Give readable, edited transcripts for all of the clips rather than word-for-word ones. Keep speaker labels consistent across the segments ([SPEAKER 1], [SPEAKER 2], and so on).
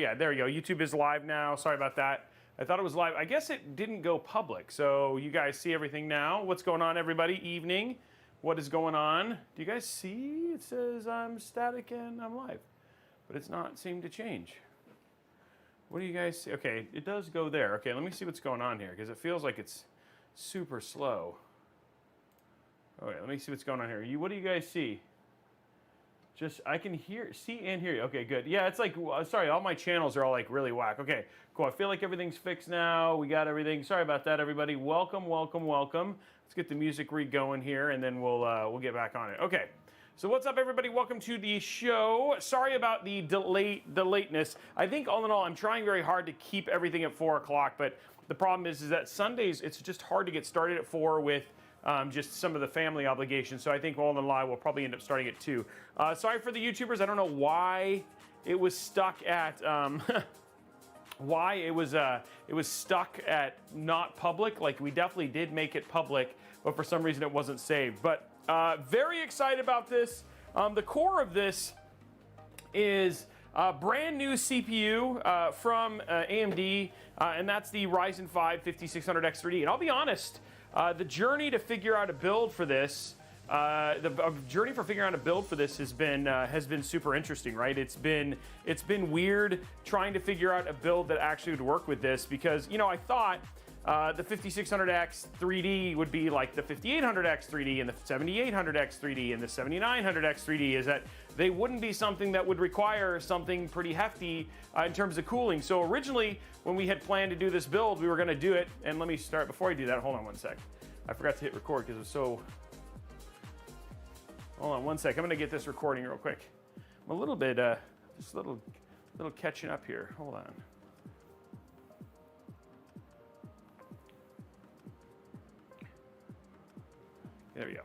[SPEAKER 1] Yeah, there you go. YouTube is live now. Sorry about that. I thought it was live. I guess it didn't go public. So you guys see everything now. What's going on, everybody? Evening. What is going on? Do you guys see? It says I'm static and I'm live. But it's not seeming to change. What do you guys see? Okay, it does go there. Okay, let me see what's going on here because it feels like it's super slow. Okay, let me see what's going on here. What do you guys see? Just, I can see and hear you. Okay, good. Yeah, it's like, sorry, all my channels are all like really whack. Okay, cool. I feel like everything's fixed now. We got everything. Sorry about that, everybody. Welcome, welcome, welcome. Let's get the music going here, and then we'll get back on it. Okay. So what's up, everybody? Welcome to the show. Sorry about the lateness. I think all in all, I'm trying very hard to keep everything at 4 o'clock, but the problem is that Sundays, it's just hard to get started at 4 with just some of the family obligations. So I think all in all, we'll probably end up starting at 2. Sorry for the YouTubers. I don't know why it was stuck at why it was stuck at not public. Like, we definitely did make it public, but for some reason it wasn't saved. But very excited about this. The core of this is brand new CPU from AMD, and that's the Ryzen 5 5600X3D. And I'll be honest, the journey to figure out a build for this, has been super interesting, right? It's been weird trying to figure out a build that actually would work with this because, you know, I thought the 5600X3D would be like the 5800X3D and the 7800X3D and the 7900X3D, is that they wouldn't be something that would require something pretty hefty in terms of cooling. So originally, when we had planned to do this build, we were going to do it, and let me start, before I do that, hold on one sec. I forgot to hit record because it was so... Hold on one sec, I'm going to get this recording real quick. I'm a little bit, just a little catching up here. Hold on. There we go.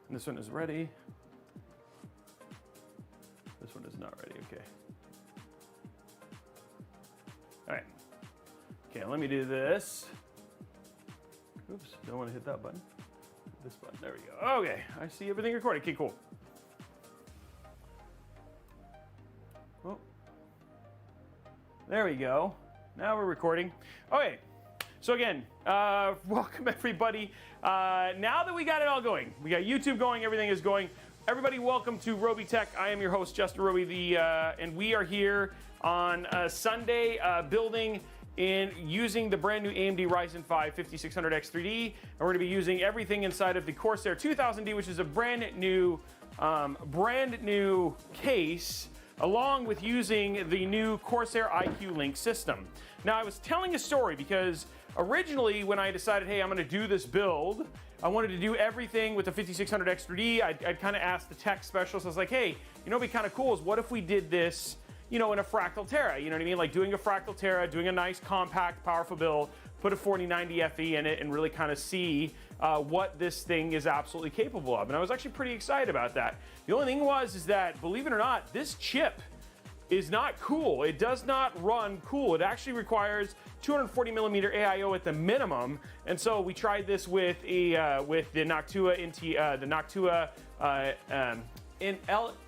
[SPEAKER 1] And this one is ready. This one is not ready, okay. All right. Okay, let me do this. Oops, don't want to hit that button. This button, there we go. Okay, I see everything recorded. Okay, cool. Oh. There we go. Now we're recording. Okay. So again, welcome everybody. Now that we got it all going, we got YouTube going, everything is going. Everybody, welcome to Robeytech. I am your host, Justin Robey, and we are here on Sunday building using the brand new AMD Ryzen 5 5600X3D, and we're going to be using everything inside of the Corsair 2000D, which is a brand new case, along with using the new Corsair iCue Link system. Now, I was telling a story because originally when I decided, hey, I'm going to do this build, I wanted to do everything with the 5600X3D. I'd kind of asked the tech specialist, I was like, hey, you know what'd be kind of cool is what if we did this, you know, in a Fractal Terra, you know what I mean? Like doing a Fractal Terra, doing a nice, compact, powerful build, put a 4090 FE in it and really kind of see what this thing is absolutely capable of. And I was actually pretty excited about that. The only thing is that, believe it or not, this chip is not cool. It does not run cool. It actually requires 240 millimeter AIO at the minimum. And so we tried this with the Noctua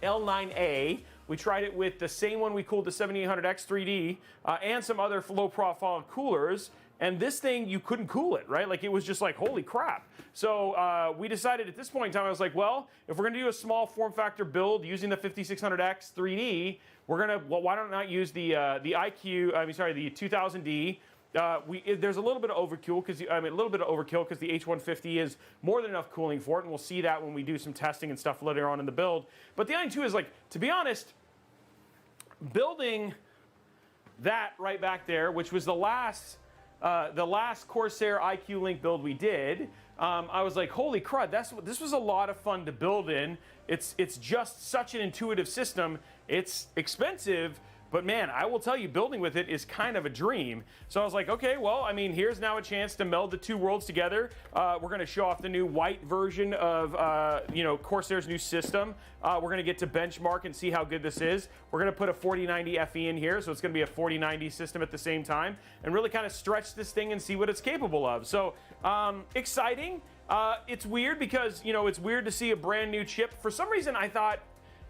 [SPEAKER 1] L9A. We tried it with the same one we cooled the 7800X3D and some other low profile coolers. And this thing, you couldn't cool it, right? Like, it was just like, holy crap. So we decided at this point in time, I was like, well, if we're gonna do a small form factor build using the 5600X3D, why don't I use the iCue, the 2000D. There's a little bit of overkill because the H150 is more than enough cooling for it, and we'll see that when we do some testing and stuff later on in the build. But the other thing too is, like, to be honest, building that right back there, which was the last Corsair iCue Link build we did, I was like, holy crud, this was a lot of fun to build in. It's just such an intuitive system. It's expensive, but man, I will tell you, building with it is kind of a dream. So I was like, okay, well, I mean, here's now a chance to meld the two worlds together. We're going to show off the new white version of, Corsair's new system. We're going to get to benchmark and see how good this is. We're going to put a 4090 FE in here, so it's going to be a 4090 system at the same time, and really kind of stretch this thing and see what it's capable of. So, exciting. It's weird because, it's weird to see a brand new chip. For some reason, I thought,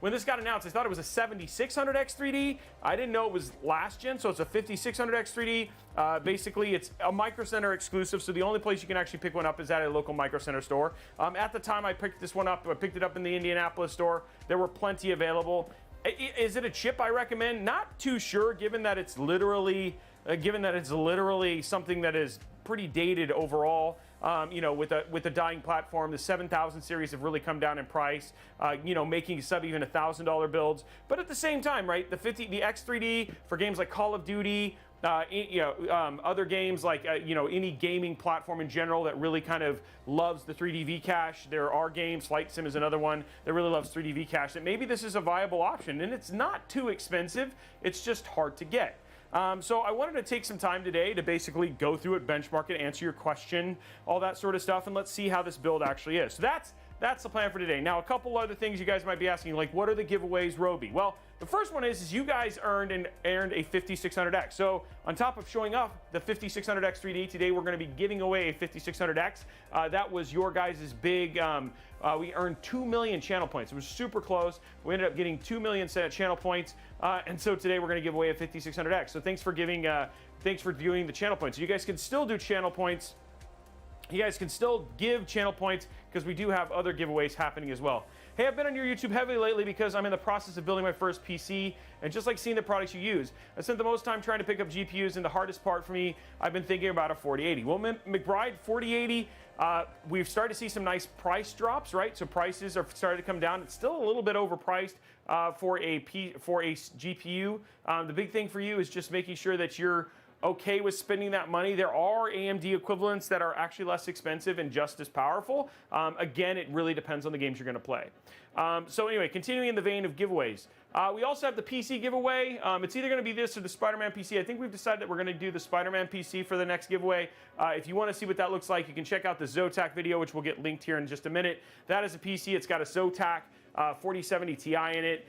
[SPEAKER 1] when this got announced, I thought it was a 7600X3D. I didn't know it was last gen, so it's a 5600X3D. Basically, it's a Micro Center exclusive, so the only place you can actually pick one up is at a local Micro Center store. At the time I picked this one up, I picked it up in the Indianapolis store. There were plenty available. Is it a chip I recommend? Not too sure, given that it's literally something that is pretty dated overall. You know, with the dying platform, the 7000 series have really come down in price. You know, making sub even $1,000 builds. But at the same time, right, the X3D for games like Call of Duty, other games like you know, any gaming platform in general that really kind of loves the 3D V-Cache. There are games, Flight Sim is another one that really loves 3D V-Cache. That maybe this is a viable option, and it's not too expensive. It's just hard to get. So I wanted to take some time today to basically go through it, benchmark it, answer your question, all that sort of stuff, and let's see how this build actually is. So that's the plan for today. Now, a couple other things you guys might be asking, like, what are the giveaways, Robey? Well, the first one is you guys earned a 5600X. So on top of showing off the 5600X3D, today we're going to be giving away a 5600X. That was your guys' big, we earned 2 million channel points. It was super close. We ended up getting 2 million channel points. And so today we're going to give away a 5600X. So thanks for viewing the channel points. You guys can still do channel points. You guys can still give channel points because we do have other giveaways happening as well. Hey, I've been on your YouTube heavily lately because I'm in the process of building my first PC, and just like seeing the products you use, I spent the most time trying to pick up GPUs, and the hardest part for me, I've been thinking about a 4080. Well, McBride 4080, we've started to see some nice price drops, right? So prices are starting to come down. It's still a little bit overpriced for a GPU. The big thing for you is just making sure that you're okay with spending that money. There are AMD equivalents that are actually less expensive and just as powerful. Again, it really depends on the games you're going to play. So anyway, continuing in the vein of giveaways. We also have the PC giveaway. It's either going to be this or the Spider-Man PC. I think we've decided that we're going to do the Spider-Man PC for the next giveaway. If you want to see what that looks like, you can check out the Zotac video, which we'll get linked here in just a minute. That is a PC. It's got a Zotac 4070 Ti in it,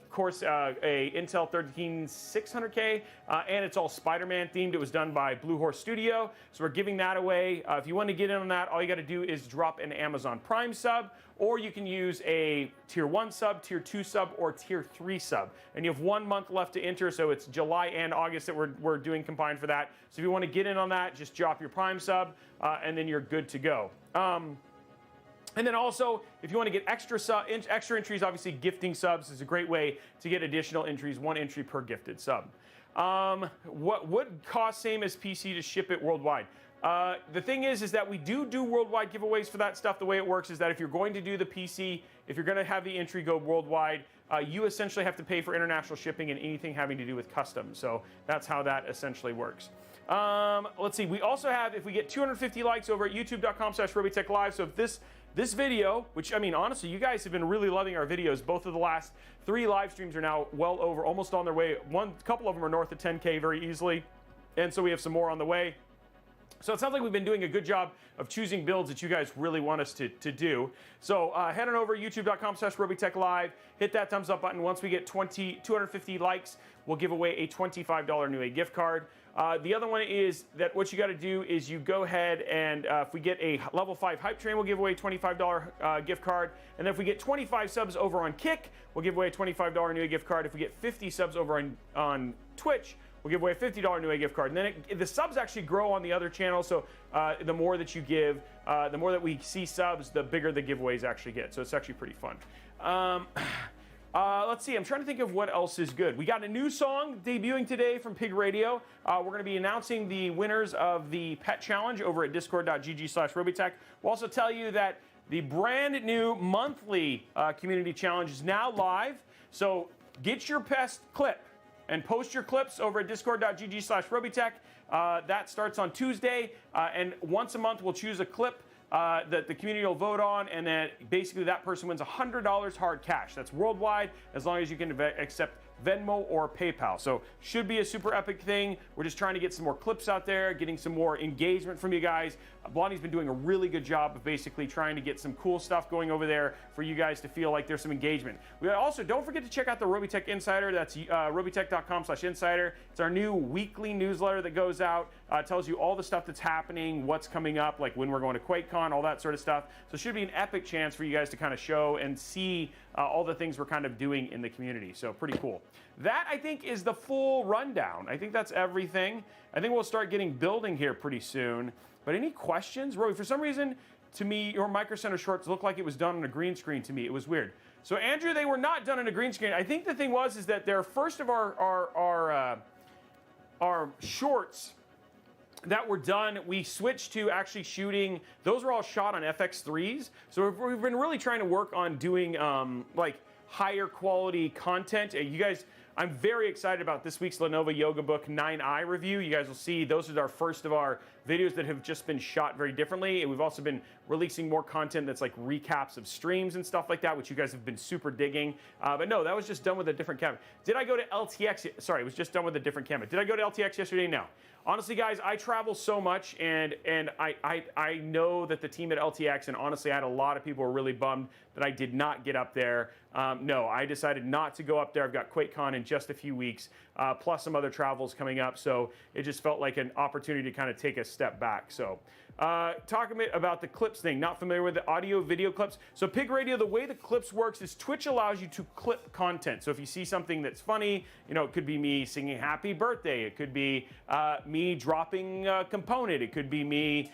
[SPEAKER 1] Corsair, a Intel 13600K, and it's all Spider-Man themed. It was done by Blue Horse Studio, so we're giving that away. If you want to get in on that, all you got to do is drop an Amazon Prime sub, or you can use a Tier 1 sub, Tier 2 sub, or Tier 3 sub. And you have 1 month left to enter, so it's July and August that we're doing combined for that. So if you want to get in on that, just drop your Prime sub, and then you're good to go. And then also, if you want to get extra entries, obviously gifting subs is a great way to get additional entries, 1 entry per gifted sub. What would cost same as PC to ship it worldwide? The thing is that we do worldwide giveaways for that stuff. The way it works is that if you're going to do the PC, if you're going to have the entry go worldwide, you essentially have to pay for international shipping and anything having to do with customs. So that's how that essentially works. Let's see. We also have, if we get 250 likes over at youtube.com/RobeyTechLive. So if this video, which, I mean, honestly, you guys have been really loving our videos. Both of the last 3 live streams are now well over, almost on their way. A couple of them are north of 10K very easily. And so we have some more on the way. So it sounds like we've been doing a good job of choosing builds that you guys really want us to do. So head on over to youtube.com/RobeyTechLive. Hit that thumbs up button. Once we get 250 likes, we'll give away a $25 Newegg gift card. The other one is that what you got to do is you go ahead and if we get a level 5 hype train, we'll give away a $25 gift card. And then if we get 25 subs over on Kick, we'll give away a $25 Newegg gift card. If we get 50 subs over on Twitch, we'll give away a $50 Newegg gift card. And then the subs actually grow on the other channel. So the more that you give, the more that we see subs, the bigger the giveaways actually get. So it's actually pretty fun. Let's see, I'm trying to think of what else is good. We got a new song debuting today from Pig Radio. We're going to be announcing the winners of the Pet Challenge over at discord.gg/Robeytech. We'll also tell you that the brand new monthly community challenge is now live. So get your best clip and post your clips over at discord.gg/Robeytech. That starts on Tuesday, and once a month we'll choose a clip that the community will vote on, and then basically that person wins $100 hard cash. That's worldwide, as long as you can accept Venmo or PayPal. So should be a super epic thing. We're just trying to get some more clips out there, getting some more engagement from you guys. Blondie's been doing a really good job of basically trying to get some cool stuff going over there for you guys to feel like there's some engagement. We also, don't forget to check out the Robeytech Insider. That's robeytech.com/insider. It's our new weekly newsletter that goes out. Tells you all the stuff that's happening, what's coming up, like when we're going to QuakeCon, all that sort of stuff. So it should be an epic chance for you guys to kind of show and see all the things we're kind of doing in the community. So pretty cool. That, I think, is the full rundown. I think that's everything. I think we'll start getting building here pretty soon. But any questions? Roy, for some reason, to me, your Micro Center shorts looked like it was done on a green screen to me. It was weird. So Andrew, they were not done on a green screen. I think the thing is that they're first of our shorts that were done, we switched to actually shooting, those were all shot on FX3s. So we've been really trying to work on doing like higher quality content. You guys, I'm very excited about this week's Lenovo Yoga Book 9i review. You guys will see those are our first of our videos that have just been shot very differently. And we've also been releasing more content that's like recaps of streams and stuff like that, which you guys have been super digging. But no, that was just done with a different camera. Did I go to LTX? Sorry, it was just done with a different camera. Did I go to LTX yesterday? No. Honestly, guys, I travel so much, and I know that the team at LTX, and honestly, I had a lot of people who were really bummed that I did not get up there. No, I decided not to go up there. I've got QuakeCon in just a few weeks, plus some other travels coming up, so it just felt like an opportunity to kind of take a step back. So, talk a bit about the clips thing. Not familiar with the audio video clips. So Pig Radio, the way the clips works is Twitch allows you to clip content. So if you see something that's funny, you know, it could be me singing happy birthday. It could be me dropping a component. It could be me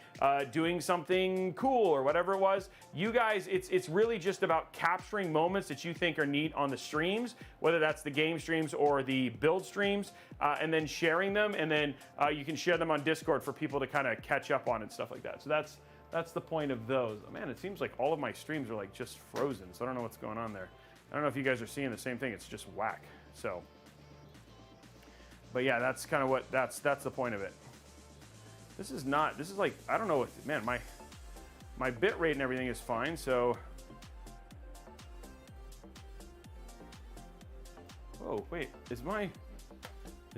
[SPEAKER 1] doing something cool or whatever it was. You guys, it's really just about capturing moments that you think are neat on the streams, whether that's the game streams or the build streams, and then sharing them, and then you can share them on Discord for people to kind of catch up on and stuff like that. So that's the point of those. Oh, man, it seems like all of my streams are like just frozen, so I don't know what's going on there. I don't know if you guys are seeing the same thing. It's just whack. So, but yeah, that's kind of what that's the point of it. This is like, I don't know what, man, my bit rate and everything is fine. So, oh wait, is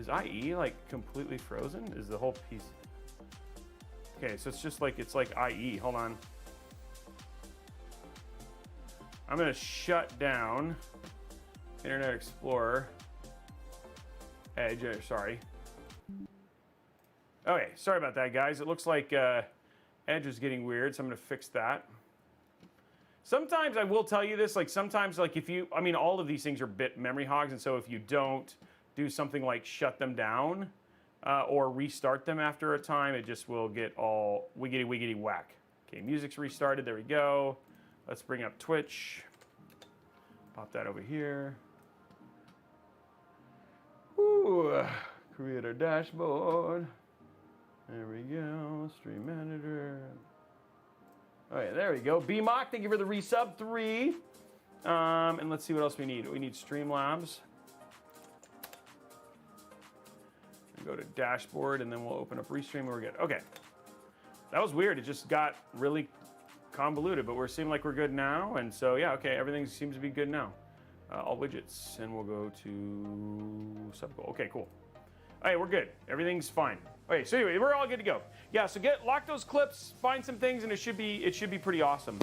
[SPEAKER 1] IE like completely frozen? Is the whole piece? Okay, so it's like IE. Hold on. I'm gonna shut down Internet Explorer. Edge, sorry. Okay, sorry about that, guys. It looks like Edge is getting weird, so I'm gonna fix that. Sometimes I will tell you this, like sometimes like if you, I mean, all of these things are bit memory hogs, and so if you don't do something like shut them down or restart them after a time, it just will get all wiggity whack. Okay, music's restarted, there we go. Let's bring up Twitch. Pop that over here. Ooh, creator dashboard. There we go, stream manager. All right, there we go. BMOC, thank you for the resub 3. And let's see what else we need. We need Streamlabs. Go to dashboard, and then we'll open up Restream, and we're good. Okay. That was weird. It just got really convoluted, but we're seeming like we're good now. And so, yeah, okay, everything seems to be good now. All widgets, and we'll go to subgoal. Okay, cool. All right, we're good. Everything's fine. Okay, so anyway, we're all good to go. Yeah, so lock those clips, find some things, and it should be pretty awesome.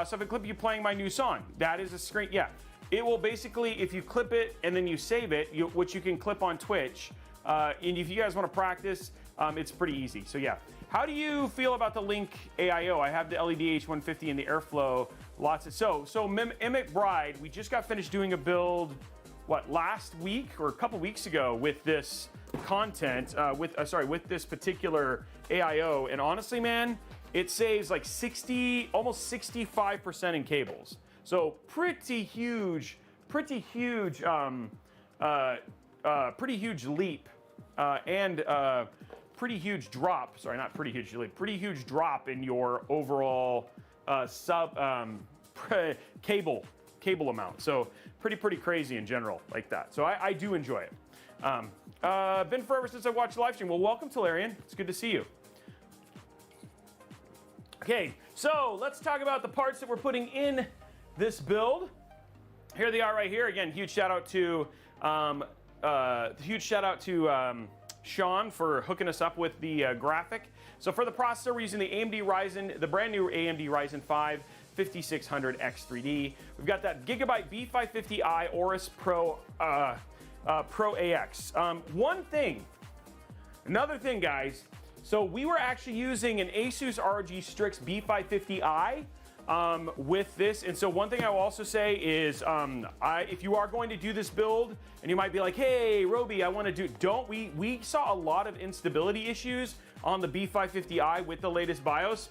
[SPEAKER 1] So if I clip you playing my new song, that is a screen. Yeah, it will basically, if you clip it and then you save it, which you can clip on Twitch. And if you guys want to practice, it's pretty easy. So yeah, how do you feel about the Link AIO? I have the LED H150 and the Airflow. So Mimic Bride, we just got finished doing a build, last week or a couple weeks ago with this content, with this particular AIO. And honestly, man, it saves like almost 65% in cables. So pretty huge leap and pretty huge drop. Sorry, not pretty huge leap. Pretty huge drop in your overall cable amount. So pretty crazy in general like that. So I do enjoy it. Been forever since I watched the live stream. Well, welcome, Talarian. It's good to see you. Okay, so let's talk about the parts that we're putting in this build. Here they are right here. Again, huge shout out to Sean for hooking us up with the graphic. So for the processor, we're using the brand new AMD Ryzen 5 5600x3D. We've got that Gigabyte B550i Aorus Pro AX. Another thing, guys. So we were actually using an Asus ROG Strix B550i with this. And so one thing I will also say is, if you are going to do this build, and you might be like, hey, Robey, I want to do, we saw a lot of instability issues on the B550i with the latest BIOS.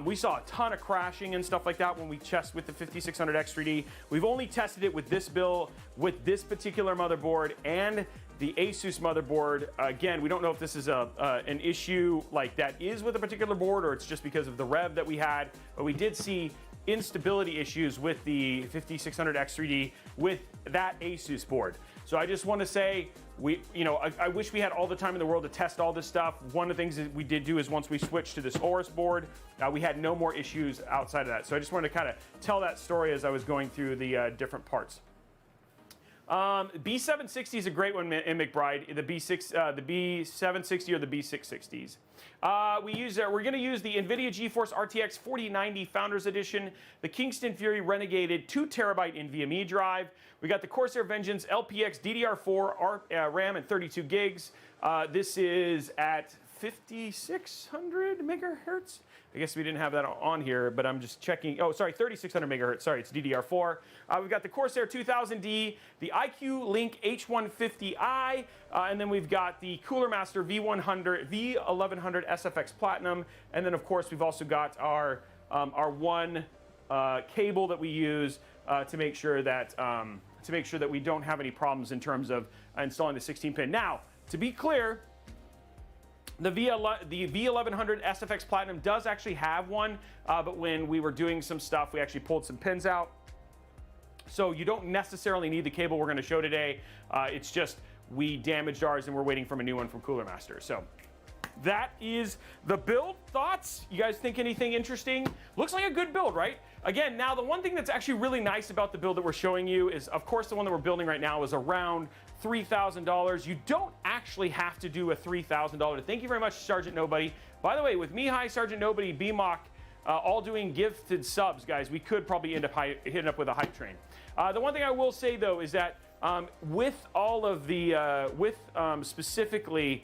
[SPEAKER 1] We saw a ton of crashing and stuff like that when we tested with the 5600X3D. We've only tested it with this build, with this particular motherboard, and the Asus motherboard. Again, we don't know if this is an issue like that is with a particular board, or it's just because of the rev that we had, but we did see instability issues with the 5600X3D with that Asus board. So I just want to say, I wish we had all the time in the world to test all this stuff. One of the things that we did do is once we switched to this Aorus board, we had no more issues outside of that. So I just wanted to kind of tell that story as I was going through the different parts. B760 is a great one in McBride. The B760 or the B660s. We're going to use the NVIDIA GeForce RTX 4090 Founders Edition, the Kingston Fury Renegaded 2TB NVMe drive. We got the Corsair Vengeance LPX DDR4 RAM and 32 gigs. This is at 5600 megahertz. I guess we didn't have that on here, but I'm just checking. Oh, sorry, 3600 megahertz. Sorry, it's DDR4. We've got the Corsair 2000D, the iCue Link H150i, and then we've got the Cooler Master V1100 SFX Platinum, and then of course we've also got our one cable that we use to make sure that we don't have any problems in terms of installing the 16-pin. Now, to be clear, the V1100 SFX Platinum does actually have one, but when we were doing some stuff, we actually pulled some pins out. So you don't necessarily need the cable we're going to show today. It's just we damaged ours and we're waiting for a new one from Cooler Master. So that is the build. Thoughts? You guys think anything interesting? Looks like a good build, right? Again, now the one thing that's actually really nice about the build that we're showing you is, of course, the one that we're building right now is around $3,000. You don't actually have to do a $3,000. Thank you very much, Sergeant Nobody. By the way, with Mihai, Sergeant Nobody, BMOC, all doing gifted subs, guys, we could probably end up hitting up with a hype train. The one thing I will say, though, is that with all of the, specifically,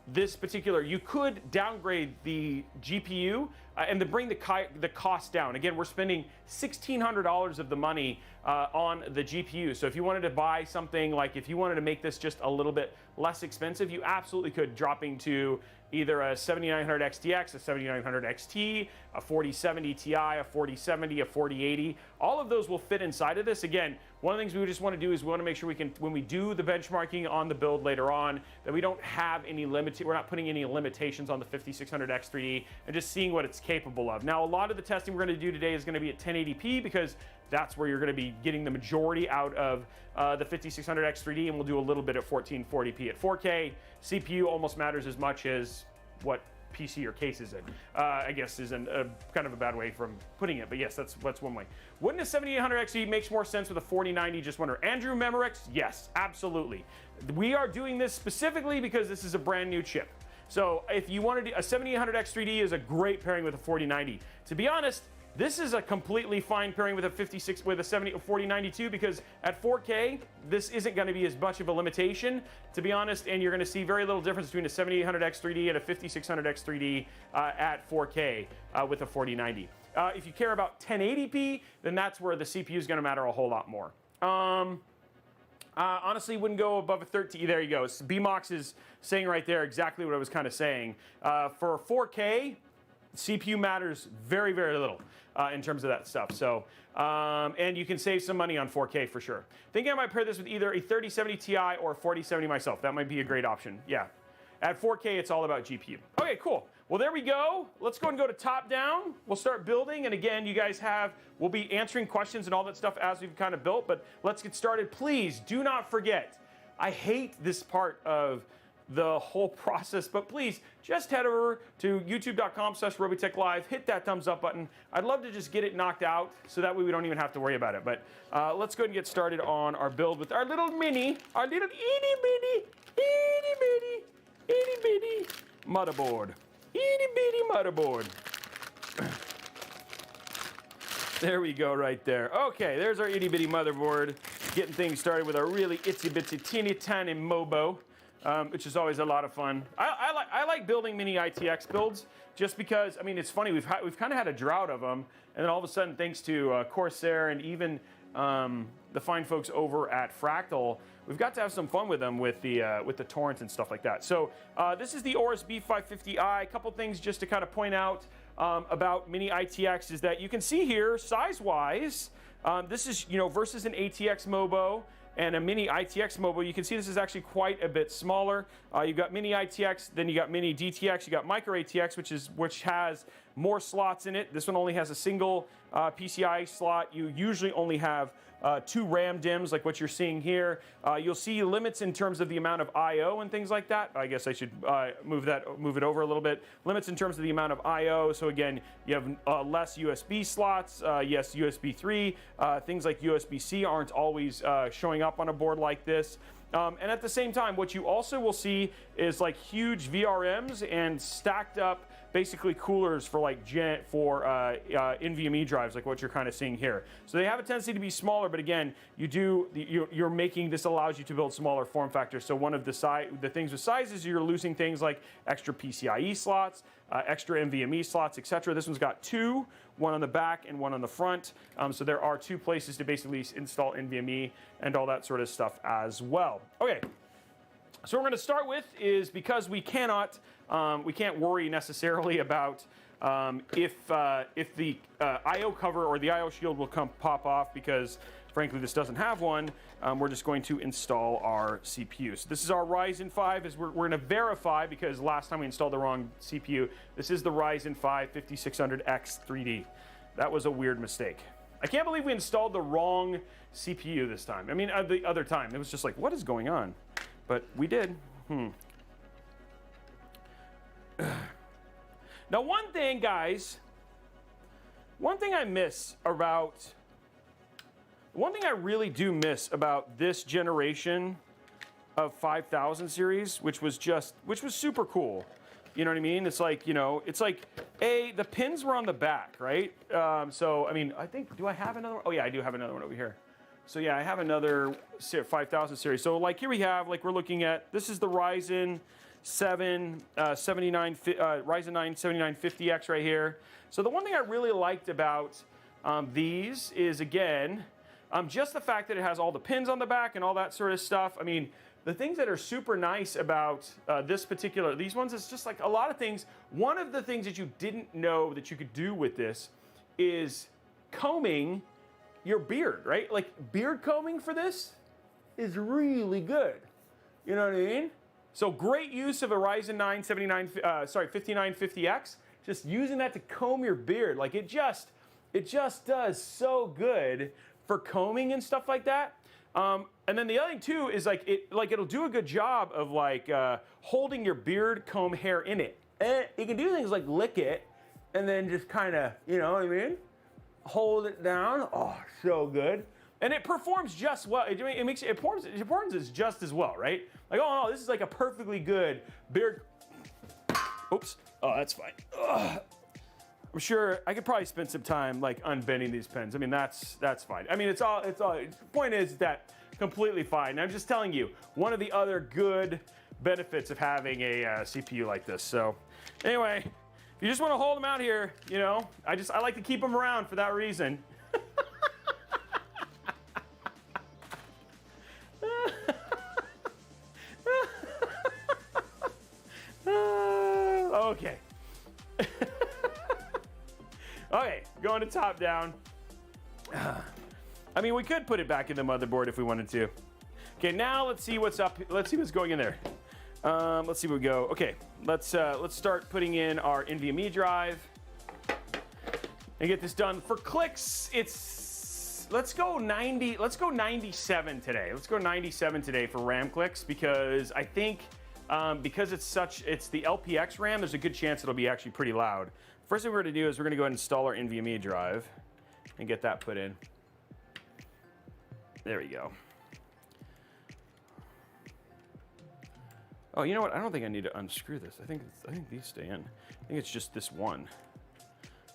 [SPEAKER 1] this particular, you could downgrade the GPU and to bring the cost down. Again, we're spending $1,600 of the money on the GPU. So if you wanted to buy something, like if you wanted to make this just a little bit less expensive, you absolutely could, dropping to either a 7900 XTX, a 7900 XT, a 4070 Ti, a 4070, a 4080. All of those will fit inside of this. Again, one of the things we just want to do is we want to make sure we can, when we do the benchmarking on the build later on, that we don't have any we're not putting any limitations on the 5600 X3D and just seeing what it's capable of. Now, a lot of the testing we're going to do today is going to be at 1080p because that's where you're going to be getting the majority out of the 5600 X3D, and we'll do a little bit at 1440p. At 4K, CPU almost matters as much as what PC your case is in. I guess is kind of a bad way from putting it, but yes, that's one way. Wouldn't a 7800 XE make more sense with a 4090? Just wonder. Andrew Memorex, yes, absolutely. We are doing this specifically because this is a brand new chip. So if you wanted a 7800 X3D is a great pairing with a 4090. To be honest, this is a completely fine pairing with a 4090 too, because at 4K, this isn't going to be as much of a limitation, to be honest, and you're going to see very little difference between a 7800 X3D and a 5600 X3D at 4K with a 4090. If you care about 1080p, then that's where the CPU is going to matter a whole lot more. Honestly, wouldn't go above a 13. There you go. BMOX is saying right there exactly what I was kind of saying. For 4K, CPU matters very, very little in terms of that stuff. So, and you can save some money on 4K for sure. Thinking I might pair this with either a 3070 Ti or a 4070 myself. That might be a great option. Yeah. At 4K, it's all about GPU. Okay, cool. Well, there we go. Let's go and go to top down. We'll start building. And again, you guys we'll be answering questions and all that stuff as we've kind of built, but let's get started. Please do not forget, I hate this part of the whole process, but please just head over to youtube.com/Robeytech Live, hit that thumbs up button. I'd love to just get it knocked out so that way we don't even have to worry about it. But let's go ahead and get started on our build with our little itty bitty motherboard. Itty bitty motherboard. There we go right there. Okay, there's our itty bitty motherboard. Getting things started with our really itsy bitsy teeny tiny Mobo. which is always a lot of fun. I like building mini ITX builds just because, I mean, it's funny, we've kind of had a drought of them, and then all of a sudden, thanks to Corsair and even the fine folks over at Fractal, we've got to have some fun with them with the torrents and stuff like that. So this is the Aorus B550i. A couple things just to kind of point out about mini ITX is that you can see here, size-wise, this is, you know, versus an ATX Mobo and a mini ITX Mobo, you can see this is actually quite a bit smaller. You've got mini ITX, then you got mini DTX, you got micro ATX, which has more slots in it. This one only has a single PCI slot. You usually only have 2 RAM DIMMs like what you're seeing here. You'll see limits in terms of the amount of I/O and things like that. I guess I should move it over a little bit. Limits in terms of the amount of I/O. So again, you have less USB slots. Yes, USB 3. Things like USB-C aren't always showing up on a board like this. And at the same time, what you also will see is like huge VRMs and stacked up basically coolers for like NVMe drives, like what you're kind of seeing here. So they have a tendency to be smaller, but again, you're making this allows you to build smaller form factors. So one of the things with sizes, you're losing things like extra PCIe slots, extra NVMe slots, etc. This one's got 2, one on the back and one on the front. So there are 2 places to basically install NVMe and all that sort of stuff as well. Okay. So what we're going to start with is, because we can't worry necessarily about if the I/O cover or the I/O shield will pop off, because frankly this doesn't have one. We're just going to install our CPU. So this is our Ryzen 5. We're going to verify, because last time we installed the wrong CPU. This is the Ryzen 5 5600x3D. That was a weird mistake. I can't believe we installed the wrong CPU this time. I mean, the other time it was just like, what is going on? But we did. Now, one thing, guys, one thing I really do miss about this generation of 5000 series, which was super cool. You know what I mean? It's like, you know, it's like, the pins were on the back, right? So, I mean, I think, do I have another one? Oh yeah, I do have another one over here. So yeah, I have another 5000 series. So like here we have, like we're looking at, this is the Ryzen 7 Ryzen 9 7950X right here. So the one thing I really liked about these is, again, just the fact that it has all the pins on the back and all that sort of stuff. I mean, the things that are super nice about these ones is just like a lot of things. One of the things that you didn't know that you could do with this is combing your beard, right? Like beard combing for this is really good. You know what I mean? So great use of a Ryzen 9 5950X. Just using that to comb your beard, like it just does so good for combing and stuff like that. And then the other thing too is it'll do a good job of like holding your beard comb hair in it. And you can do things like lick it and then just kind of, you know what I mean? Hold it down. Oh, so good. And it performs just well. It performs just as well, right? Like, oh no, this is like a perfectly good beard. Oops. Oh, that's fine. Ugh. I'm sure I could probably spend some time like unbending these pins. I mean, that's fine. I mean, it's all. The point is that completely fine. And I'm just telling you, one of the other good benefits of having a CPU like this. So, anyway. If you just want to hold them out here, you know, I like to keep them around for that reason. Okay. Okay, going to top down. I mean, we could put it back in the motherboard if we wanted to. Okay, now let's see what's up. Let's see what's going in there. Let's see where we go. Okay, let's start putting in our NVMe drive and get this done. For clicks, let's go 97 today. Let's go 97 today for RAM clicks, because I think because it's the LPX RAM, there's a good chance it'll be actually pretty loud. First thing we're going to do is we're going to go ahead and install our NVMe drive and get that put in. There we go. Oh, you know what? I don't think I need to unscrew this. I think these stay in. I think it's just this one.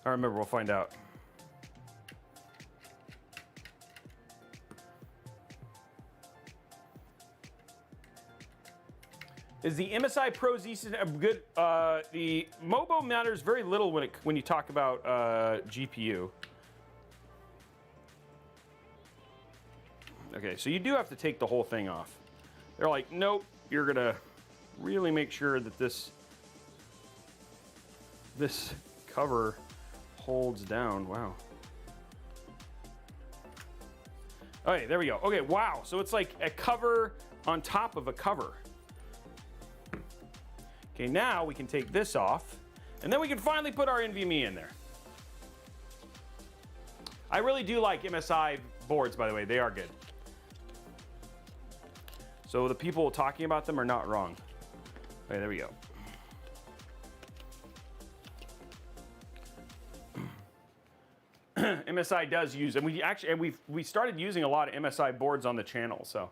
[SPEAKER 1] I remember. We'll find out. Is the MSI Pro Z system good? The MOBO matters very little when you talk about GPU. Okay, so you do have to take the whole thing off. They're like, nope, you're gonna really make sure that this cover holds down. Wow. Okay, there we go. Okay, wow. So it's like a cover on top of a cover. Okay, now we can take this off, and then we can finally put our NVMe in there. I really do like MSI boards, by the way. They are good. So the people talking about them are not wrong. Okay, there we go. MSI does use, and we started using a lot of MSI boards on the channel. So,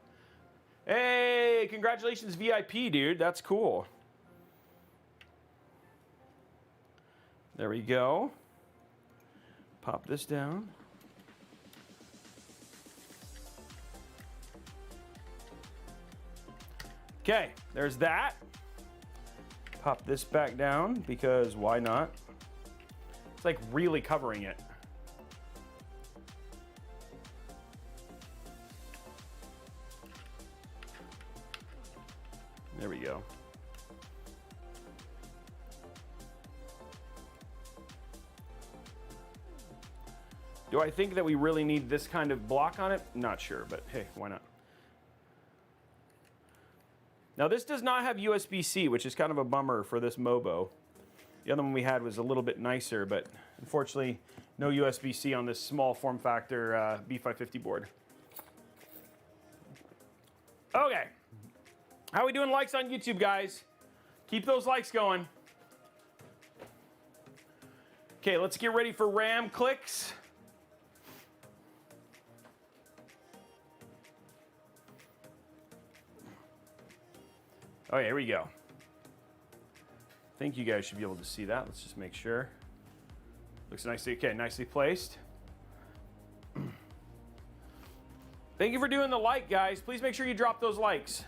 [SPEAKER 1] hey, congratulations, VIP, dude. That's cool. There we go. Pop this down. Okay, there's that. Pop this back down because why not? It's like really covering it. There we go. Do I think that we really need this kind of block on it? Not sure, but hey, why not? Now this does not have USB-C, which is kind of a bummer for this MOBO. The other one we had was a little bit nicer, but unfortunately no USB-C on this small form factor B550 board. Okay. How are we doing likes on YouTube, guys? Keep those likes going. Okay, let's get ready for RAM clicks. Oh, yeah, here we go. I think you guys should be able to see that. Let's just make sure. Looks nicely, okay, nicely placed. Thank you for doing the like, guys. Please make sure you drop those likes.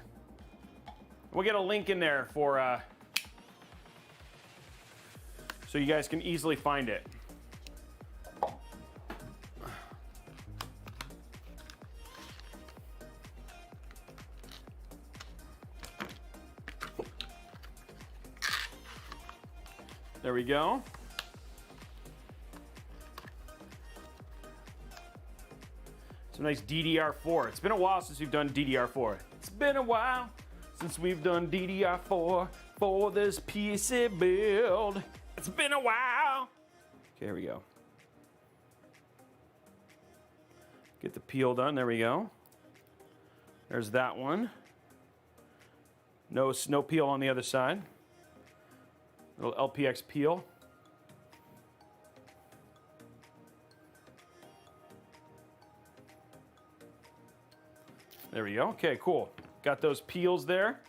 [SPEAKER 1] We'll get a link in there for, so you guys can easily find it. There we go. Some nice DDR4. It's been a while since we've done DDR4. It's been a while since we've done DDR4 for this PC build. It's been a while. Okay, here we go. Get the peel done. There we go. There's that one. No peel on the other side. Little LPX peel. There we go. Okay, cool. Got those peels there.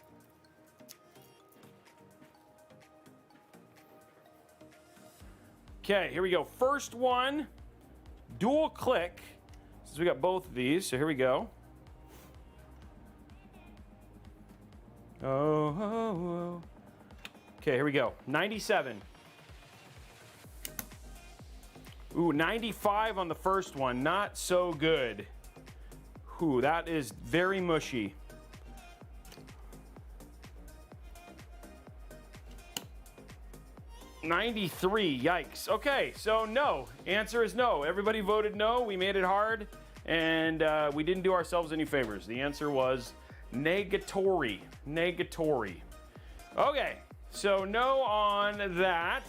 [SPEAKER 1] Okay, here we go. First one, dual click. Since we got both of these, so here we go. Oh. Okay, here we go. 97. Ooh, 95 on the first one. Not so good. Ooh, that is very mushy. $93, yikes. Okay, so no. Answer is no. Everybody voted no. We made it hard, and we didn't do ourselves any favors. The answer was negatory. Negatory. Okay. So no on that.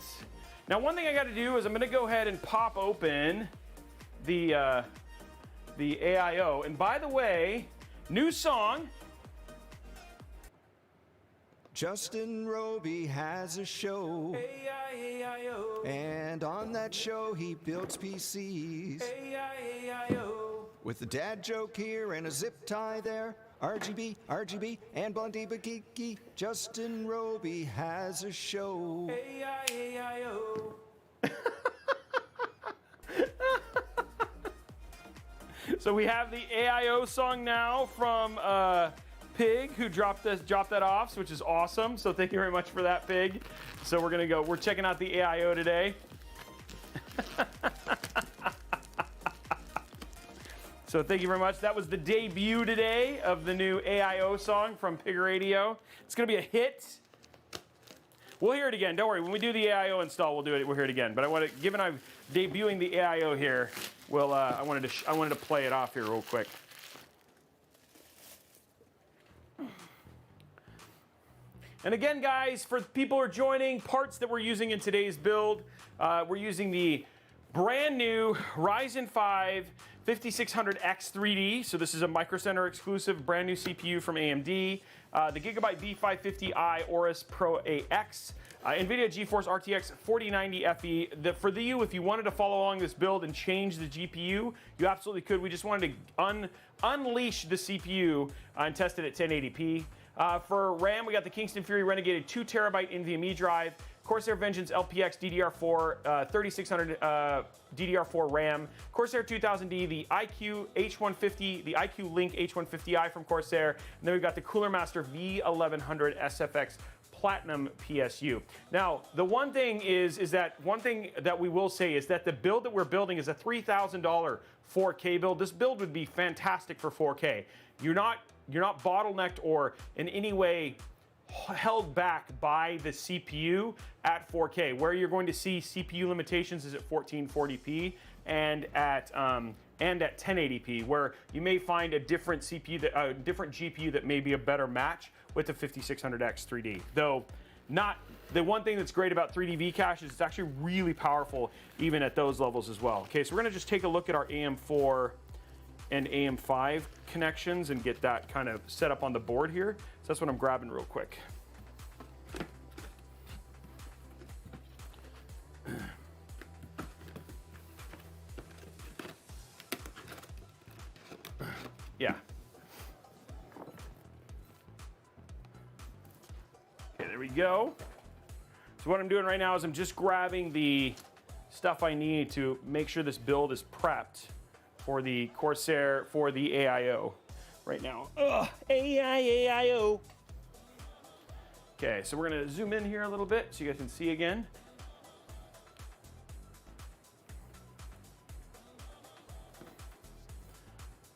[SPEAKER 1] Now one thing I got to do is I'm going to go ahead and pop open the AIO. And by the way, new song.
[SPEAKER 2] Justin Robey has a show.
[SPEAKER 1] AIO.
[SPEAKER 2] And on that show he builds PCs.
[SPEAKER 1] AIO.
[SPEAKER 2] With a dad joke here and a zip tie there. RGB, and Blondie Bakiki. Justin Robey has a show.
[SPEAKER 1] AIO. So we have the AIO song now from Pig who dropped that off, which is awesome. So thank you very much for that, Pig. So we're checking out the AIO today. So thank you very much. That was the debut today of the new AIO song from Pig Radio. It's gonna be a hit. We'll hear it again. Don't worry. When we do the AIO install, we'll hear it again. But I want to, given I'm debuting the AIO here, I wanted to play it off here real quick. And again, guys, for people who are joining, parts that we're using in today's build, we're using the brand new Ryzen 5 5600x3D. So this is a Micro Center exclusive, brand new CPU from AMD. The Gigabyte B550i Aorus Pro AX. NVIDIA GeForce RTX 4090 FE. For you, if you wanted to follow along this build and change the GPU, you absolutely could. We just wanted to unleash the CPU and test it at 1080p. For RAM, we got the Kingston Fury Renegade 2 terabyte NVMe drive, Corsair Vengeance LPX DDR4 3600 DDR4 RAM, Corsair 2000D, the iCue H150, the iCue Link H150i from Corsair, and then we've got the Cooler Master V1100 SFX Platinum PSU. Now, the one thing that we will say is that the build that we're building is a $3,000 4K build. This build would be fantastic for 4K. You're not bottlenecked or in any way held back by the CPU at 4K. Where you're going to see CPU limitations is at 1440p and at 1080p, where you may find a different GPU that may be a better match with the 5600x3D. Though, the one thing that's great about 3D V-Cache is it's actually really powerful even at those levels as well. Okay, so we're going to just take a look at our AM4 and AM5 connections and get that kind of set up on the board here. So that's what I'm grabbing real quick. Yeah. Okay, there we go. So what I'm doing right now is I'm just grabbing the stuff I need to make sure this build is prepped for the Corsair, for the AIO right now. Ugh, AIO. Okay, so we're gonna zoom in here a little bit so you guys can see again.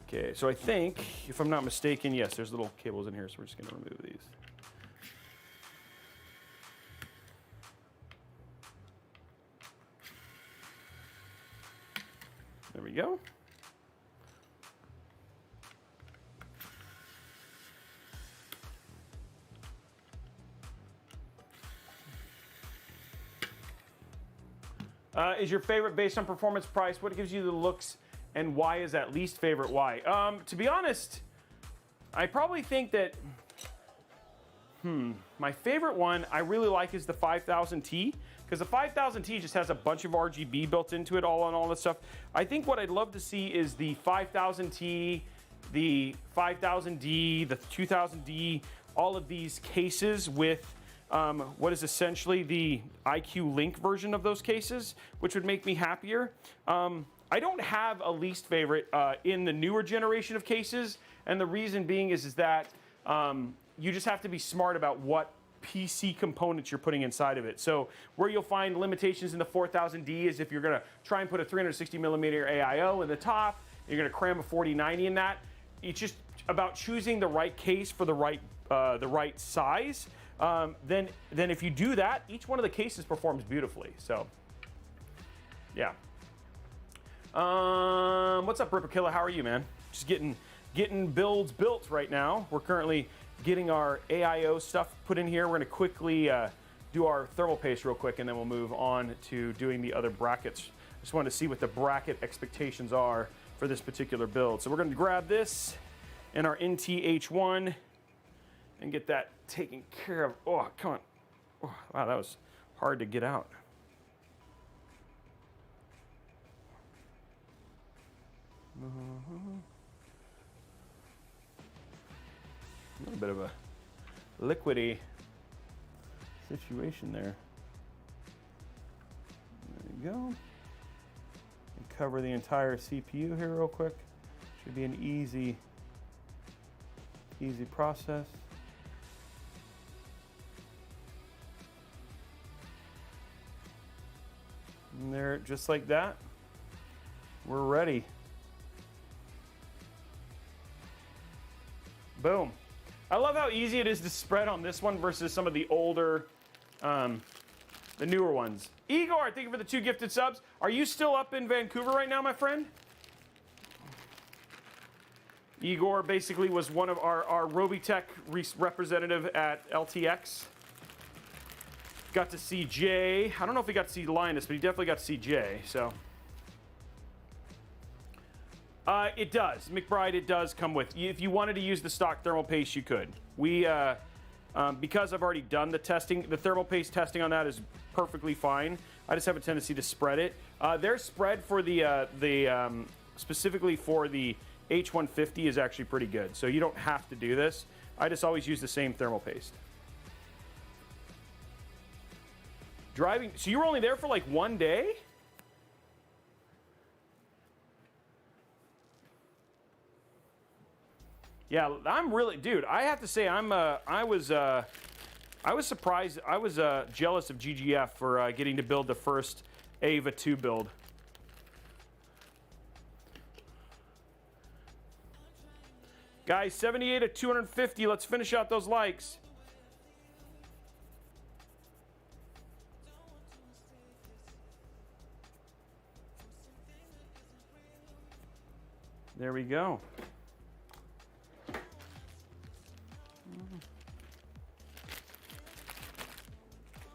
[SPEAKER 1] Okay, so I think, if I'm not mistaken, yes, there's little cables in here, so we're just gonna remove these. There we go. Is your favorite based on performance price? What gives you the looks, and why is that least favorite? Why? To be honest, I probably think that my favorite one I really like is the 5000T, because the 5000T just has a bunch of RGB built into it, all this stuff. I think what I'd love to see is the 5000T, the 5000D, the 2000D, all of these cases with what is essentially the iCue Link version of those cases, which would make me happier. I don't have a least favorite in the newer generation of cases, and the reason being is that you just have to be smart about what PC components you're putting inside of it. So where you'll find limitations in the 4000D is if you're gonna try and put a 360mm AIO in the top, you're gonna cram a 4090 in that. It's just about choosing the right case for the right size. Then if you do that, each one of the cases performs beautifully. So, yeah. What's up, Ripper Killer? How are you, man? Just getting builds built right now. We're currently getting our AIO stuff put in here. We're going to quickly do our thermal paste real quick, and then we'll move on to doing the other brackets. Just wanted to see what the bracket expectations are for this particular build. So we're going to grab this and our NTH1 and get that taken care of. Oh, come on. Oh, wow, that was hard to get out. A little bit of a liquidy situation there. There you go. And cover the entire CPU here real quick. Should be an easy Easy process. And there, just like that, we're ready. Boom. I love how easy it is to spread on this one versus some of the older, the newer ones. Igor, thank you for the 2 gifted subs. Are you still up in Vancouver right now, my friend? Igor basically was one of our Robeytech representative at LTX. Got to see Jay. I don't know if he got to see Linus, but he definitely got to see Jay, so. It does. McBride, it does come with. If you wanted to use the stock thermal paste, you could. We, because I've already done the testing, the thermal paste testing on that is perfectly fine. I just have a tendency to spread it. Their spread for specifically for the H150 is actually pretty good. So you don't have to do this. I just always use the same thermal paste. Driving, so you were only there for like 1 day? Yeah, I'm really, dude. I have to say, I was surprised. I was jealous of GGF for getting to build the first Ava 2 build. Guys, 78 at 250. Let's finish out those likes. There we go.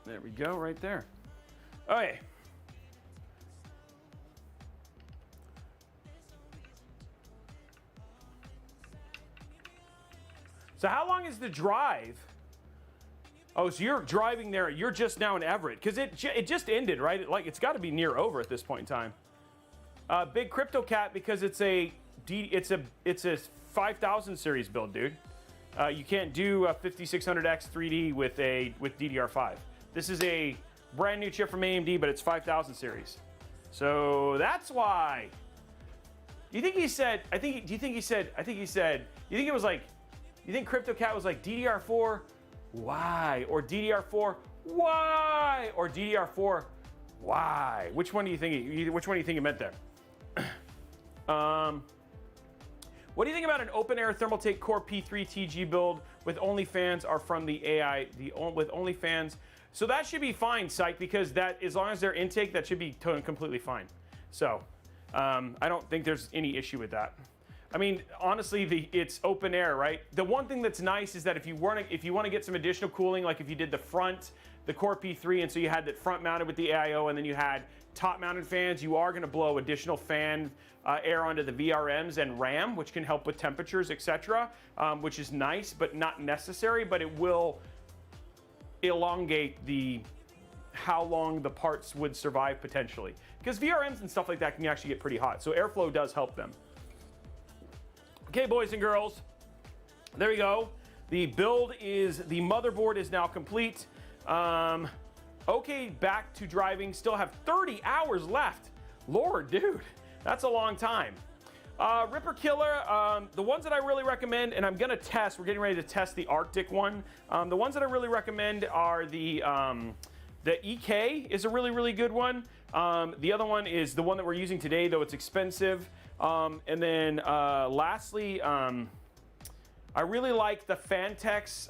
[SPEAKER 1] There we go, right there. Okay. So how long is the drive? Oh, so you're driving there. You're just now in Everett because it just ended, right? It's got to be near over at this point in time. Big Crypto Cat because it's a 5000 series build, dude. You can't do a 5600x3D with DDR5. This is a brand new chip from AMD, but it's 5000 series. So that's why. You think he said? I think. Do you think he said? I think he said. You think it was like? You think CryptoCat was like DDR4? Why? Or DDR4? Why? Or DDR4? Why? Which one do you think? Which one do you think he meant there? What do you think about an open air Thermaltake Core P3 TG build with OnlyFans are from the AI? With OnlyFans, so that should be fine, Psych, because that as long as they're intake, that should be completely fine. So I don't think there's any issue with that. I mean, honestly, it's open air, right? The one thing that's nice is that if you want to get some additional cooling, like if you did the front, the Core P3, and so you had that front mounted with the AIO, and then you had top mounted fans, you are going to blow additional fan air onto the VRMs and RAM, which can help with temperatures, etc., which is nice, but not necessary. But it will elongate how long the parts would survive potentially, because VRMs and stuff like that can actually get pretty hot. So airflow does help them. Okay, boys and girls, there we go. The motherboard is now complete. Okay, back to driving. Still have 30 hours left. Lord, dude, that's a long time. Ripper Killer, the ones that I really recommend, and I'm gonna test, we're getting ready to test the Arctic one. The ones that I really recommend are the EK is a really, really good one. The other one is the one that we're using today, though it's expensive. And then lastly, I really like the Fantex,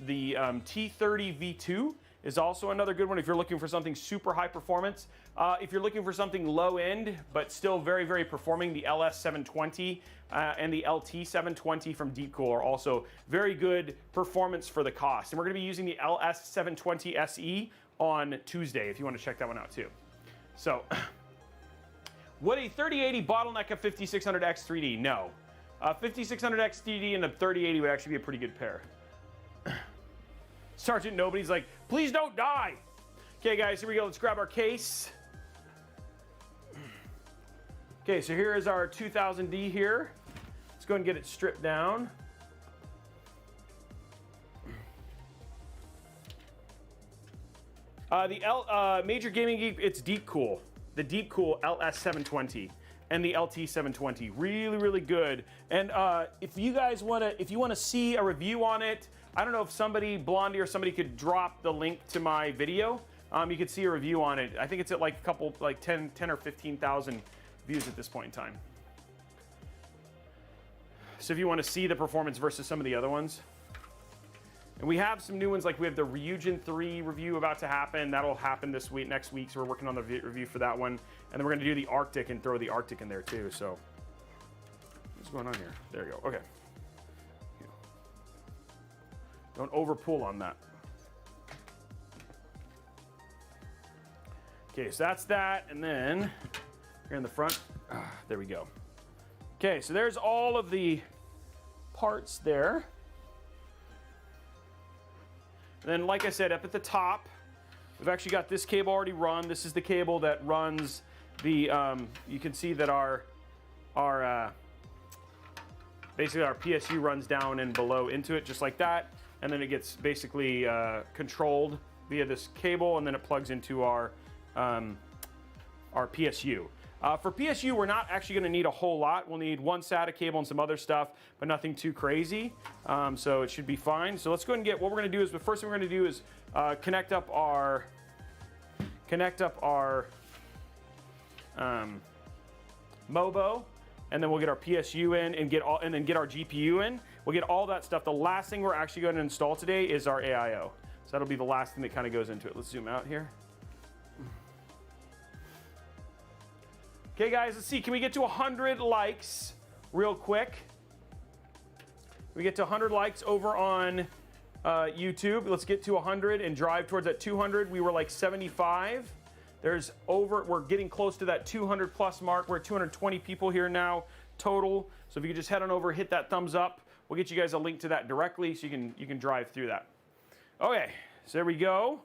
[SPEAKER 1] the T30 V2 is also another good one if you're looking for something super high performance. If you're looking for something low end, but still very, very performing, the LS720 and the LT720 from Deepcool are also very good performance for the cost. And we're gonna be using the LS720 SE on Tuesday if you wanna check that one out too. So, would a 3080 bottleneck a 5600X3D? No. 5600X3D and the 3080 would actually be a pretty good pair. Sergeant Nobody's like, please don't die. Okay, guys, here we go. Let's grab our case. Okay, so here is our 2000D here. Let's go and get it stripped down. The Major Gaming Geek, it's Deepcool. The Deepcool LS720. and the LT720. Really, really good. And if you guys if you want to see a review on it, I don't know if somebody, Blondie or somebody, could drop the link to my video. You could see a review on it. I think it's at like a couple, like 10 or 15,000 views at this point in time. So if you want to see the performance versus some of the other ones. And we have some new ones, like we have the Ryzen 3 review about to happen. That'll happen this week, next week, so we're working on the review for that one. And then we're going to do the Arctic and throw the Arctic in there too. So what's going on here? There you go. Okay. Don't overpull on that. Okay, so that's that. And then here in the front, there we go. Okay, so there's all of the parts there. And then, like I said, up at the top, we've actually got this cable already run. This is the cable that runs the, you can see that basically our PSU runs down and below into it, just like that. And then it gets basically controlled via this cable, and then it plugs into our PSU. For PSU, we're not actually going to need a whole lot. We'll need one SATA cable and some other stuff, but nothing too crazy. So it should be fine. So let's go ahead and get, what we're going to do is, the first thing we're going to do is connect up our Mobo, and then we'll get our PSU in and then get our GPU in. We'll get all that stuff. The last thing we're actually going to install today is our AIO. So that'll be the last thing that kind of goes into it. Let's zoom out here. Okay, guys, let's see. Can we get to 100 likes real quick? We get to 100 likes over on YouTube. Let's get to 100 and drive towards that 200. We were like 75. We're getting close to that 200 plus mark. We're at 220 people here now total. So if you could just head on over, hit that thumbs up. We'll get you guys a link to that directly so you can drive through that. Okay, so there we go.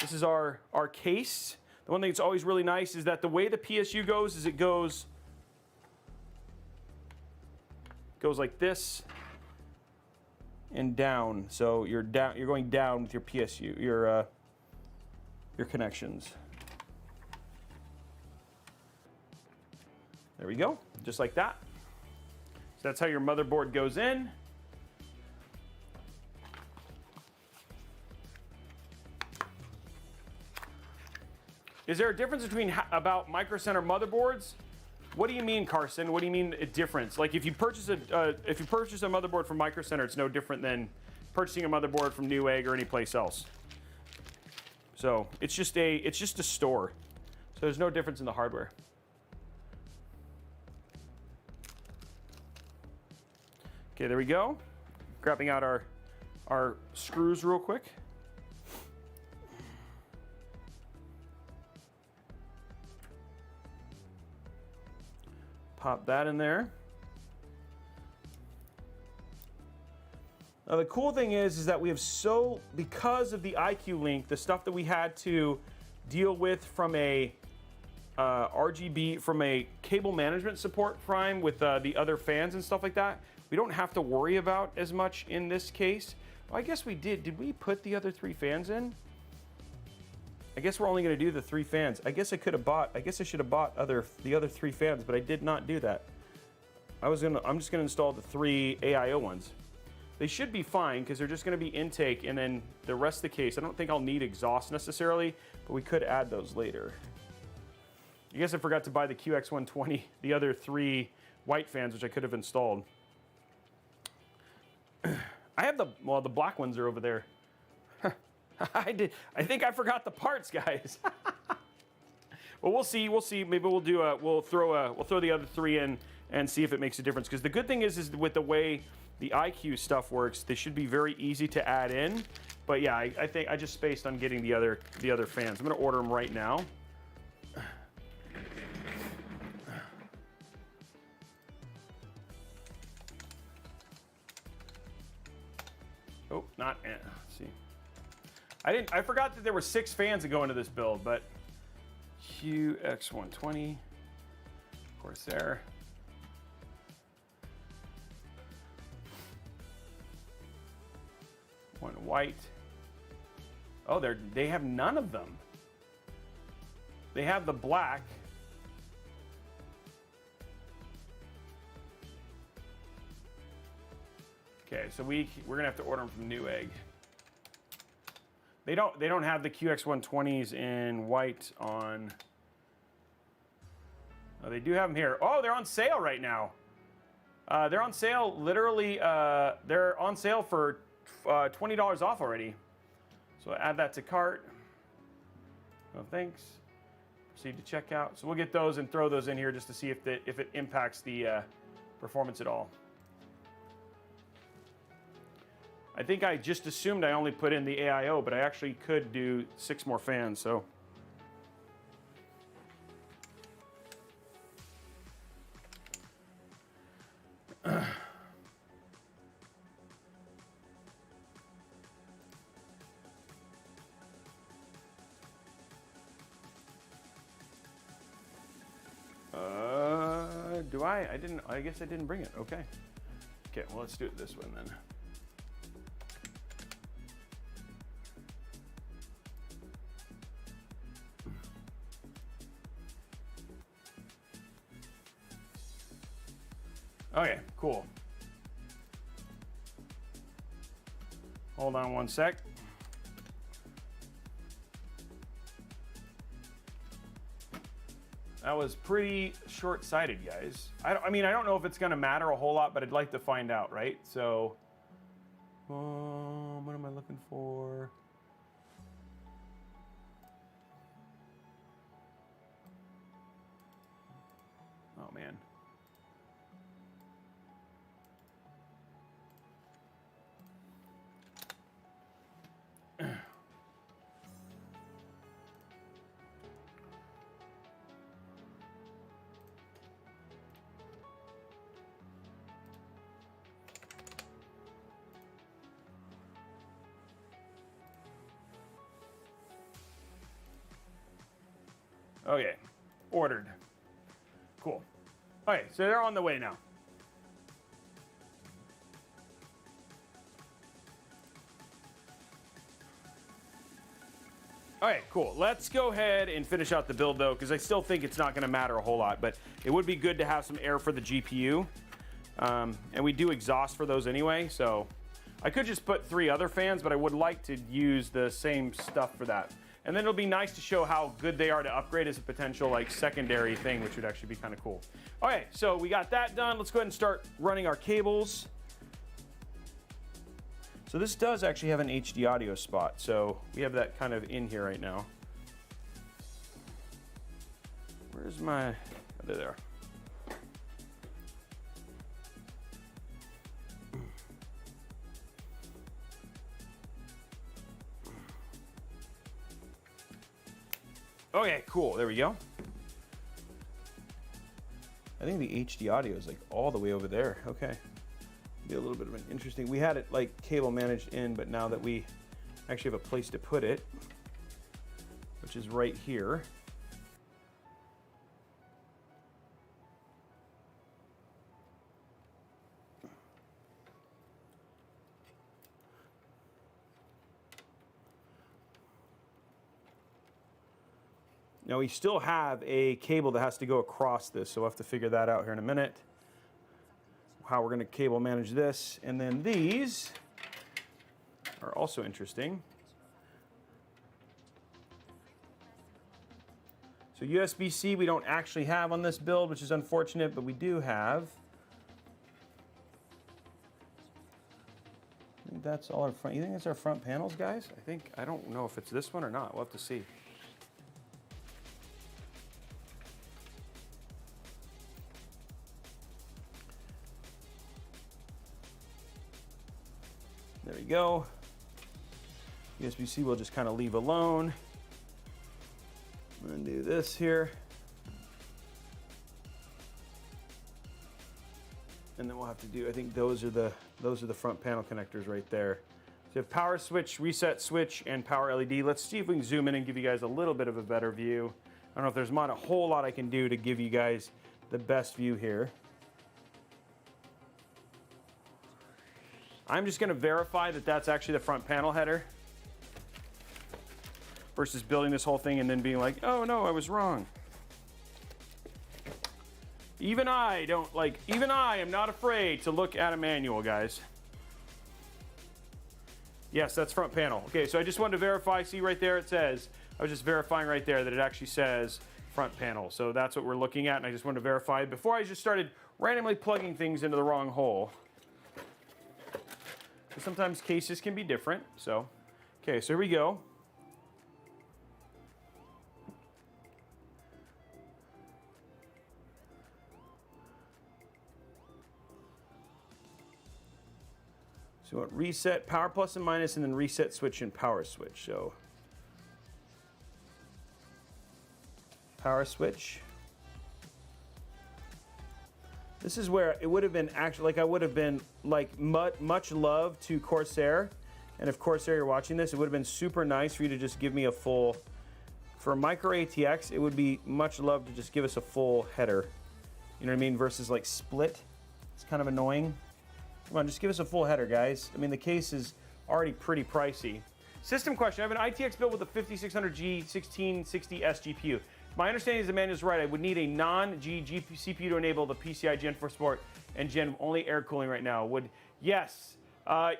[SPEAKER 1] This is our case. The one thing that's always really nice is that the way the PSU goes is it goes like this and down. So you're going down with your PSU, your connections. There we go, just like that. So that's how your motherboard goes in. Is there a difference between about Micro Center motherboards? What do you mean, Carson? What do you mean a difference? Like if you purchase a motherboard from Micro Center, it's no different than purchasing a motherboard from Newegg or any place else. So it's just a store. So there's no difference in the hardware. Okay, there we go. Grabbing out our screws real quick. Pop that in there. Now the cool thing is that we have because of the iCue link, the stuff that we had to deal with from a RGB, from a cable management support prime with the other fans and stuff like that, we don't have to worry about as much in this case. Well, I guess we did. Did we put the other 3 fans in? I guess we're only going to do the 3 fans. I guess I should have bought the other 3 fans, but I did not do that. I'm just going to install the 3 AIO ones. They should be fine because they're just going to be intake, and then the rest of the case, I don't think I'll need exhaust necessarily, but we could add those later. I guess I forgot to buy the QX120, the other 3 white fans, which I could have installed. I have the black ones are over there. I think I forgot the parts, guys. Well, we'll see. Maybe we'll throw the other 3 in and see if it makes a difference. Because the good thing is with the way the iCue stuff works, they should be very easy to add in. But yeah, I think I just spaced on getting the other fans. I'm going to order them right now. Oh, not. Let's see. I forgot that there were 6 fans that go into this build, but QX120, Corsair. One white. Oh, they have none of them. They have the black. Okay, so we're gonna have to order them from Newegg. They don't have the QX120s in white on. Oh, they do have them here. Oh, they're on sale right now. They're on sale, literally, they're on sale for $20 off already. So add that to cart. No thanks. Proceed to checkout. So we'll get those and throw those in here just to see if it impacts the performance at all. I think I just assumed I only put in the AIO, but I actually could do 6 more fans, so. Do I? I guess I didn't bring it. Okay. Okay, well, let's do it this one then. Okay, cool. Hold on one sec. That was pretty short-sighted, guys. I mean, I don't know if it's going to matter a whole lot, but I'd like to find out, right? So, what am I looking for? Oh, man. Okay, ordered. Cool. Okay, so they're on the way now. Okay, cool. Let's go ahead and finish out the build though, because I still think it's not going to matter a whole lot, but it would be good to have some air for the GPU. And we do exhaust for those anyway, so I could just put 3 other fans, but I would like to use the same stuff for that. And then it'll be nice to show how good they are to upgrade as a potential like secondary thing, which would actually be kind of cool. Okay, so we got that done. Let's go ahead and start running our cables. So this does actually have an HD audio spot, so we have that kind of in here right now. Where's my, oh, there. Okay, cool, there we go. I think the HD audio is like all the way over there. Okay, be a little bit of an interesting, we had it like cable managed in, but now that we actually have a place to put it, which is right here. Now we still have a cable that has to go across this, so we'll have to figure that out here in a minute. How we're going to cable manage this. And then these are also interesting. So USB-C we don't actually have on this build, which is unfortunate, but we do have. I think that's all our front. You think that's our front panels, guys? I don't know if it's this one or not. We'll have to see. There we go. USB-C we'll just kind of leave alone. Undo this here. And then we'll have to do, I think those are the front panel connectors right there. So you have power switch, reset switch, and power LED. Let's see if we can zoom in and give you guys a little bit of a better view. I don't know if there's not a whole lot I can do to give you guys the best view here. I'm just going to verify that that's actually the front panel header versus building this whole thing and then being like, oh no, I was wrong. Even I am not afraid to look at a manual, guys. Yes, that's front panel. Okay, so I just wanted to verify. See right there, it says, I was just verifying right there that it actually says front panel. So that's what we're looking at, and I just wanted to verify before I just started randomly plugging things into the wrong hole. Sometimes cases can be different. So, okay, so here we go. So we want reset, power plus and minus, and then reset switch and power switch. So power switch. This is where it would have been actually, like I would have been like much love to Corsair. And if Corsair you're watching this, it would have been super nice for you to just give me a full, for a micro ATX, it would be much love to just give us a full header. You know what I mean? Versus like split. It's kind of annoying. Come on, just give us a full header, guys. I mean, the case is already pretty pricey. System question. I have an ITX built with a 5600G 1660S GPU. My understanding is the manual is right. I would need a non-G CPU to enable the PCI Gen 4 support and Gen only air cooling right now. Yes,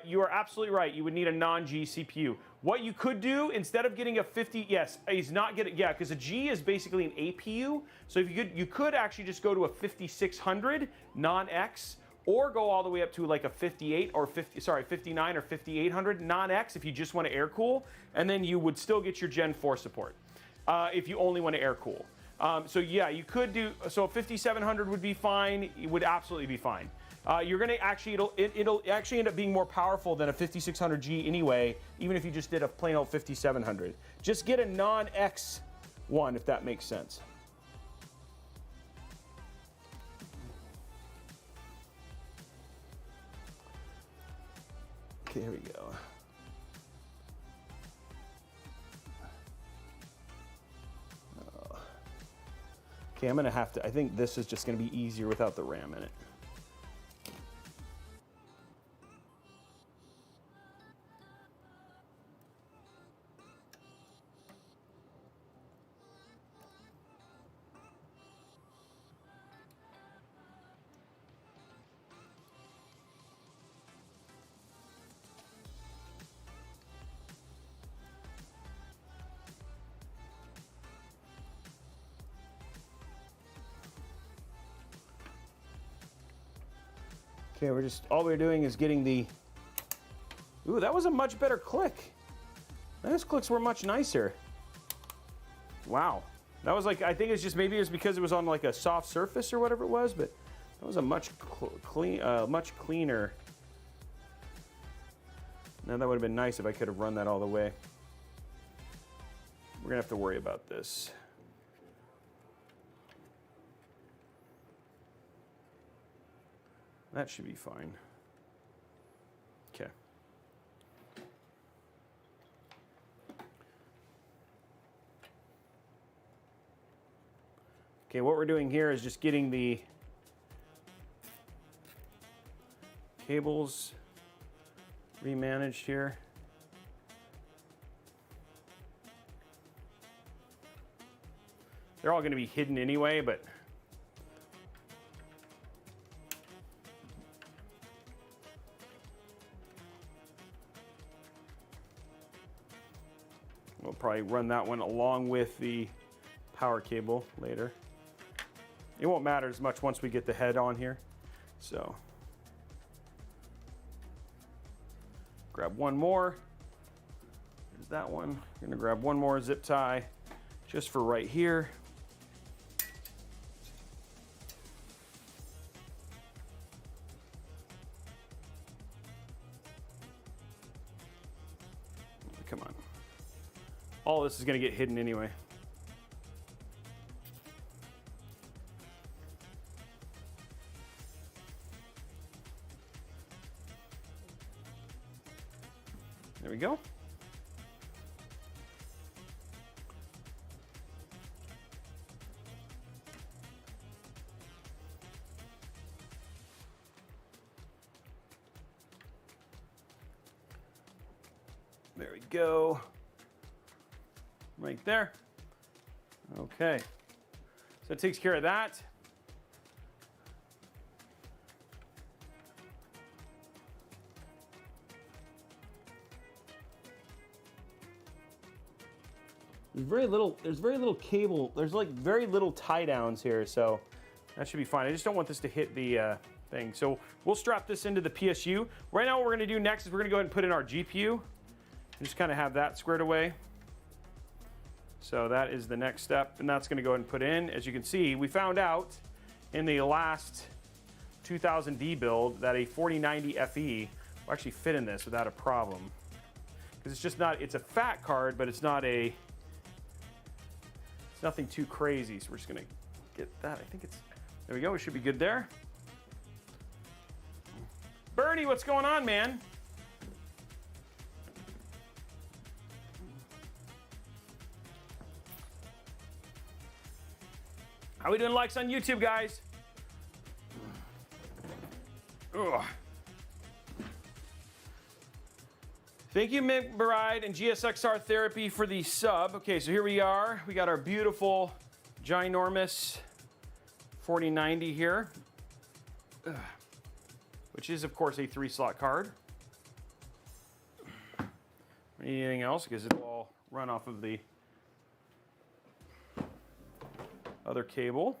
[SPEAKER 1] you are absolutely right. You would need a non-G CPU. What you could do instead of getting a 50, yes, is not get it. Yeah, because a G is basically an APU. So if you could actually just go to a 5600 non-X. Or go all the way up to like a 59 or 5800 non-X if you just want to air cool, and then you would still get your Gen 4 support if you only want to air cool. So yeah, you could do, so a 5700 would be fine, it would absolutely be fine. You're gonna actually, it'll actually end up being more powerful than a 5600G anyway, even if you just did a plain old 5700. Just get a non-X one if that makes sense. Okay, here we go. Okay, I'm gonna have to, I think this is just gonna be easier without the RAM in it. Okay, all we're doing is getting the, ooh, that was a much better click. Those clicks were much nicer. Wow. That was like, I think it's just, maybe it's because it was on like a soft surface or whatever it was, but that was a much cleaner. Now that would have been nice if I could have run that all the way. We're gonna have to worry about this. That should be fine. Okay. Okay, what we're doing here is just getting the cables remanaged here. They're all going to be hidden anyway, but we'll probably run that one along with the power cable later. It won't matter as much once we get the head on here. So, grab one more. There's that one. We're gonna grab one more zip tie just for right here. Come on. All this is going to get hidden anyway. There we go. There we go. Right there. Okay. So it takes care of that. There's very little cable. There's like very little tie downs here, so that should be fine. I just don't want this to hit the thing. So we'll strap this into the PSU. Right now what we're gonna do next is we're gonna go ahead and put in our GPU and just kind of have that squared away. So that is the next step, and that's gonna go ahead and put in. As you can see, we found out in the last 2000D build that a 4090 FE will actually fit in this without a problem. Because it's just not, it's a fat card, but it's not a, it's nothing too crazy. So we're just gonna get that. I think it's, there we go, we should be good there. Bernie, what's going on, man? How we doing likes on YouTube, guys? Ugh. Thank you, McBride and GSXR Therapy for the sub. Okay, so here we are. We got our beautiful, ginormous 4090 here. Ugh. Which is, of course, a 3-slot card. Anything else? Because it'll all run off of the other cable.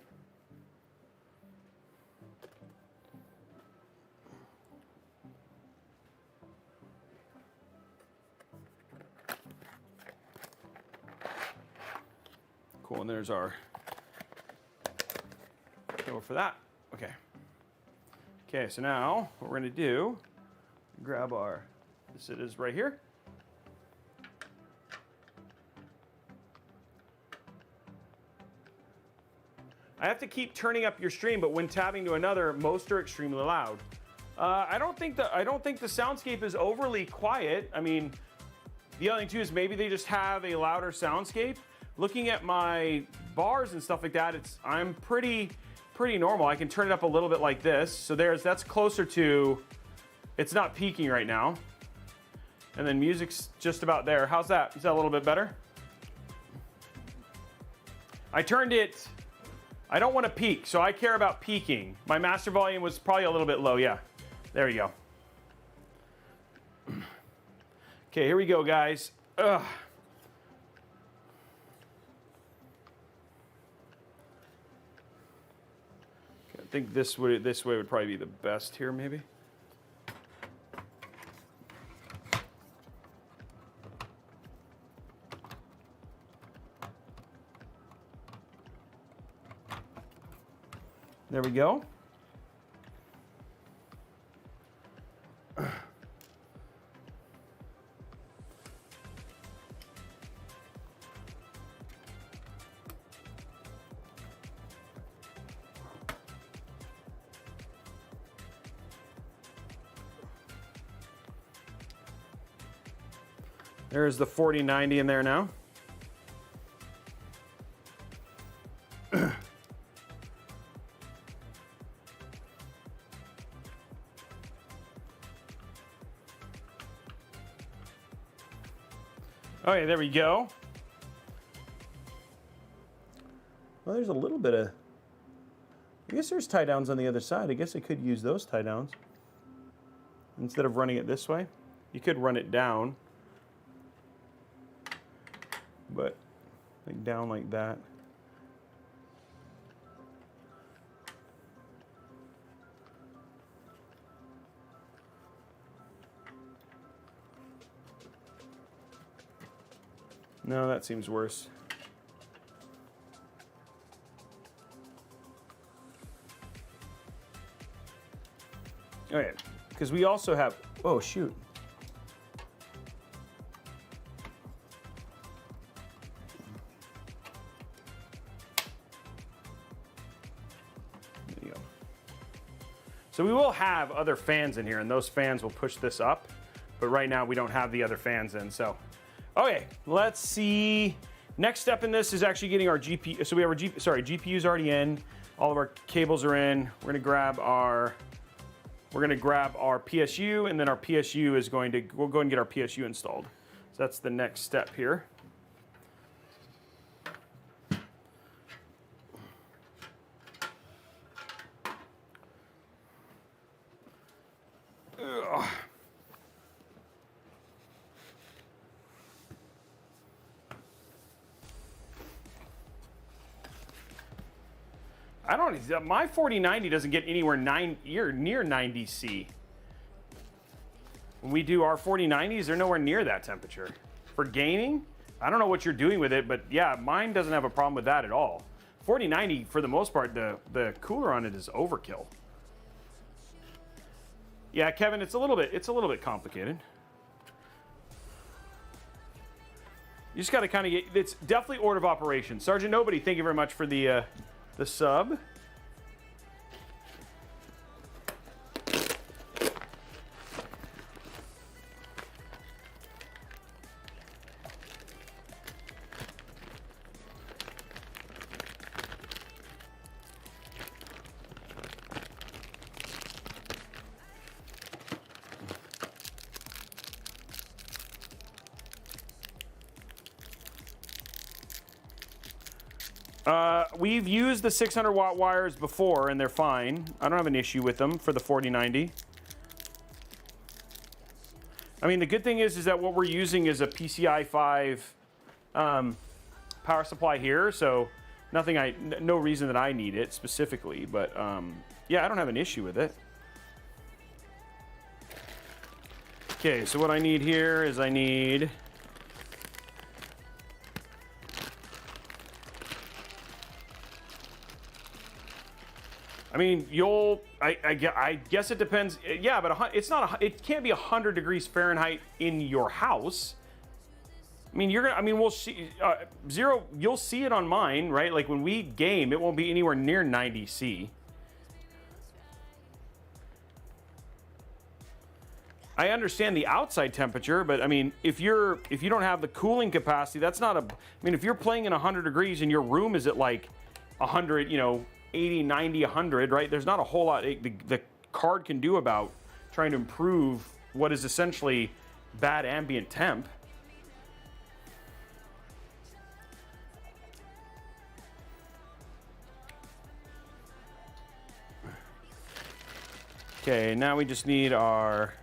[SPEAKER 1] Cool, and there's our cable for that. Okay. Okay, so now what we're going to do, grab our, this it is right here. I have to keep turning up your stream, but when tabbing to another, most are extremely loud. I don't think the soundscape is overly quiet. I mean, the other thing too is maybe they just have a louder soundscape. Looking at my bars and stuff like that, I'm pretty normal. I can turn it up a little bit like this. So that's closer to, it's not peaking right now. And then music's just about there. How's that? Is that a little bit better? I turned it, I don't want to peak, so I care about peaking. My master volume was probably a little bit low, yeah. There you go. Okay, here we go, guys. Ugh. I think this way would probably be the best here, maybe. There we go. There's the 4090 in there now. Okay, there we go. Well, there's a little bit of, I guess there's tie downs on the other side. I guess I could use those tie downs. Instead of running it this way, you could run it down. But like down like that. No, that seems worse. Okay, because we also have, oh shoot. There you go. So we will have other fans in here, and those fans will push this up, but right now we don't have the other fans in, so. Okay, let's see. Next step in this is actually getting our GPU. So we have our GPU's already in. All of our cables are in. We're gonna grab our PSU, and then our PSU is we'll go and get our PSU installed. So that's the next step here. Ugh. I don't. My 4090 doesn't get anywhere near 90C. When we do our 4090s, they're nowhere near that temperature. For gaming, I don't know what you're doing with it, but yeah, mine doesn't have a problem with that at all. 4090, for the most part, the cooler on it is overkill. Yeah, Kevin, it's a little bit complicated. You just got to kind of get. It's definitely order of operations. Sergeant Nobody, thank you very much for the sub. We've used the 600 watt wires before and they're fine. I don't have an issue with them for the 4090. I mean, the good thing is that what we're using is a PCI 5 power supply here, so no reason that I need it specifically, but yeah, I don't have an issue with it. Okay, so what I need here is I need I mean, I guess it depends. Yeah, but it can't be 100 degrees Fahrenheit in your house. I mean, we'll see, Zero, you'll see it on mine, right? Like when we game, it won't be anywhere near 90C. I understand the outside temperature, but I mean, if you don't have the cooling capacity, that's not I mean, if you're playing in 100 degrees and your room is at like 100, 80, 90, 100, right? There's not a whole lot the card can do about trying to improve what is essentially bad ambient temp. Okay, now we just need our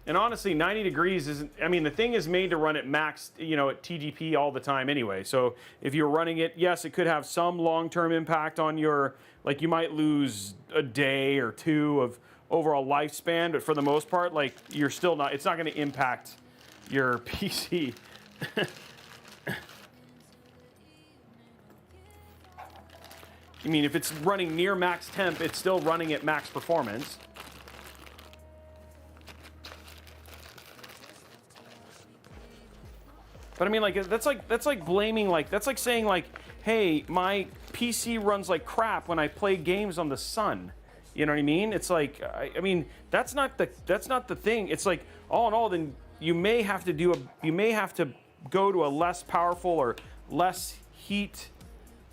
[SPEAKER 1] And honestly, 90 degrees isn't, I mean, the thing is made to run at max, at TGP all the time anyway. So if you're running it, yes, it could have some long-term impact on your, like you might lose a day or two of overall lifespan, but for the most part, like you're still not, it's not going to impact your PC. I mean, if it's running near max temp, it's still running at max performance. But I mean, like that's like blaming, like that's like saying like, hey, my PC runs like crap when I play games on the sun. You know what I mean? It's like, I mean, that's not the thing. It's like, all in all, then you may have to go to a less powerful or less heat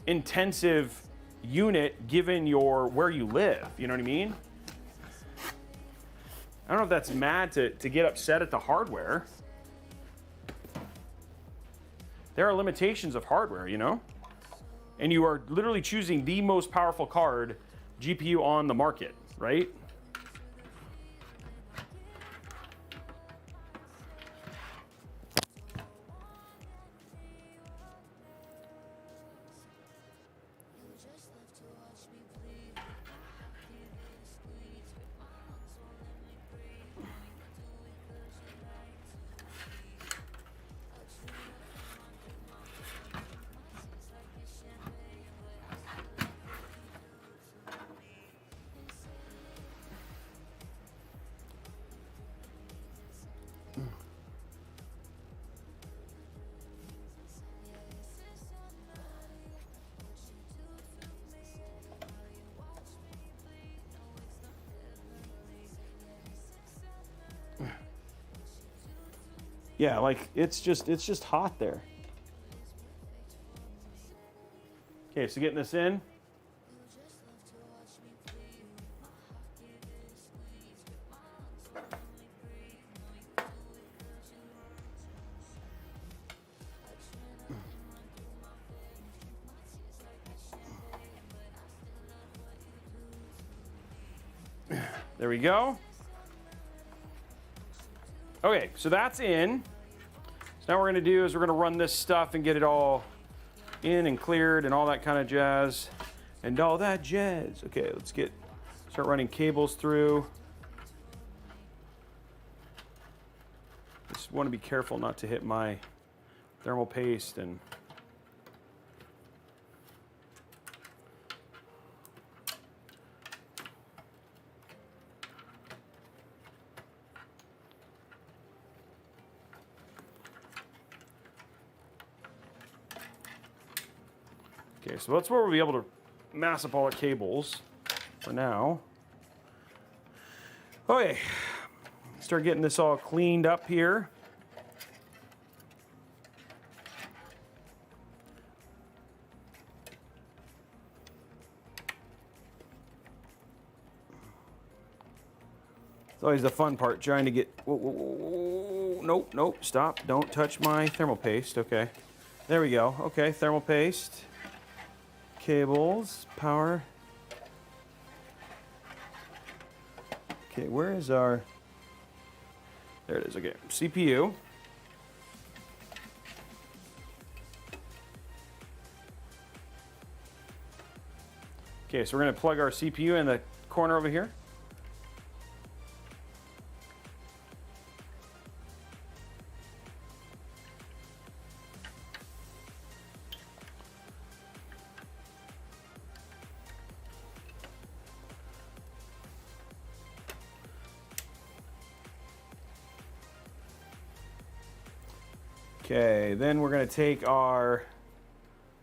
[SPEAKER 1] intensive unit given where you live. You know what I mean? I don't know if that's mad to get upset at the hardware. There are limitations of hardware, and you are literally choosing the most powerful card GPU on the market, right? Yeah, like it's just hot there. Okay, so getting this in. There we go. Okay, so that's in. So now what we're gonna do is we're gonna run this stuff and get it all in and cleared and all that kind of jazz. And all that jazz. Okay, let's start running cables through. Just want to be careful not to hit my thermal paste and okay, so that's where we'll be able to mass up all the cables for now. Okay, start getting this all cleaned up here. It's always the fun part, trying to get, whoa, nope, nope, stop, don't touch my thermal paste. Okay, there we go. Okay, thermal paste, cables, power. Okay, where is our, there it is. Okay, CPU. Okay, so we're gonna plug our CPU in the corner over here. Okay, then we're going to take our,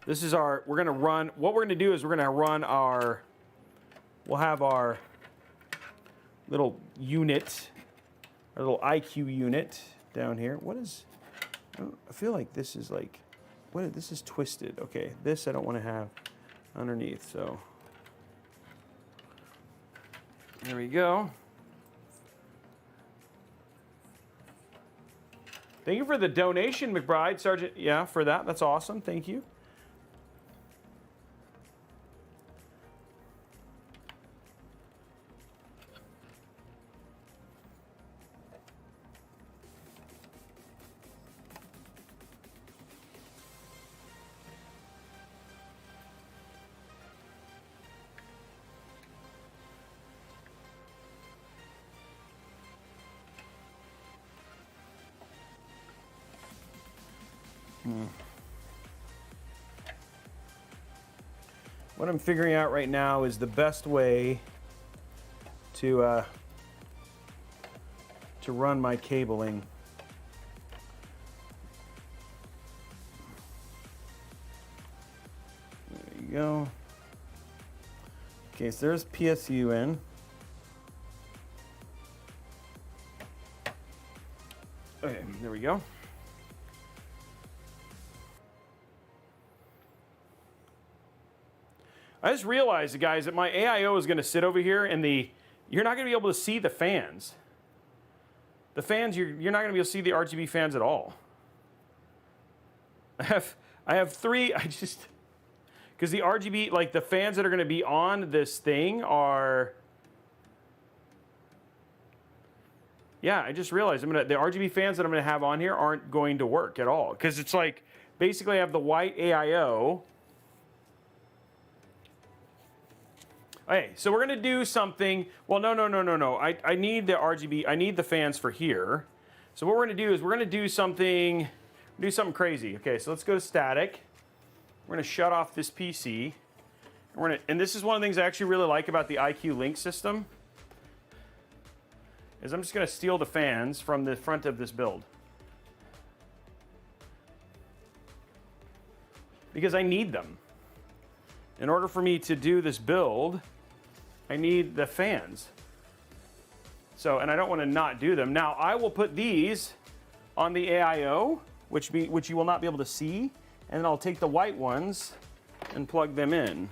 [SPEAKER 1] this is our, we're going to run, what we're going to do is we're going to run our, we'll have our little unit, our little iCue unit down here. What is, I feel like this is like, what, this is twisted. Okay, this I don't want to have underneath, so. There we go. Thank you for the donation, McBride. Sergeant, yeah, for that. That's awesome. Thank you. What I'm figuring out right now is the best way to run my cabling. There you go. Okay, so there's PSU in. Okay, there we go. I just realized, guys, that my AIO is going to sit over here, and you're not going to be able to see the fans. The fans, you're not going to be able to see the RGB fans at all. I have three. Because the RGB, like the fans that are going to be on this thing are. Yeah, I just realized the RGB fans that I'm going to have on here aren't going to work at all, because it's like basically I have the white AIO. Okay, so we're gonna do something. Well, no. I need the RGB. I need the fans for here. So what we're gonna do is we're gonna do something crazy. Okay, so let's go to static. We're gonna shut off this PC. And this is one of the things I actually really like about the iCue Link system. Is I'm just gonna steal the fans from the front of this build. Because I need them. In order for me to do this build, I need the fans. So, and I don't want to not do them. Now, I will put these on the AIO, which you will not be able to see, and then I'll take the white ones and plug them in.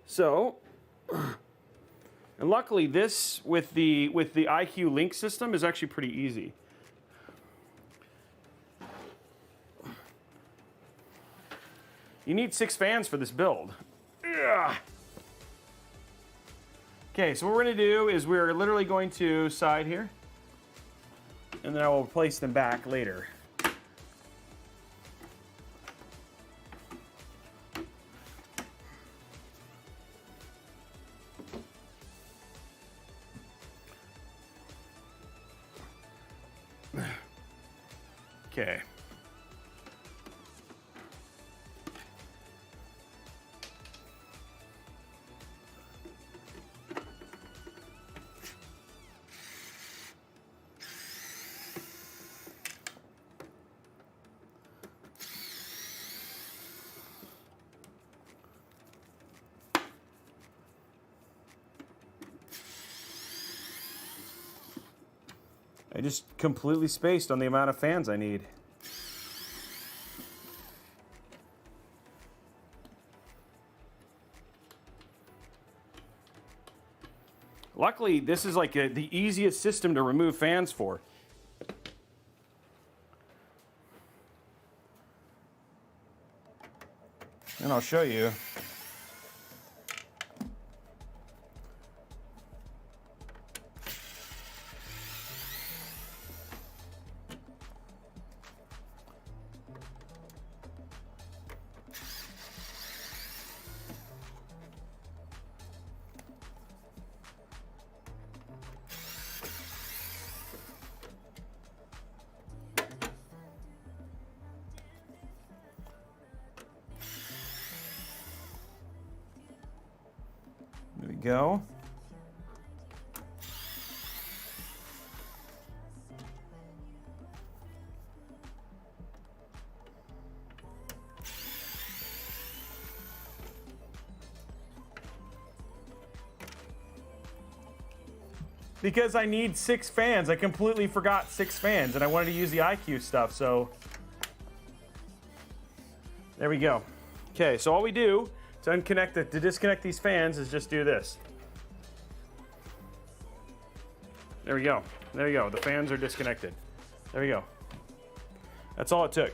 [SPEAKER 1] So, and luckily this with the iCue Link system is actually pretty easy. You need 6 fans for this build. Ugh. Okay, so what we're gonna do is we're literally going to side here, and then I will place them back later. Okay. I just completely spaced on the amount of fans I need. Luckily, this is like the easiest system to remove fans for. And I'll show you. There we go. Because I need 6 fans. I completely forgot 6 fans, and I wanted to use the iCue stuff, so there we go. Okay, so all we do to disconnect these fans is just do this. There we go. There you go. The fans are disconnected. There we go. That's all it took.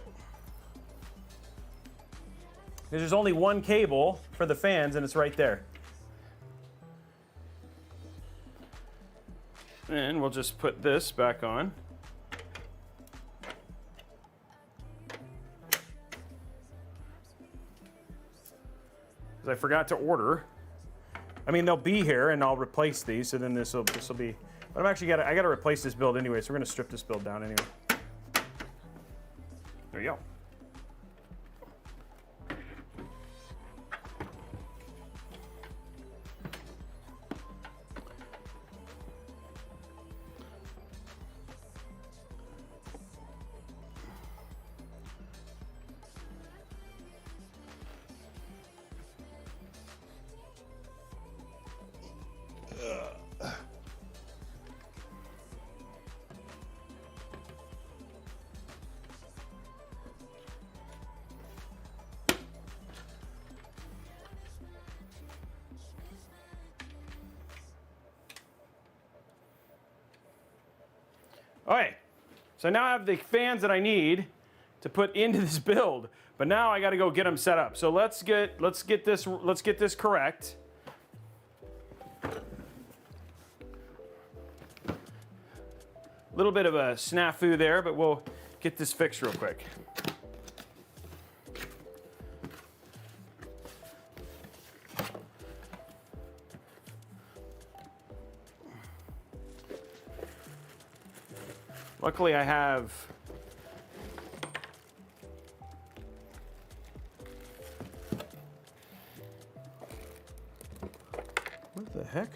[SPEAKER 1] There's only one cable for the fans, and it's right there. And we'll just put this back on. I forgot to order. I mean, they'll be here, and I'll replace these. So then this will be. But I gotta replace this build anyway. So we're gonna strip this build down anyway. There you go. Okay, so now I have the fans that I need to put into this build, but now I got to go get them set up. So let's get this correct. A little bit of a snafu there, but we'll get this fixed real quick. Luckily, I have what the heck?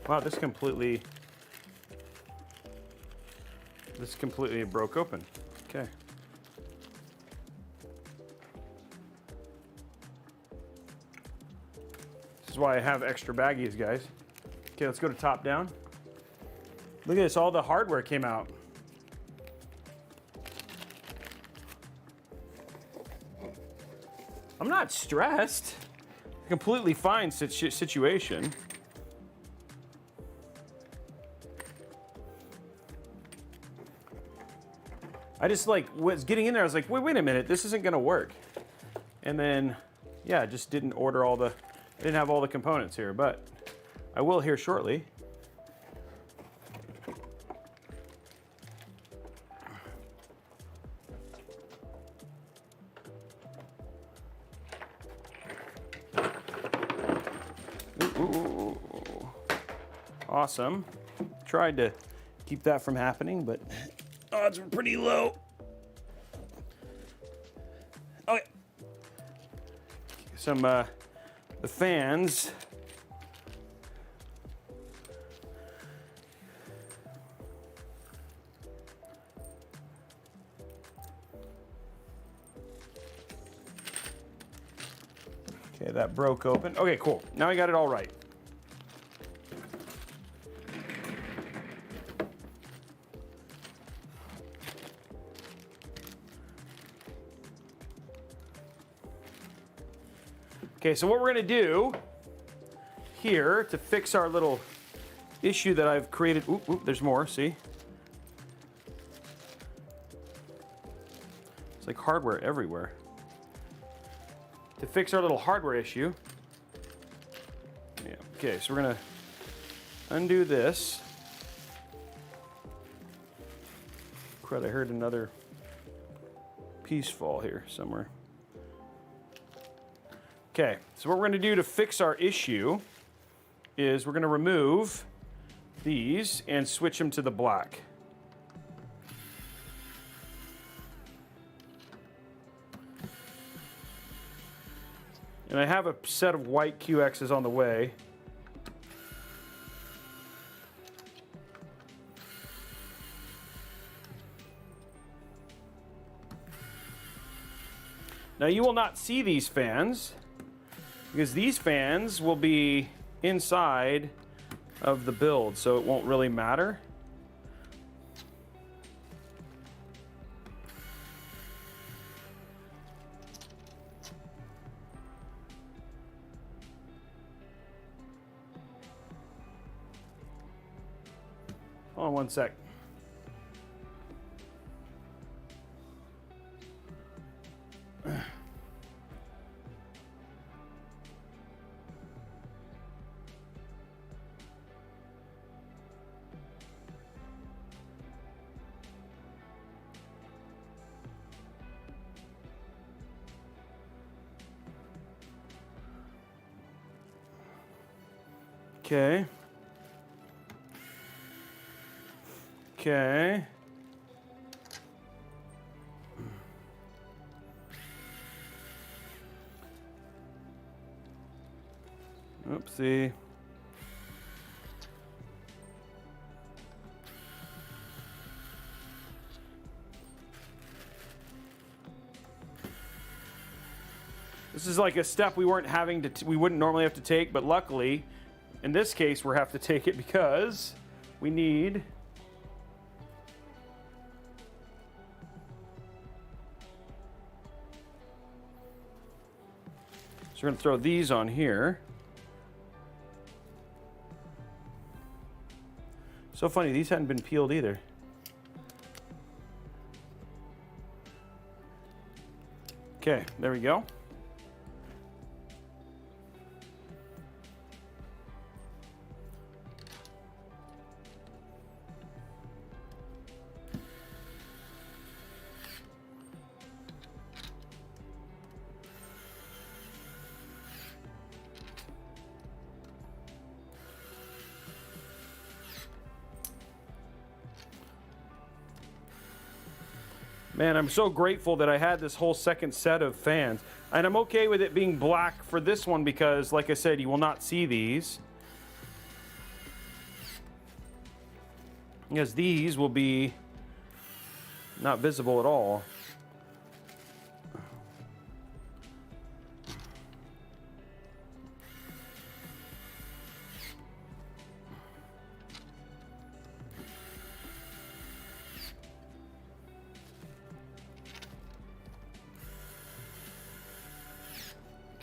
[SPEAKER 1] Wow, this completely broke open. Okay. This is why I have extra baggies, guys. Okay, let's go to top down. Look at this, all the hardware came out. I'm not stressed. Completely fine situation. I just like was getting in there. I was like, wait a minute, this isn't gonna work. And then, yeah, I just didn't order I didn't have all the components here, but I will here shortly. Ooh. Awesome. Tried to keep that from happening, but odds were pretty low. Okay. Some the fans. Okay, that broke open. Okay, cool. Now I got it all right. Okay, so what we're gonna do here to fix our little issue that I've created, there's more, see? It's like hardware everywhere. To fix our little hardware issue, yeah, okay, so we're gonna undo this. Crud, I heard another piece fall here somewhere. Okay, so what we're gonna do to fix our issue is we're gonna remove these and switch them to the black. And I have a set of white QXs on the way. Now you will not see these fans, because these fans will be inside of the build, so it won't really matter. Hold on one sec. Okay. Okay. Oopsie. This is like a step we wouldn't normally have to take, but luckily, in this case, we'll have to take it because we need so we're going to throw these on here. So funny, these hadn't been peeled either. Okay, there we go. Man, I'm so grateful that I had this whole second set of fans. And I'm okay with it being black for this one because, like I said, you will not see these. Because these will be not visible at all.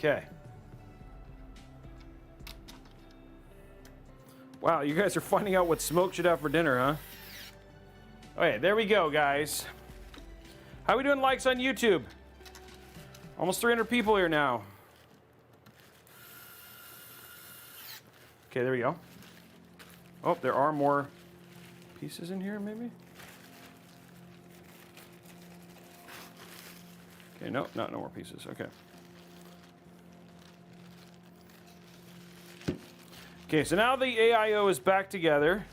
[SPEAKER 1] Okay. Wow, you guys are finding out what Smoke should have for dinner, huh? Okay, there we go, guys. How we doing likes on YouTube? Almost 300 people here now. Okay, there we go. Oh, there are more pieces in here, maybe? Okay, no more pieces. Okay. Okay, so now the AIO is back together.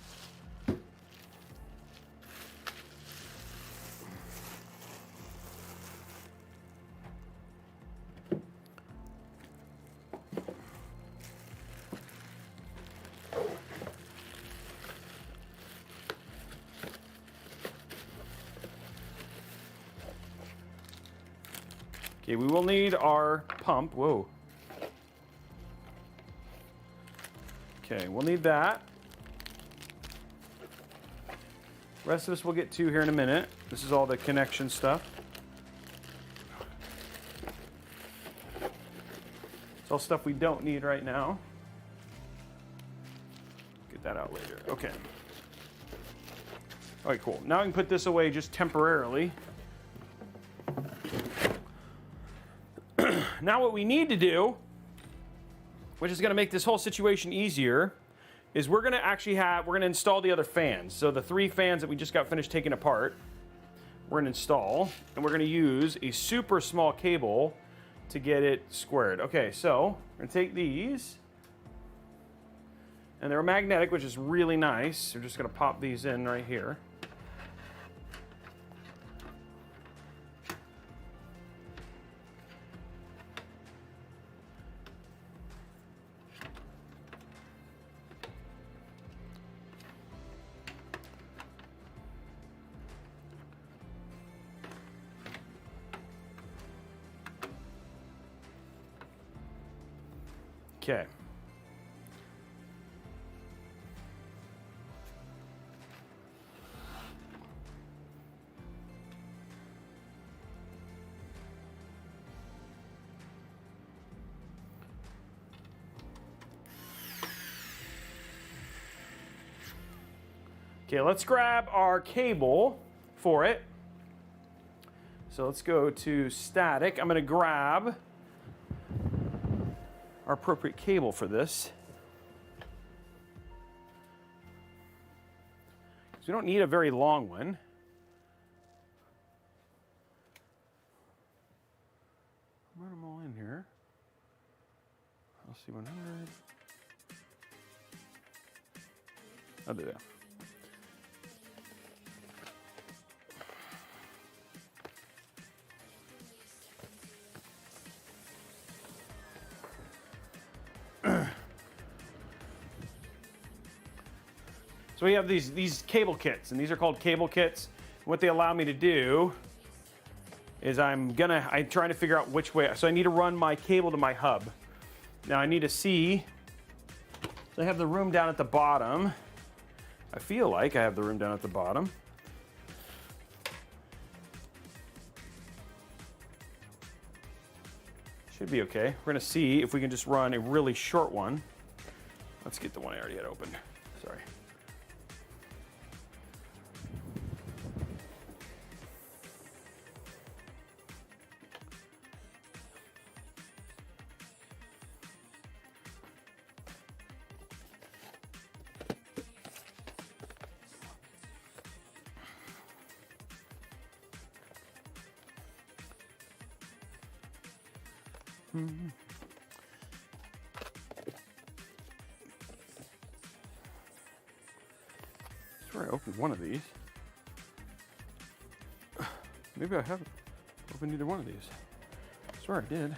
[SPEAKER 1] Okay, we will need our pump. Whoa. Okay, we'll need that. Rest of this we'll get to here in a minute. This is all the connection stuff. It's all stuff we don't need right now. Get that out later. Okay. All right, cool. Now I can put this away just temporarily. Now what we need to do, which is going to make this whole situation easier, is we're going to install the other fans. So the 3 fans that we just got finished taking apart, we're going to install, and we're going to use a super small cable to get it squared. Okay, so we're going to take these, and they're magnetic, which is really nice. We're just going to pop these in right here. Okay. Okay, let's grab our cable for it. So let's go to static. I'm going to grab our appropriate cable for this. So we don't need a very long one. Run them all in here. LC100. I'll do that. So we have these cable kits, and these are called cable kits. What they allow me to do is I'm trying to figure out which way. So I need to run my cable to my hub. Now I need to see. So I have the room down at the bottom. I feel like I have the room down at the bottom. Should be okay. We're gonna see if we can just run a really short one. Let's get the one I already had open. Sorry. I swear I opened one of these. Maybe I haven't opened either one of these. I swear I did.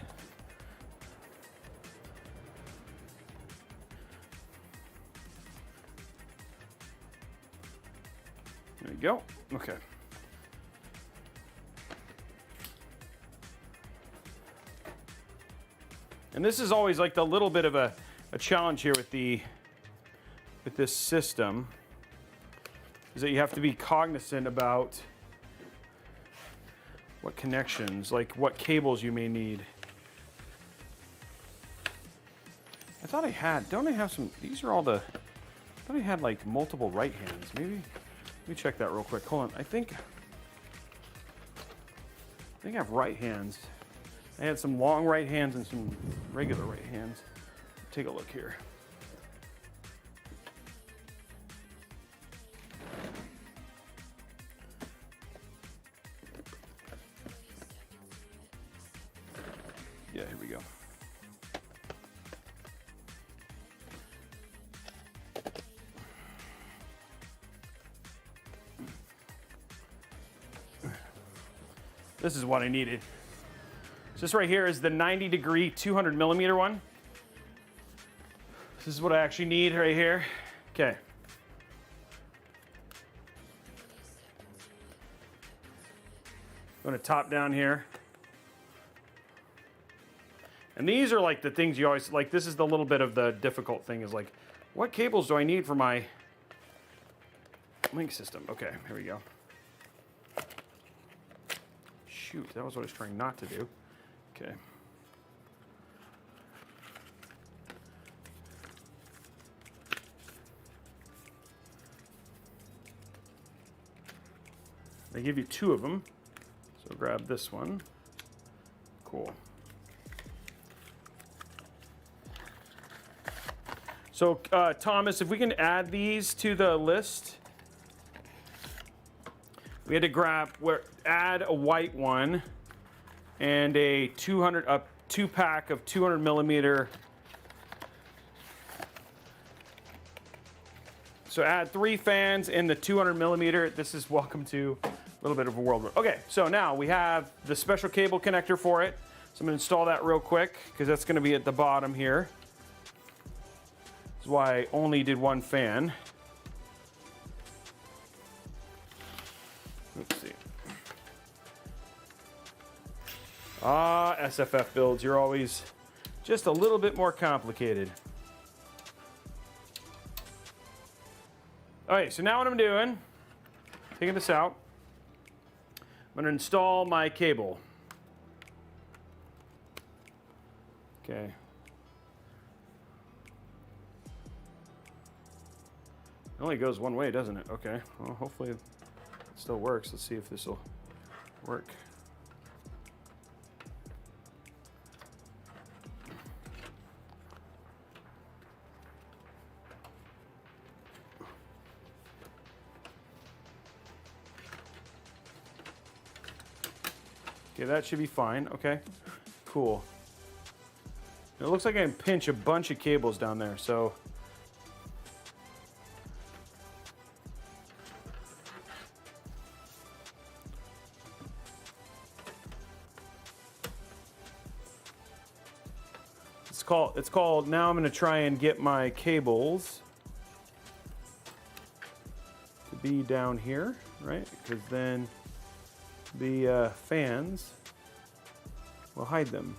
[SPEAKER 1] There you go. Okay. And this is always like the little bit of a challenge here with this system, is that you have to be cognizant about what connections, like what cables you may need. I thought I had, don't I have some, these are all the, I thought I had like multiple right hands. Maybe, let me check that real quick. Hold on, I think, I think I have right hands. I had some long right hands and some regular right hands. Take a look here. Yeah, here we go. This is what I needed. So this right here is the 90-degree 200mm one. This is what I actually need right here. Okay. I'm going to top down here. And these are like the things you always, like this is the little bit of the difficult thing is like, what cables do I need for my link system? Okay, here we go. Shoot, that was what I was trying not to do. Okay. They give you 2 of them. So grab this one. Cool. So Thomas, if we can add these to the list. We had to add a white one and a 2-pack of 200mm. So add 3 fans and the 200mm. This is welcome to a little bit of a world. Okay, so now we have the special cable connector for it. So I'm gonna install that real quick because that's gonna be at the bottom here. That's why I only did 1 fan. Let's see. SFF builds, you're always just a little bit more complicated. All right, so now what I'm doing, taking this out, I'm going to install my cable. Okay. It only goes one way, doesn't it? Okay, well, hopefully it still works. Let's see if this will work. Okay, that should be fine. Okay, cool. It looks like I can pinch a bunch of cables down there, so. It's called, now I'm going to try and get my cables to be down here, right? Because then the fans will hide them.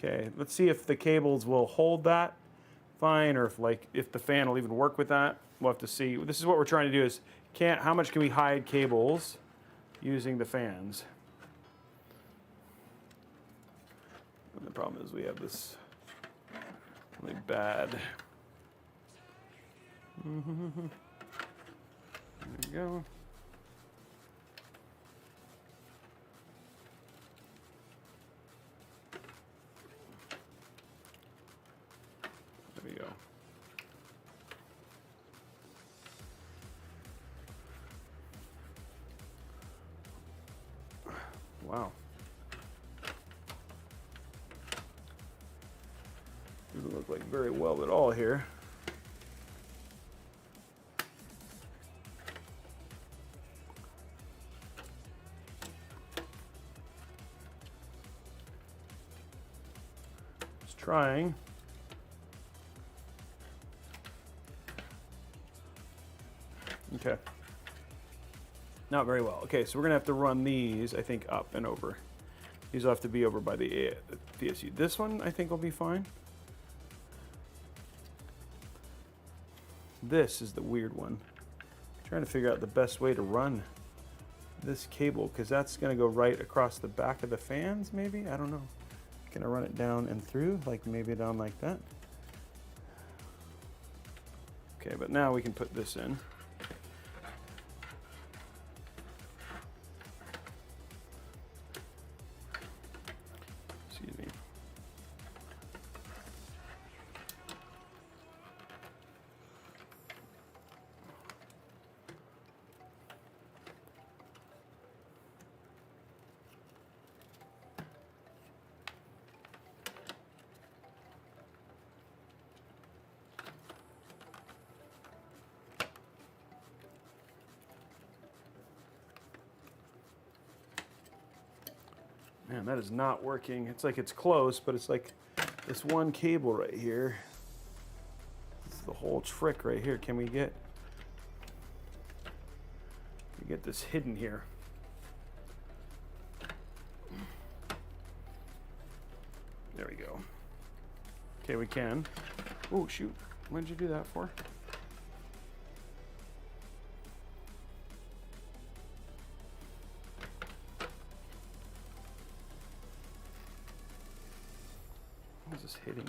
[SPEAKER 1] Okay, let's see if the cables will hold that fine, or if the fan will even work with that. We'll have to see. This is what we're trying to do is, how much can we hide cables using the fans? And the problem is we have this really bad. There we go. There we go. Wow. Doesn't look like very well at all here. Just trying. Okay. Not very well. Okay, so we're gonna have to run these, I think, up and over. These will have to be over by the PSU. This one, I think, will be fine. This is the weird one. I'm trying to figure out the best way to run this cable, because that's gonna go right across the back of the fans, maybe? I don't know. Can I run it down and through, like maybe down like that? Okay, but now we can put this in. Excuse me. Man, that is not working. It's like it's close, but it's like this one cable right here. It's the whole trick right here. Can we get this hidden here? There we go. Okay, we can. Oh, shoot. What did you do that for? What is this hitting?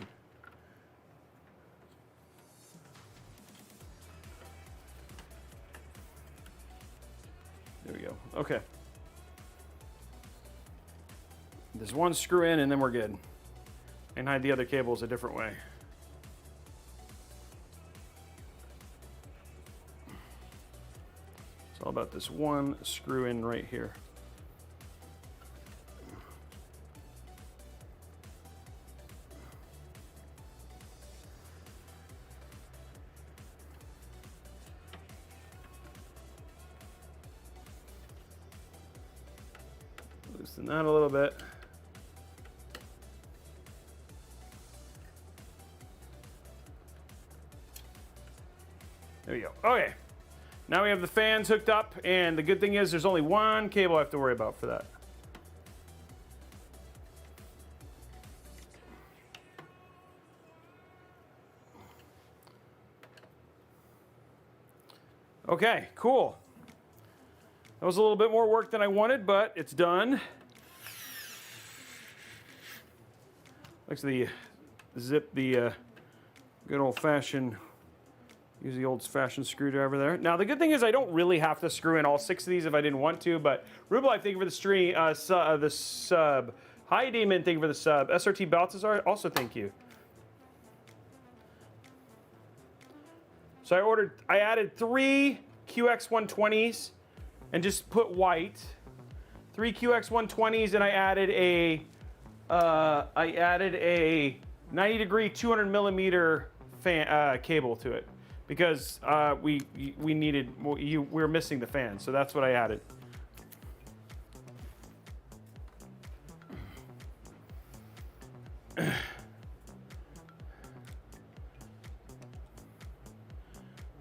[SPEAKER 1] There we go. Okay. There's one screw in and then we're good. And hide the other cables a different way. It's all about this one screw in right here. Loosen that a little bit. There we go. Okay. Now we have the fans hooked up, and the good thing is there's only one cable I have to worry about for that. Okay, cool. That was a little bit more work than I wanted, but it's done. Looks the zip the good old-fashioned, use the old-fashioned screwdriver there. Now the good thing is I don't really have to screw in all 6 of these if I didn't want to, but Robeytech, thank you for the stream, the sub. Hi Damon, thank you for the sub. SRT Baltazar, also thank you. So I added 3 QX120s and just put white. 3 QX120s, and I added a 90-degree 200 millimeter fan, cable to it because we were missing the fan, so that's what I added.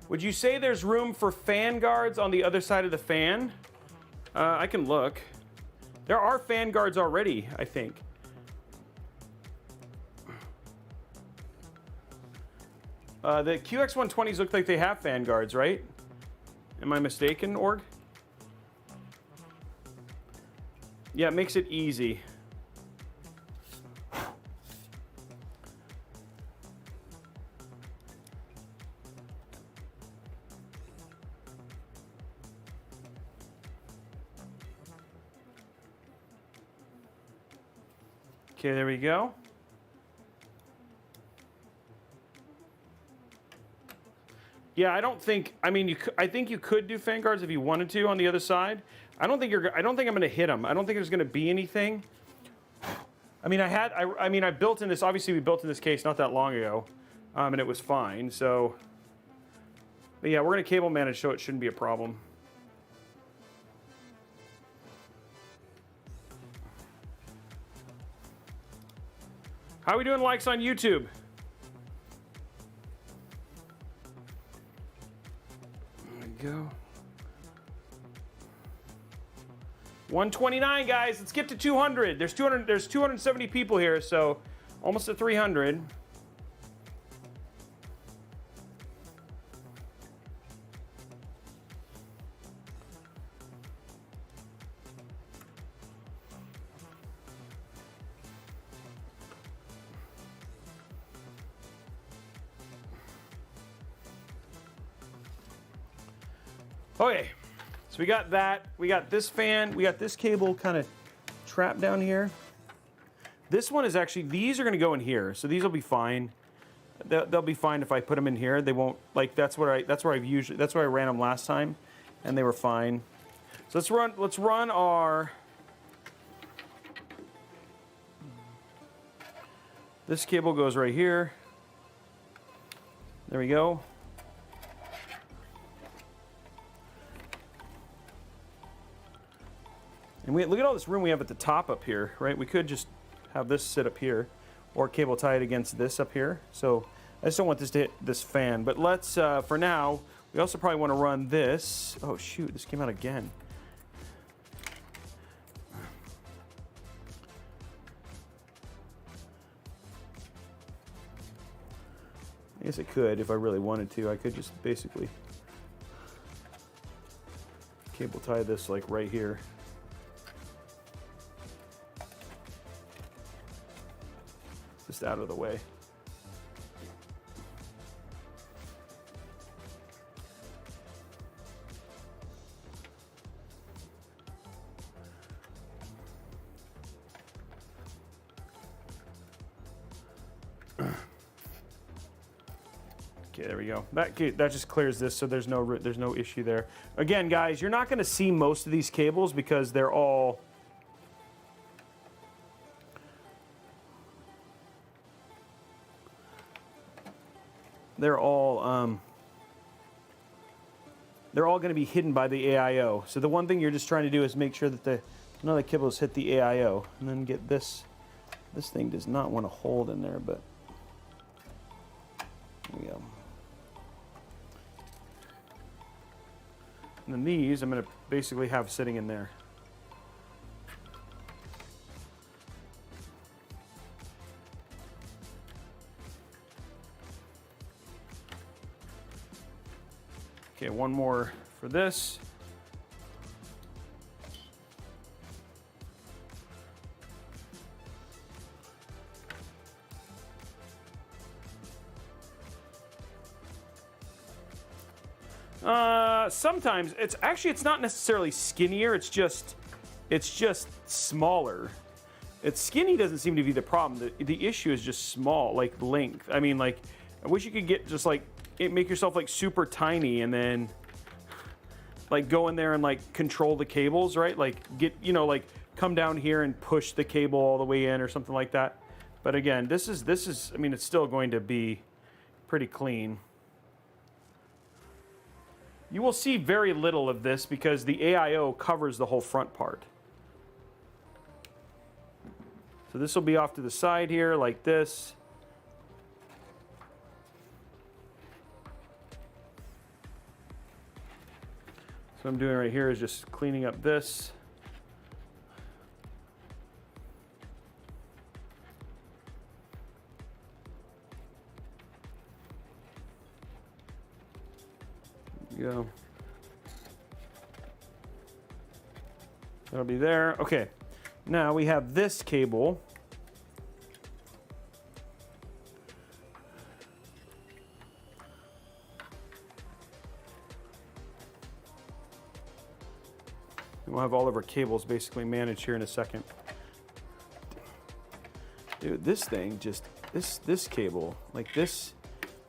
[SPEAKER 1] Would you say there's room for fan guards on the other side of the fan? I can look. There are fan guards already, I think. The QX120s look like they have fan guards, right? Am I mistaken, Org? Yeah, it makes it easy. Okay, there we go. Yeah, I don't think. I mean, I think you could do fan guards if you wanted to on the other side. I don't think I'm going to hit them. I don't think there's going to be anything. I mean, I built in this. Obviously, we built in this case not that long ago, and it was fine. So, but yeah, we're going to cable manage, so it shouldn't be a problem. How are we doing likes on YouTube? There we go. 129, guys. Let's get to 200. There's 270 people here, so almost at 300. Okay, so we got that. We got this fan. We got this cable kind of trapped down here. This one is actually, these are going to go in here, so these will be fine. They'll be fine if I put them in here. They won't, like, that's where I ran them last time, and they were fine. So let's run our, this cable goes right here. There we go. And look at all this room we have at the top up here, right? We could just have this sit up here, or cable tie it against this up here. So I just don't want this to hit this fan. But let's, for now, we also probably want to run this. Oh shoot, this came out again. I guess I could, if I really wanted to. I could just basically cable tie this like right here. Just out of the way. Okay, there we go. That just clears this, so there's no issue there. Again, guys, you're not going to see most of these cables because they're all going to be hidden by the AIO. So the one thing you're just trying to do is make sure that none of the cables hit the AIO, and then get this. This thing does not want to hold in there, but there we go. And then these I'm going to basically have sitting in there. Okay, one more for this. Sometimes it's not necessarily skinnier, it's just smaller. It's skinny doesn't seem to be the problem. The issue is just small, like length. I mean, like, I wish you could get just like make yourself like super tiny and then like go in there and like control the cables, right? Like get, you know, like come down here and push the cable all the way in or something like that. But again, this is I mean, it's still going to be pretty clean. You will see very little of this because the AIO covers the whole front part. So this will be off to the side here like this. So what I'm doing right here is just cleaning up this. Go. That'll be there. Okay. Now we have this cable. We'll have all of our cables basically managed here in a second. Dude, this thing just this cable, like this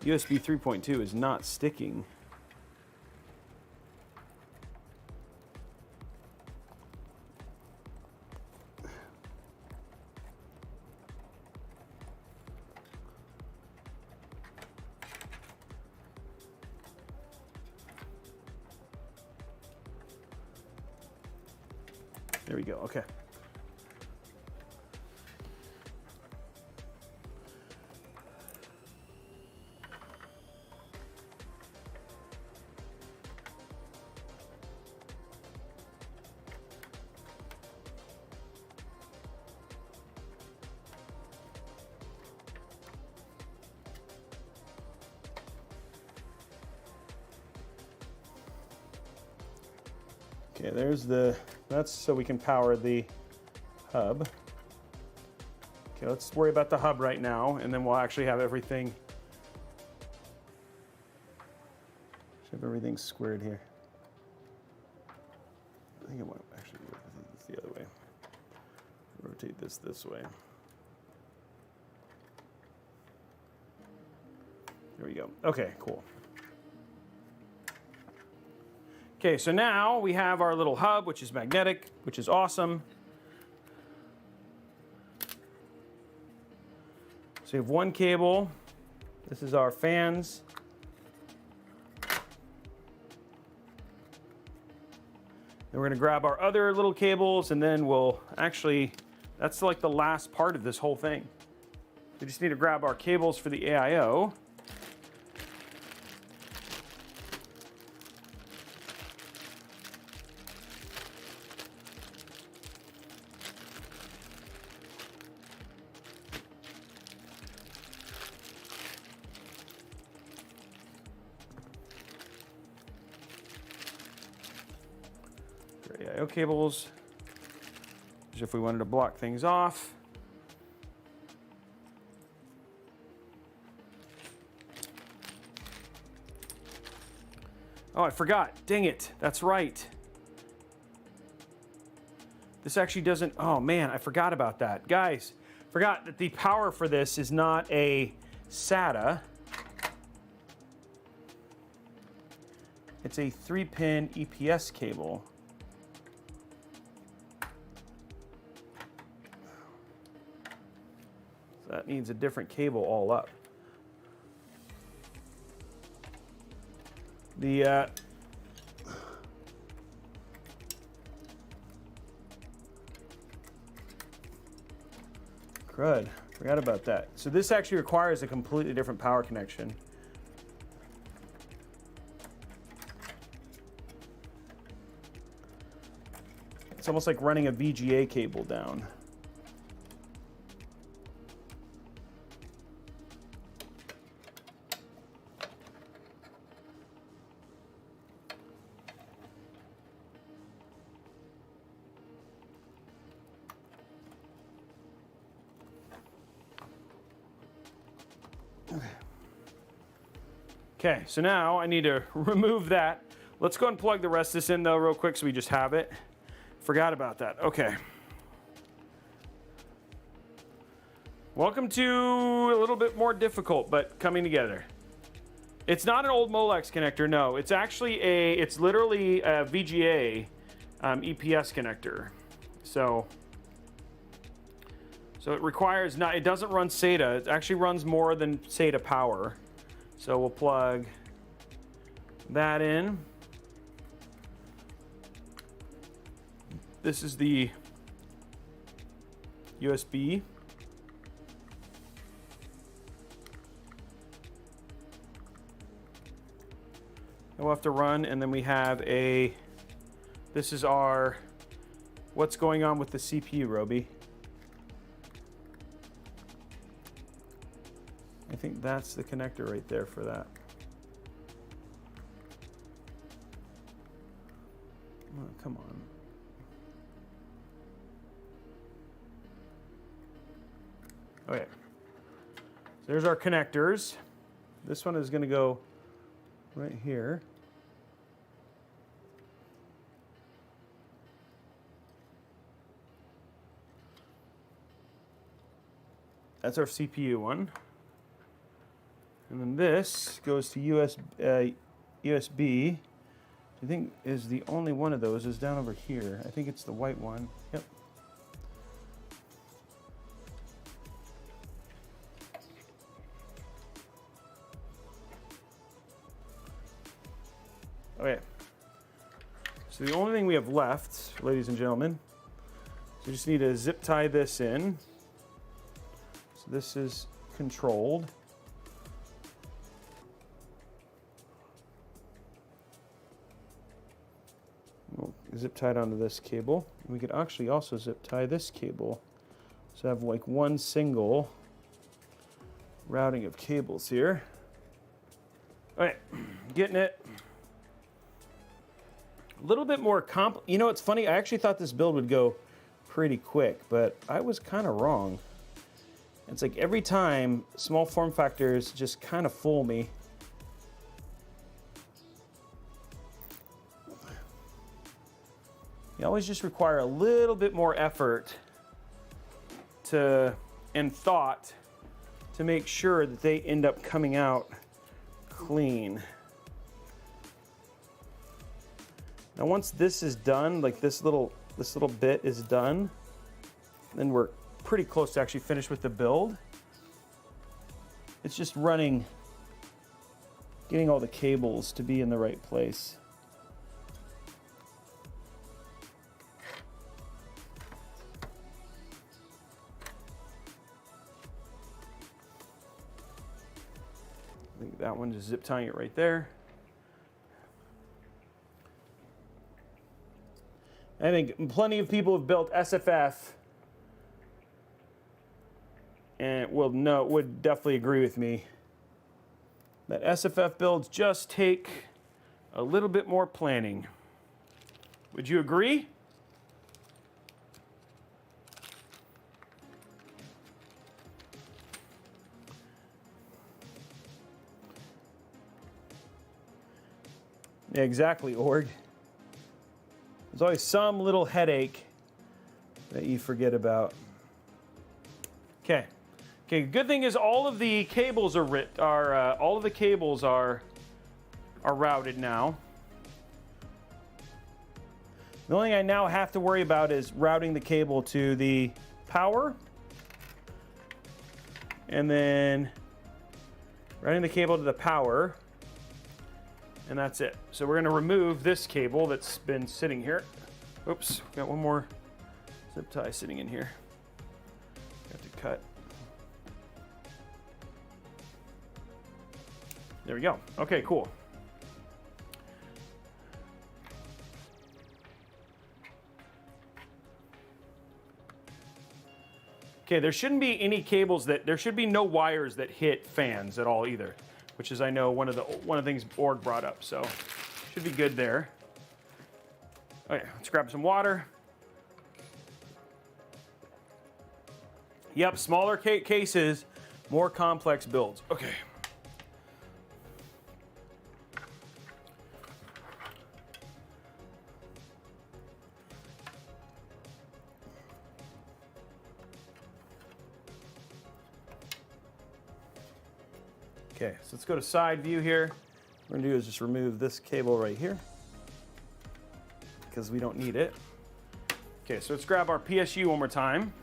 [SPEAKER 1] USB 3.2 is not sticking. There we go, okay. Okay, there's that's so we can power the hub. Okay, let's worry about the hub right now, and then we'll actually have everything. Should have everything squared here. I think I want to actually do it the other way. Rotate this way. There we go. Okay, cool. Okay, so now we have our little hub, which is magnetic, which is awesome. So we have one cable. This is our fans. Then we're going to grab our other little cables, and then we'll actually, that's like the last part of this whole thing. We just need to grab our cables for the AIO. AIO cables, as if we wanted to block things off. Oh, I forgot. Dang it. That's right. This actually doesn't, oh man, I forgot about that. Guys, forgot that the power for this is not a SATA. It's a 3-pin EPS cable. So that needs a different cable all up. The crud, forgot about that. So this actually requires a completely different power connection. It's almost like running a VGA cable down. Okay, so now I need to remove that. Let's go and plug the rest of this in though real quick so we just have it. Forgot about that. Okay. Welcome to a little bit more difficult, but coming together. It's not an old Molex connector, no. It's actually it's literally a VGA EPS connector. So it requires it doesn't run SATA. It actually runs more than SATA power. So we'll plug that in. This is the USB. And we'll have to run, and then we have this is our, what's going on with the CPU, Robey? I think that's the connector right there for that. Oh, come on. Okay. So there's our connectors. This one is going to go right here. That's our CPU one. And then this goes to USB. I think is the only one of those is down over here. I think it's the white one. Yep. Okay. So the only thing we have left, ladies and gentlemen, so we just need to zip tie this in. So this is controlled. We'll zip tie it onto this cable. We could actually also zip tie this cable. So I have like one single routing of cables here. All right, getting it. A little bit more you know, it's funny, I actually thought this build would go pretty quick, but I was kind of wrong. It's like every time, small form factors just kind of fool me. You always just require a little bit more effort and thought to make sure that they end up coming out clean. Now once this is done, like this little bit is done, then we're pretty close to actually finished with the build. It's just running, getting all the cables to be in the right place. I think that one, just zip tying it right there. I think plenty of people have built SFF and would definitely agree with me that SFF builds just take a little bit more planning. Would you agree? Yeah, exactly, Org. There's always some little headache that you forget about. Okay. Okay. Good thing is all of the cables are routed now. The only thing I now have to worry about is routing the cable to the power, and then routing the cable to the power. And that's it. So we're going to remove this cable that's been sitting here. Oops, got one more zip tie sitting in here. Got to cut. There we go. Okay, cool. Okay, there shouldn't be any cables there should be no wires that hit fans at all either, which is, I know, one of the things Org brought up, so should be good there. Okay, let's grab some water. Yep, smaller cases, more complex builds. Okay. Okay, so let's go to side view here. What we're gonna do is just remove this cable right here because we don't need it. Okay, so let's grab our PSU one more time.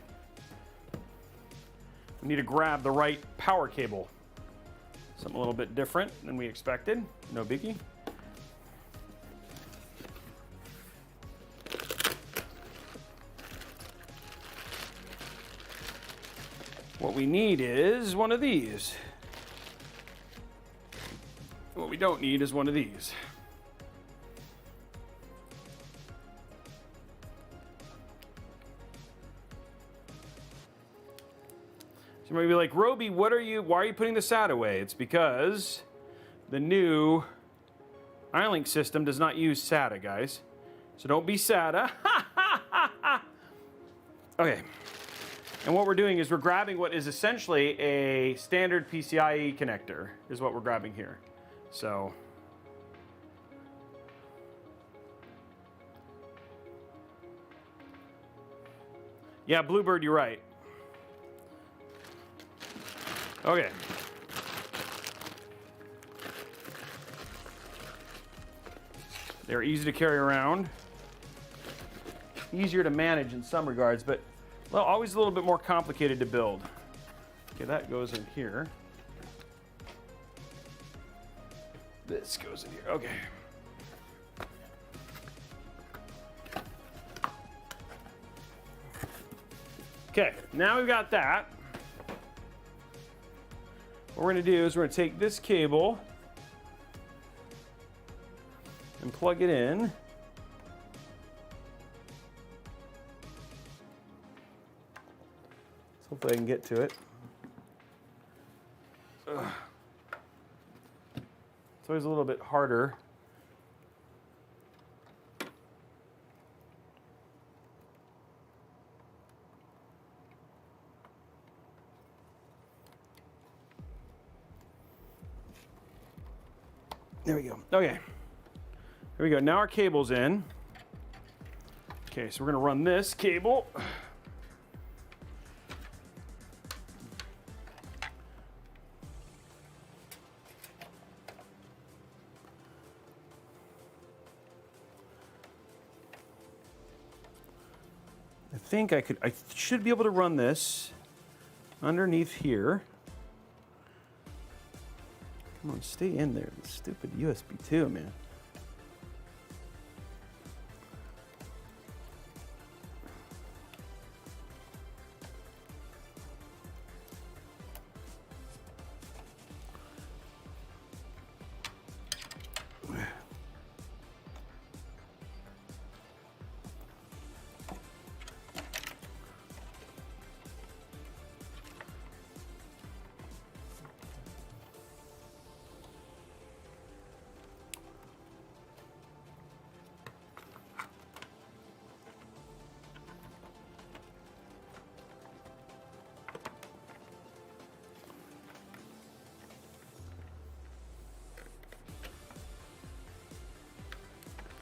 [SPEAKER 1] We need to grab the right power cable. Something a little bit different than we expected. No biggie. What we need is one of these. What we don't need is one of these. So you might be like, Robey, why are you putting the SATA away? It's because the new iLink system does not use SATA, guys. So don't be SATA. Okay. And what we're doing is we're grabbing what is essentially a standard PCIe connector, is what we're grabbing here. So yeah, Bluebird, you're right. Okay. They're easy to carry around. Easier to manage in some regards, but well, always a little bit more complicated to build. Okay, that goes in here. This goes in here. Okay. Okay, now we've got that. What we're going to do is we're going to take this cable and plug it in. So hopefully I can get to it. Ugh. It's always a little bit harder There we go. Okay. Here we go. Now our cable's in. Okay, so we're gonna run this cable. I should be able to run this underneath here. Come on, stay in there. Stupid USB 2, man.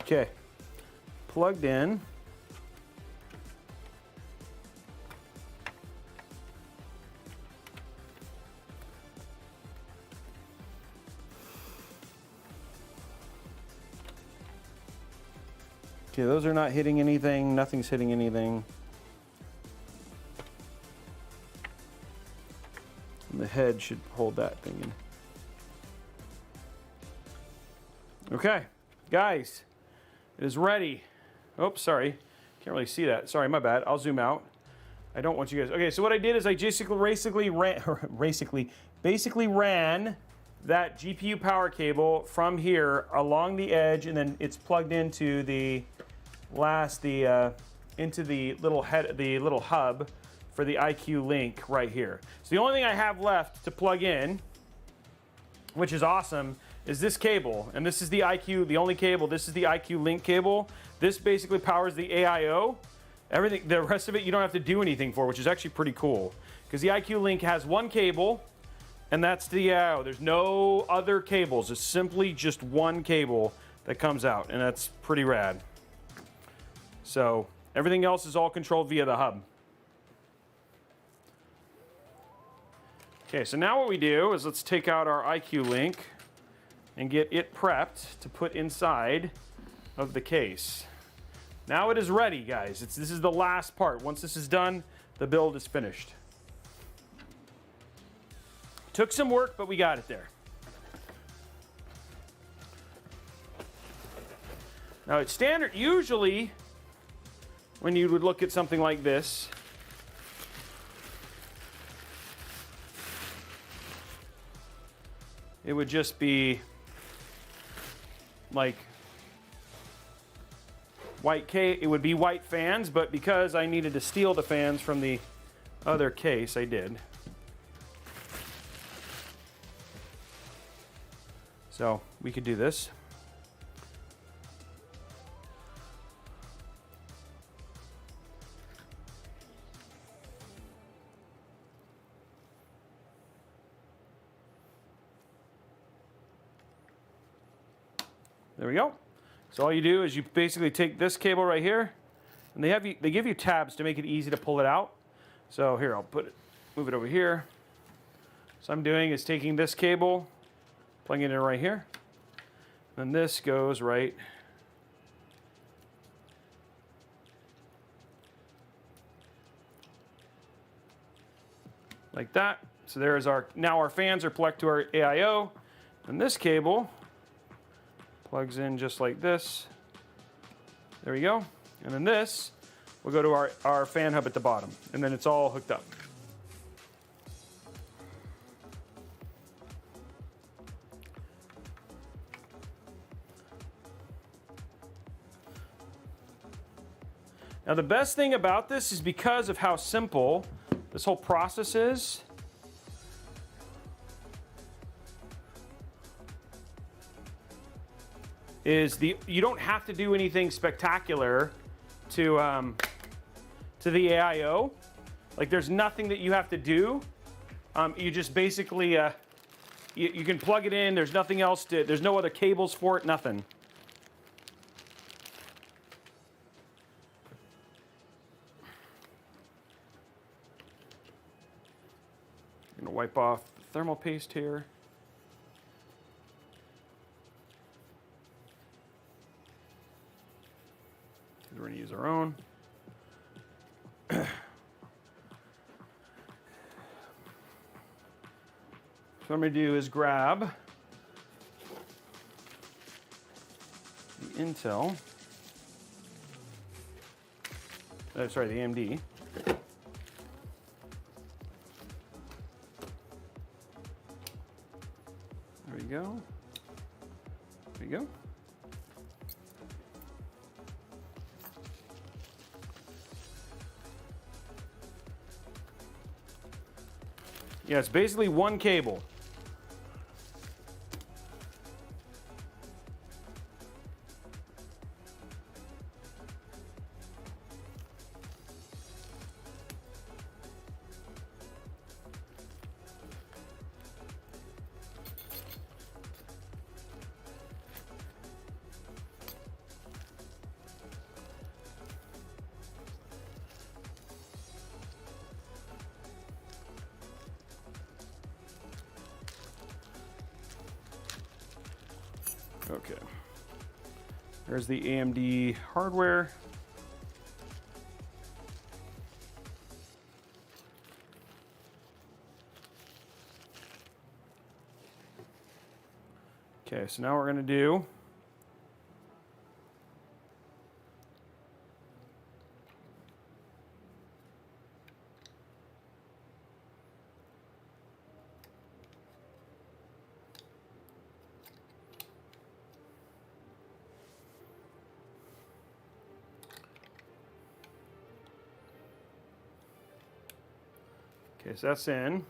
[SPEAKER 1] Okay, plugged in. Okay, those are not hitting anything, nothing's hitting anything. And the head should hold that thing in. Okay, guys. It is ready. Oops, sorry. Can't really see that. Sorry, my bad. I'll zoom out. I don't want you guys. Okay, so what I did is I basically ran that GPU power cable from here along the edge, and then it's plugged into the into the little hub for the iCue link right here. So the only thing I have left to plug in, which is awesome, is this cable, and this is the iCue, the only cable. This is the iCue link cable. This basically powers the AIO. Everything, the rest of it, you don't have to do anything for, which is actually pretty cool. Because the iCue link has one cable, and that's the AIO. There's no other cables. It's simply just one cable that comes out, and that's pretty rad. So everything else is all controlled via the hub. Okay, so now what we do is let's take out our iCue link and get it prepped to put inside of the case. Now it is ready, guys. This is the last part. Once this is done, the build is finished. Took some work, but we got it there. Now it's standard, usually when you would look at something like this, it would just be like it would be white fans, but because I needed to steal the fans from the other case, I did. So we could do this. There we go. So all you do is you basically take this cable right here, and they give you tabs to make it easy to pull it out. So here, I'll move it over here. So I'm doing is taking this cable, plugging it in right here, and this goes right like that. So there's now our fans are plugged to our AIO, and this cable plugs in just like this. There we go. And then this will go to our fan hub at the bottom, and then it's all hooked up. Now the best thing about this is because of how simple this whole process is you don't have to do anything spectacular to the AIO. Like there's nothing that you have to do. You just basically You can plug it in. There's nothing else to, there's no other cables for it, nothing. I'm gonna wipe off the thermal paste here. We're gonna use our own. So what I'm going to do is grab the Intel, sorry, the AMD. There we go. There we go. Yeah, it's basically one cable. Okay. There's the AMD hardware. Okay, so now what we're going to do Okay, so that's in.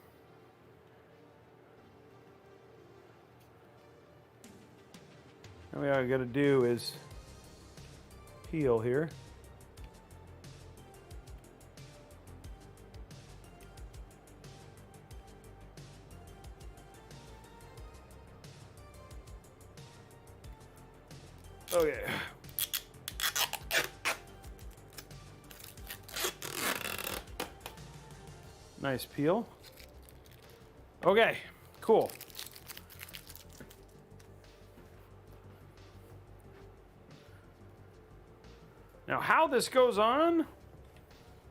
[SPEAKER 1] Now what I got to do is peel here. Okay. Nice peel. Okay, cool. Now, how this goes on,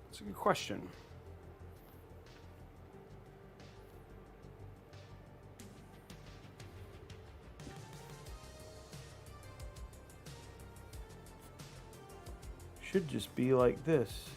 [SPEAKER 1] that's a good question. Should just be like this.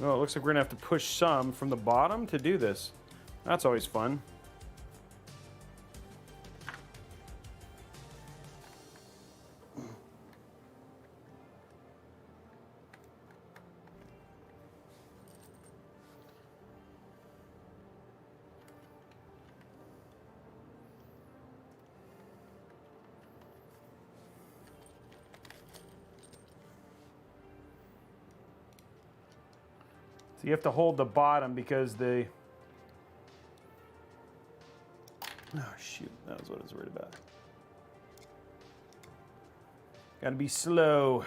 [SPEAKER 1] Oh, it looks like we're gonna have to push some from the bottom to do this. That's always fun. So you have to hold the bottom because the... Oh, shoot. That was what I was worried about. Gotta be slow.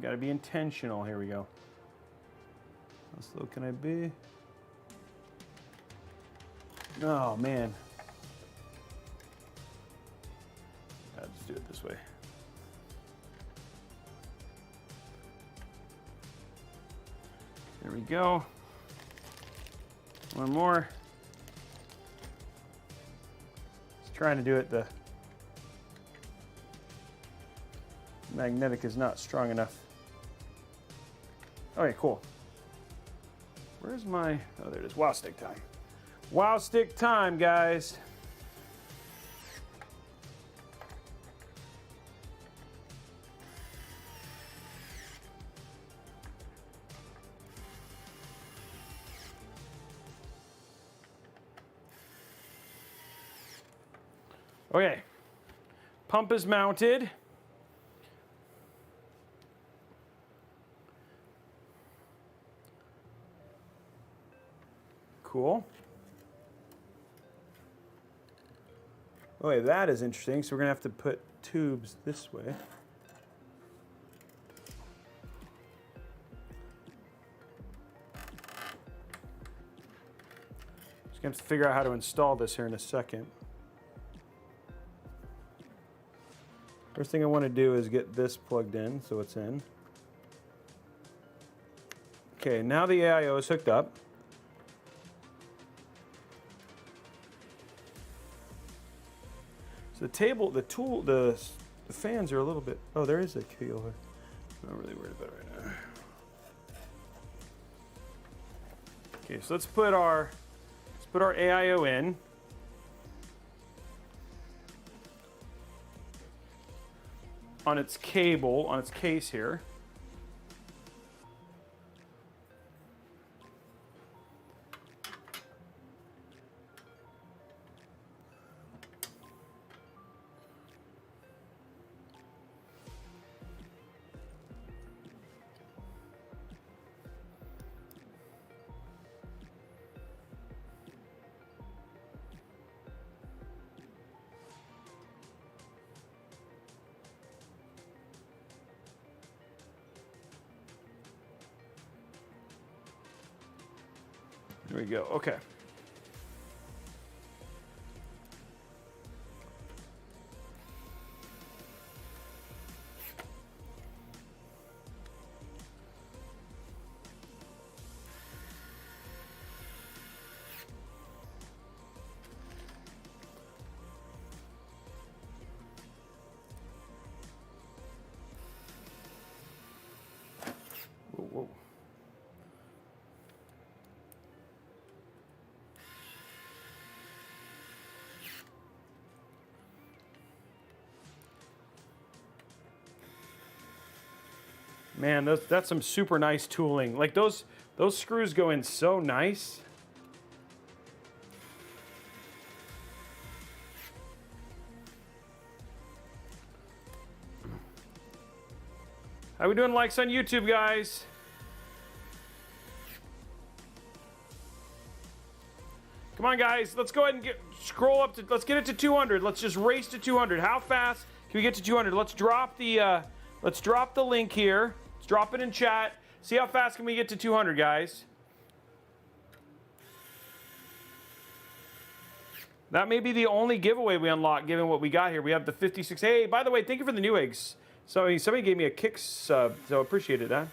[SPEAKER 1] Gotta be intentional. Here we go. How slow can I be? Oh, man. I'll just do it this way. There we go. One more. Just trying to do it. The magnetic is not strong enough. Okay, cool. Where's my... Oh, there it is. Wow stick time. Wow stick time, guys. Okay, pump is mounted. Cool. Okay, that is interesting. So we're gonna have to put tubes this way. Just gonna have to figure out how to install this here in a second. First thing I want to do is get this plugged in, so it's in. Okay, now the AIO is hooked up. So the table, the tool, the fans are a little bit. Oh, there is a key over. I'm not really worried about it right now. Okay, so let's put our AIO in. On its cable, on its case here. There we go. Okay. Whoa, whoa. Man, that's some super nice tooling. Like those screws go in so nice. How we doing likes on YouTube, guys? Come on, guys. Let's go ahead and scroll up to, let's get it to 200. Let's just race to 200. How fast can we get to 200? Let's drop the link here. Let's drop it in chat. See how fast can we get to 200, guys? That may be the only giveaway we unlock, given what we got here. We have the 56. Hey, by the way, thank you for the Neweggs. Somebody gave me a kick sub, so appreciated that.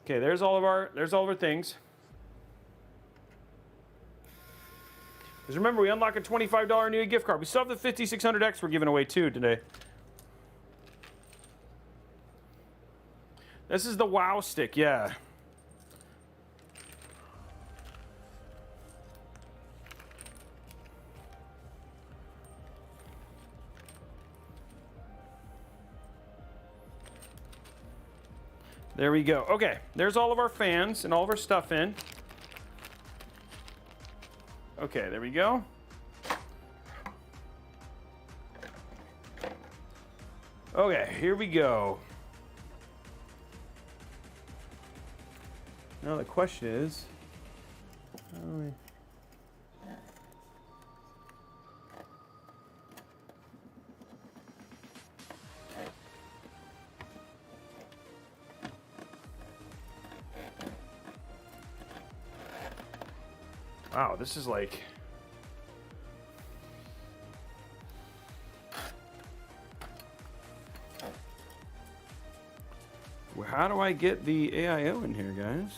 [SPEAKER 1] Okay, there's all of our things. Because remember, we unlock a $25 Newegg gift card. We still have the 5600X we're giving away too today. This is the WoW stick, yeah. There we go. Okay, there's all of our fans and all of our stuff in. Okay, there we go. Okay, here we go. Now the question is, wow, this is like, how do I get the AIO in here, guys?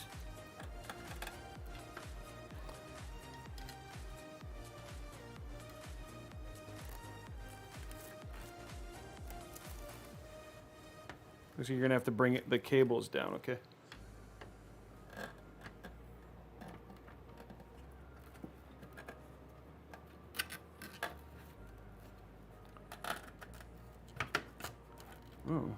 [SPEAKER 1] Looks like you're gonna have to bring the cables down, okay? Oh.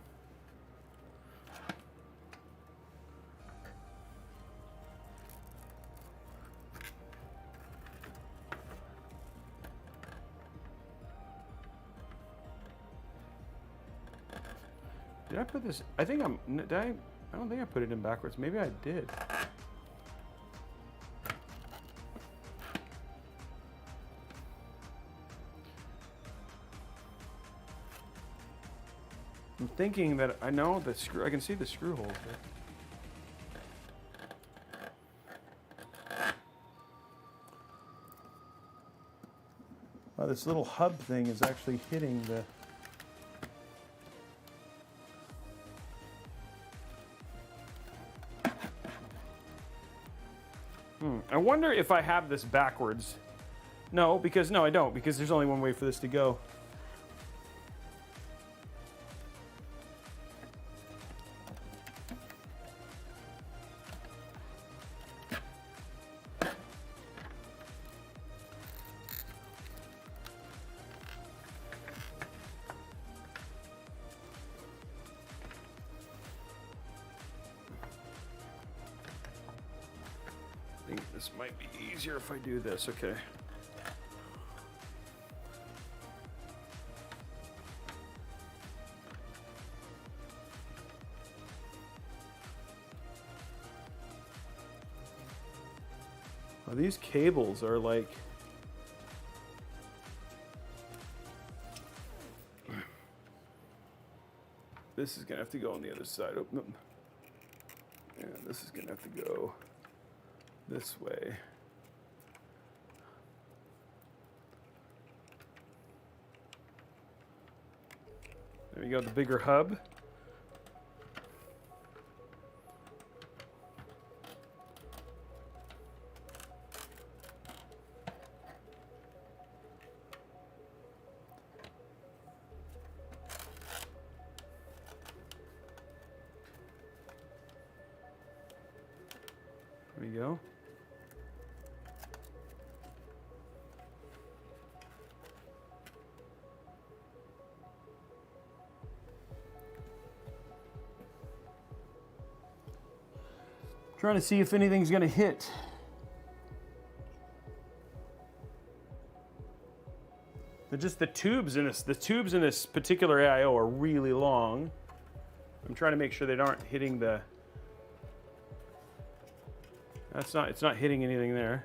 [SPEAKER 1] Did I put this? I think I don't think I put it in backwards. Maybe I did. I'm thinking that I know the screw. I can see the screw holes there. Oh, this little hub thing is actually hitting the. I wonder if I have this backwards. No, because no, I don't, because there's only one way for this to go. I think this might be easier if I do this, okay. Well, these cables are like... This is gonna have to go on the other side. Oh, no. Yeah, this is gonna have to go this way. There we go, the bigger hub. There we go. Trying to see if anything's going to hit. They're just the tubes in this. The tubes in this particular AIO are really long. I'm trying to make sure they aren't hitting the. That's not. It's not hitting anything there.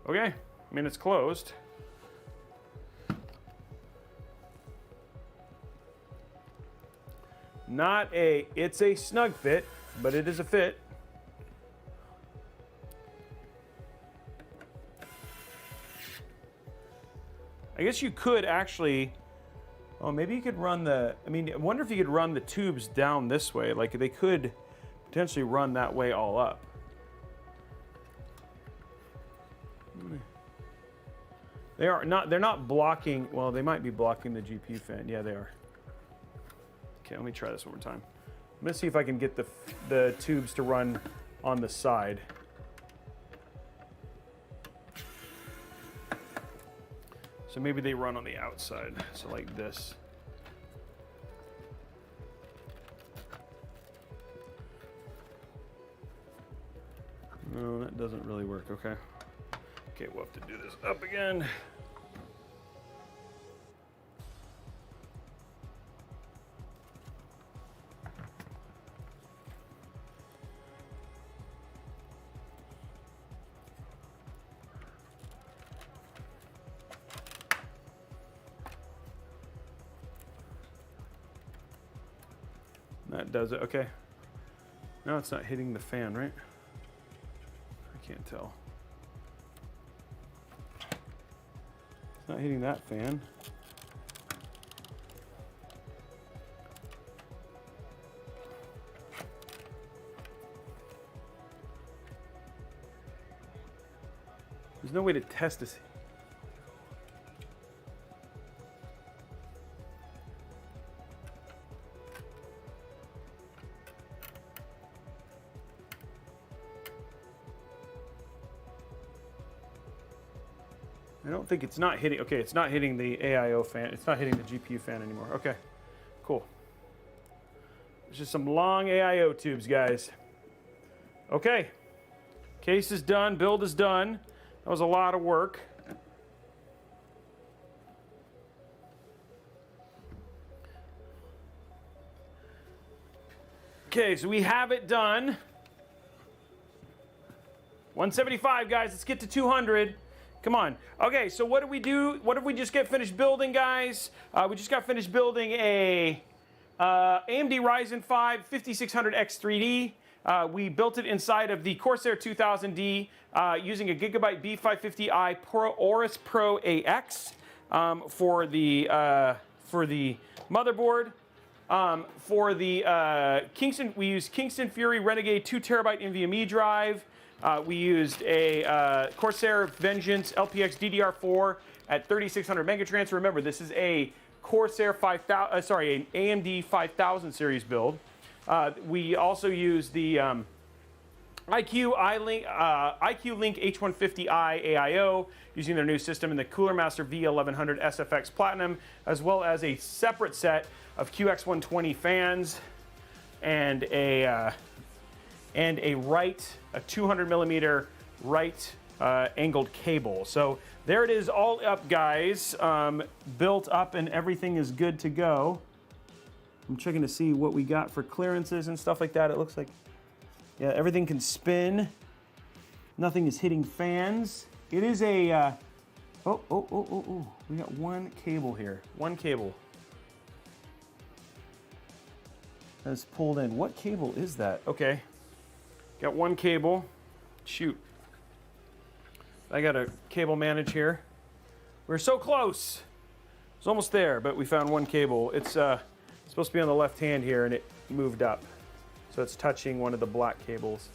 [SPEAKER 1] Okay. I mean, it's closed. It's a snug fit, but it is a fit. I guess you could actually, oh, maybe you could run the, I mean, I wonder if you could run the tubes down this way. Like they could potentially run that way all up. They're not blocking, well, they might be blocking the GPU fan. Yeah, they are. Okay, let me try this one more time. I'm gonna see if I can get the tubes to run on the side. So maybe they run on the outside, so like this. No, that doesn't really work, okay. Okay, we'll have to do this up again. That does it, okay. Now it's not hitting the fan, right? I can't tell. It's not hitting that fan. There's no way to test this. I don't think it's not hitting, okay, it's not hitting the AIO fan, it's not hitting the GPU fan anymore. Okay, cool. It's just some long AIO tubes, guys. Okay, case is done, build is done. That was a lot of work. Okay, so we have it done. 175, guys. Let's get to 200. Come on. Okay, so what did we do? What did we just get finished building, guys? We just got finished building a AMD Ryzen 5 5600x3D. We built it inside of the Corsair 2000D using a Gigabyte B550i Aorus Pro AX for the motherboard. For the Kingston, we used Kingston Fury Renegade 2 terabyte NVMe drive. We used a Corsair Vengeance LPX DDR4 at 3600 megatransfer. Remember, this is a Corsair 5000, an AMD 5000 series build. We also used the iCue Link H150i AIO using their new system in the Cooler Master V1100 SFX Platinum, as well as a separate set of QX120 fans and a a 200 millimeter right angled cable. So there it is, all up, guys, built up, and everything is good to go. I'm checking to see what we got for clearances and stuff like that. It looks like, yeah, everything can Nothing is hitting fans. It is a, we got one cable here. One cable that's pulled in. What cable is that? Okay. Got one cable. Shoot. I got a cable manage here. We're so close. It's almost there, but we found one cable. It's supposed to be on the left hand here, and it moved up. So it's touching one of the black cables.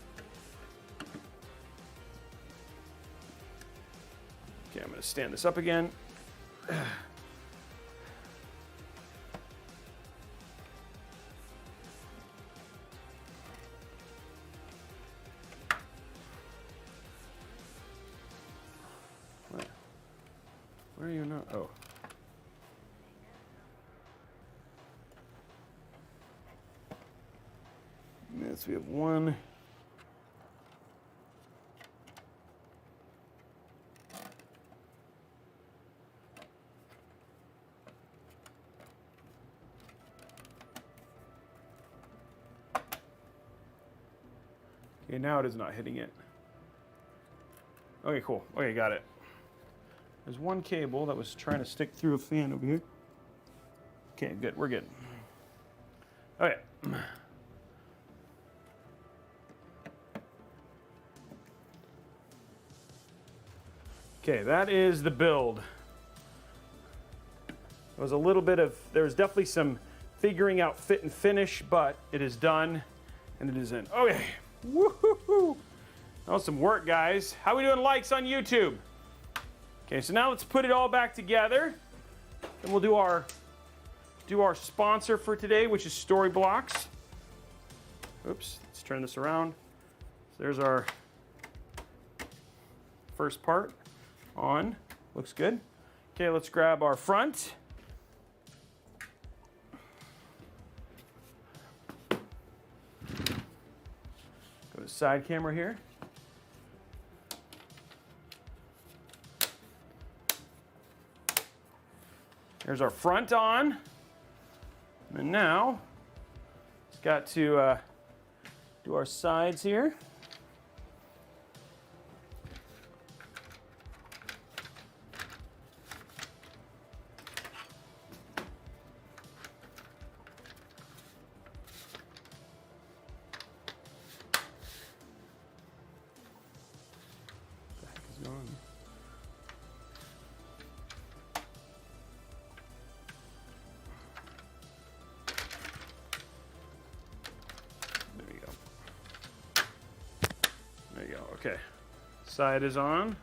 [SPEAKER 1] Okay, I'm going to stand this up again. Where are you now? Oh. Yes, we have one. Okay, now it is not hitting it. Okay, cool. Okay, got it. There's one cable that was trying to stick through a fan over here. Okay, good. We're good. Okay. Okay, that is the build. There was a little bit of, there was definitely some figuring out fit and finish, but it is done and it is in. Okay. Woohoo! That was some work, guys. How are we doing likes on YouTube? Okay, so now let's put it all back together. And we'll do our sponsor for today, which is Storyblocks. Oops, let's turn this around. So there's our first part on. Looks good. Okay, let's grab our front. Go to side camera here. There's our front on. And now, it's got to do our sides here. What the heck is going on? Okay, side is on.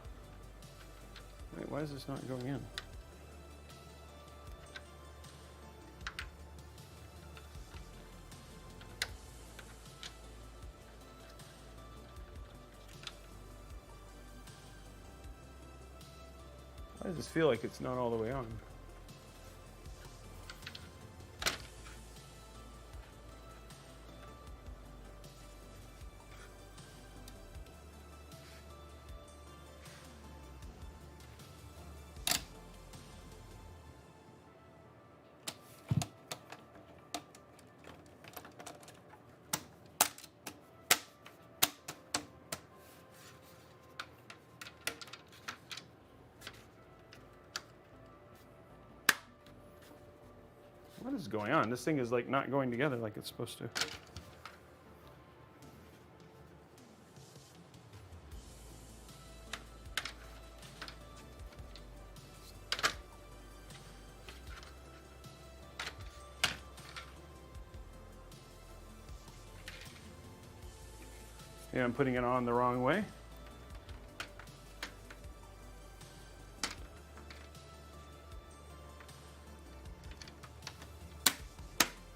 [SPEAKER 1] Wait, why is this not going in? Why does this feel like it's not all the way on? is going on? This thing is like not going together like it's supposed to. Yeah, I'm putting it on the wrong way.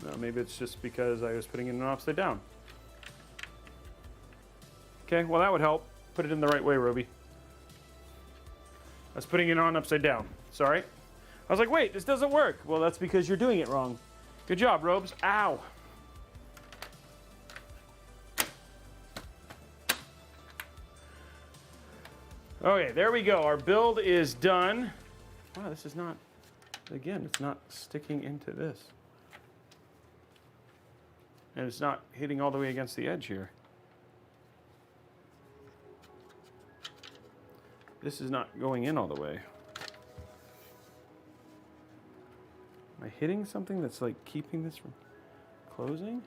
[SPEAKER 1] No, maybe it's just because I was putting it in upside down. Okay, well that would help. Put it in the right way, Robey. I was putting it on upside down. Sorry. I was like, wait, this doesn't work. Well, that's because you're doing it wrong. Good job, Robes. Ow. Okay, there we go. Our build is done. Wow, this is not, again, it's not sticking into this. And it's not hitting all the way against the edge here. This is not going in all the way. Am I hitting something that's like keeping this from closing?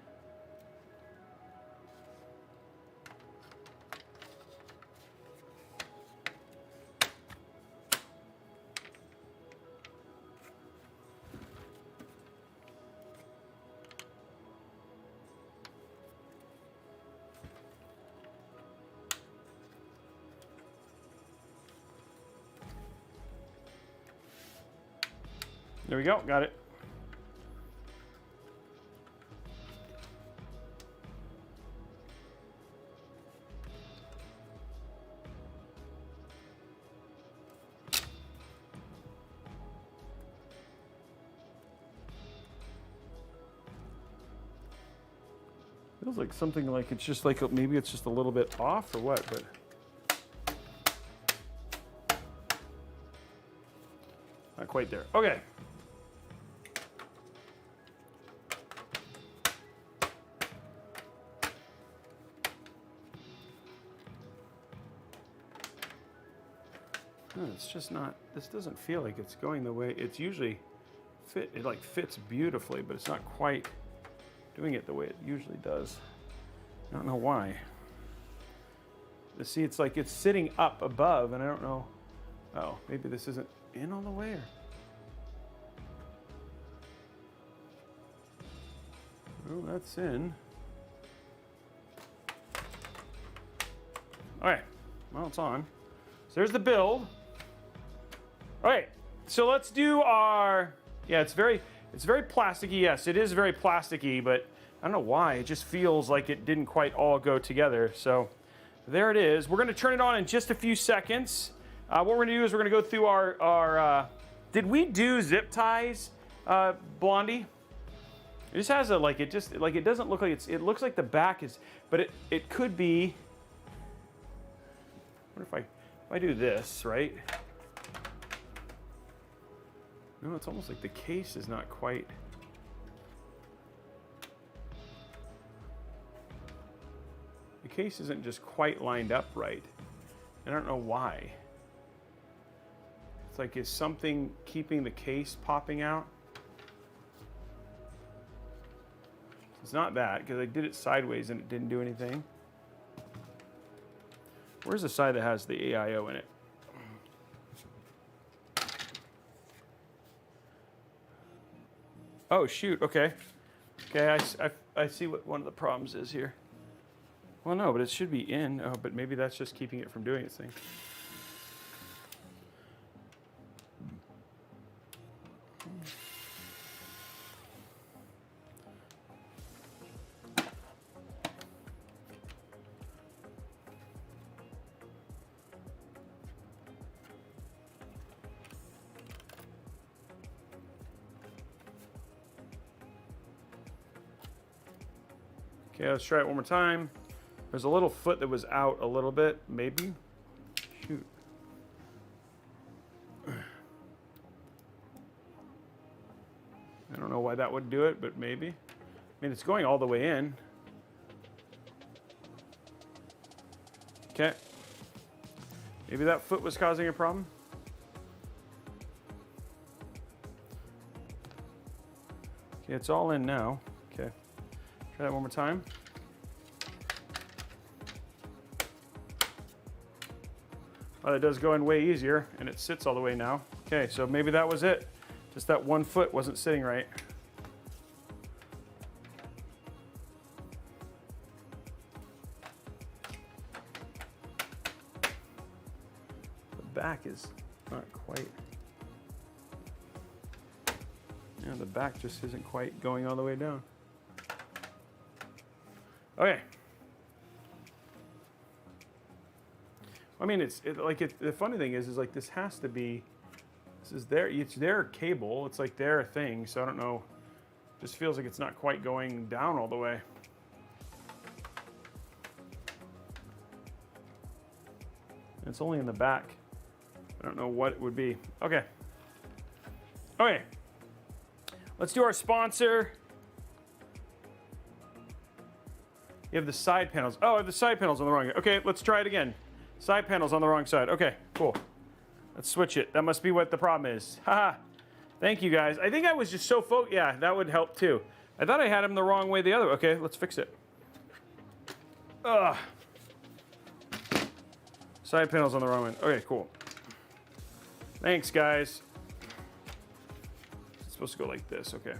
[SPEAKER 1] There we go, got it. Feels like something like it's just like maybe it's just a little bit off or what, but not quite there. Okay. No, it's just not, this doesn't feel like it's going the way it's usually fit. It like fits beautifully, but it's not quite doing it the way it usually does. I don't know why. See, it's like it's sitting up above, and I don't know. Oh, maybe this isn't in all the way. Oh, that's in. All right, well, it's on. So there's the build. All right, so let's do our, yeah, it's very plasticky. Yes, it is very plasticky, but I don't know why. It just feels like it didn't quite all go together. So there it is. We're gonna turn it on in just a few seconds. What we're gonna do is we're gonna go through our did we do zip ties, Blondie? It just has a, like, it doesn't look like it looks like the back is, but it could be, I wonder if I do this, right? No, it's almost like the case is not quite. The case isn't just quite lined up right. I don't know why. It's like, is something keeping the case popping out? It's not that, because I did it sideways and it didn't do anything. Where's the side that has the AIO in it? Oh, shoot, okay. Okay, I see what one of the problems is here. Well, no, but it should be in. Oh, but maybe that's just keeping it from doing its thing. Okay, let's try it one more time. There's a little foot that was out a little bit, maybe. Shoot. I don't know why that would do it, but maybe. I mean, it's going all the way in. Okay. Maybe that foot was causing a problem. Okay, it's all in now. Okay, try that one more time. Well, it does go in way easier, and it sits all the way now. Okay, so maybe that was it. Just that 1 foot wasn't sitting right. The back is not quite. Yeah, the back just isn't quite going all the way down. Okay. I mean, the funny thing is like this has to be, it's their cable. It's like their thing. So I don't know. Just feels like it's not quite going down all the way. It's only in the back. I don't know what it would be. Okay. Okay. Let's do our sponsor. You have the side panels. Oh, I have the side panels on the wrong. Okay, let's try it again. Side panels on the wrong side. Okay, cool. Let's switch it. That must be what the problem is. Haha. Thank you guys. I think I was just so focused. Yeah, that would help too. I thought I had them the wrong way the other. Okay, let's fix it. Ugh. Side panels on the wrong one. Okay, cool. Thanks, guys. It's supposed to go like this. Okay.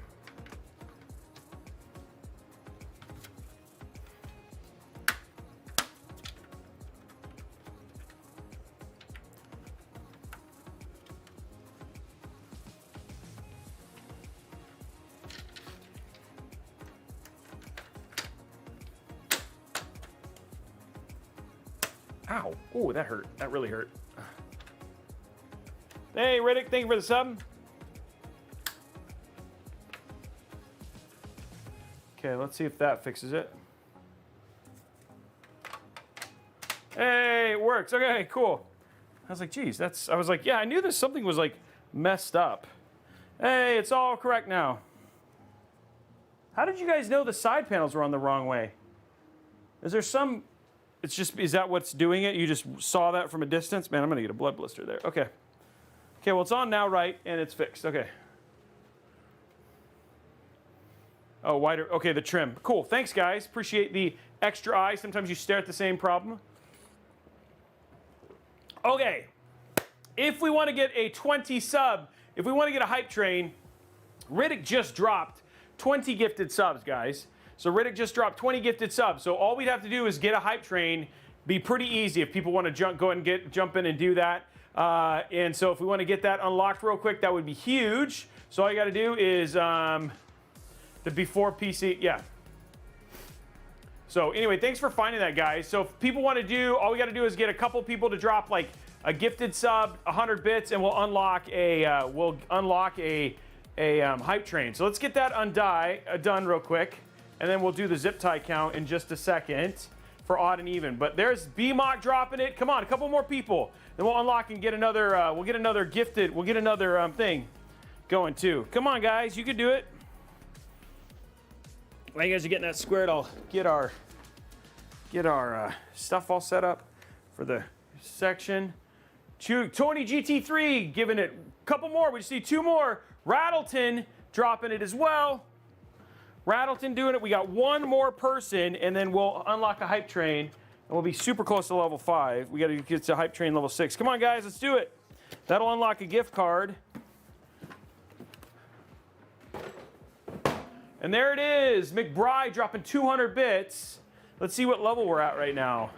[SPEAKER 1] Ow. Oh, that hurt. That really hurt. Hey, Riddick, thank you for the sub. Okay, let's see if that fixes it. Hey, it works. Okay, cool. I was like, geez, I was like, yeah, I knew this something was like messed up. Hey, it's all correct now. How did you guys know the side panels were on the wrong way? Is there some... is that what's doing it? You just saw that from a distance? Man, I'm gonna get a blood blister there. Okay. Okay, well, it's on now, right, and it's fixed. Okay. Oh, wider. Okay, the trim. Cool. Thanks, guys. Appreciate the extra eye. Sometimes you stare at the same problem. Okay. If we want to get a 20 sub, if we want to get a hype train, Riddick just dropped 20 gifted subs, guys. So Riddick just dropped 20 gifted subs. So all we'd have to do is get a hype train. Be pretty easy if people want to go ahead and jump in and do that. And so if we want to get that unlocked real quick, that would be huge. So all you got to do is the before PC, yeah. So anyway, thanks for finding that, guys. So if people want to do, all we got to do is get a couple people to drop like a gifted sub, 100 bits, and we'll unlock a hype train. So let's get that done real quick. And then we'll do the zip tie count in just a second for odd and even. But there's BMOC dropping it. Come on, a couple more people. Then we'll unlock and get another, we'll get another thing going too. Come on, guys, you can do it. While you guys are getting that squared, I'll get our stuff all set up for the section. Tony GT3 giving it a couple more. We just need 2 more. Rattleton dropping it as well. Rattleton doing it. We got 1 more person, and then we'll unlock a hype train, and we'll be super close to level 5. We got to get to hype train level 6. Come on, guys, let's do it. That'll unlock a gift card. And there it is. McBride dropping 200 bits. Let's see what level we're at right now.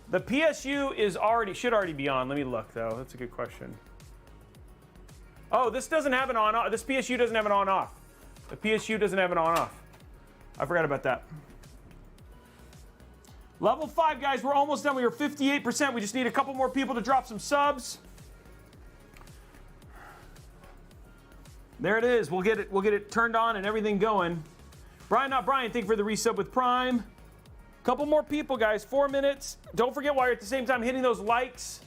[SPEAKER 1] The PSU should already be on. Let me look, though. That's a good question. Oh, this doesn't have an on-off. This PSU doesn't have an on-off. The PSU doesn't have an on-off. I forgot about that. Level 5, guys. We're almost done. We were 58%. We just need a couple more people to drop some subs. There it is. We'll get it turned on and everything going. Brian, not Brian, thank you for the resub with Prime. Couple more people, guys. 4 minutes. Don't forget while you're at the same time hitting those likes.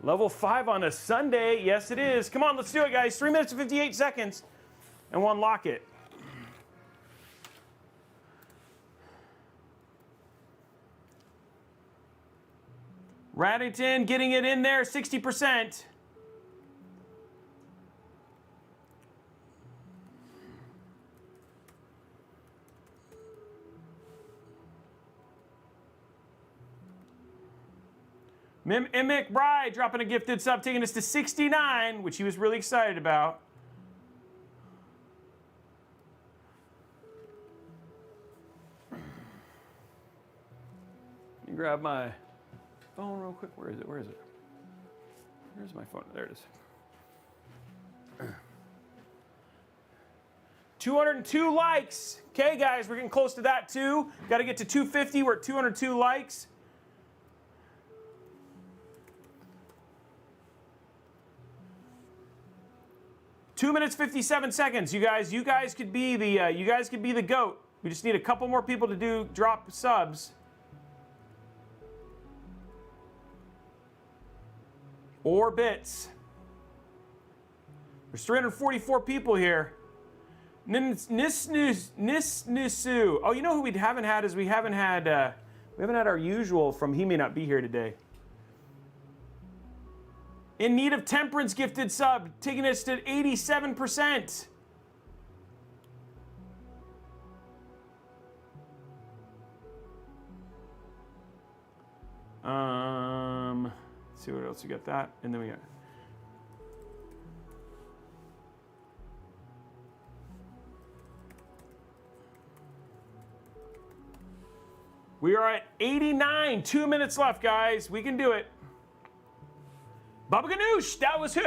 [SPEAKER 1] Level 5 on a Sunday. Yes, it is. Come on, let's do it, guys. 3 minutes and 58 seconds. and we'll unlock it. Raddington getting it in there, 60%. Mimic Bride dropping a gifted sub, taking us to 69, which he was really excited about. Let me grab my phone real quick. Where is it? Where is it? Where's my phone? There it is. 202 likes. Okay, guys, we're getting close to that too. Got to get to 250. We're at 202 likes. Two minutes 57 seconds, you guys. You guys could be the GOAT. We just need a couple more people to drop subs. Or bits. There's 344 people here. Nisnusu. Oh, you know who we haven't had is we haven't had our usual from He May Not Be Here today. In Need of Temperance gifted sub, taking us to 87%. Let's see what else we got that, and then we got. We are at 89, 2 minutes left, guys. We can do it. Baba Ganoush, that was who.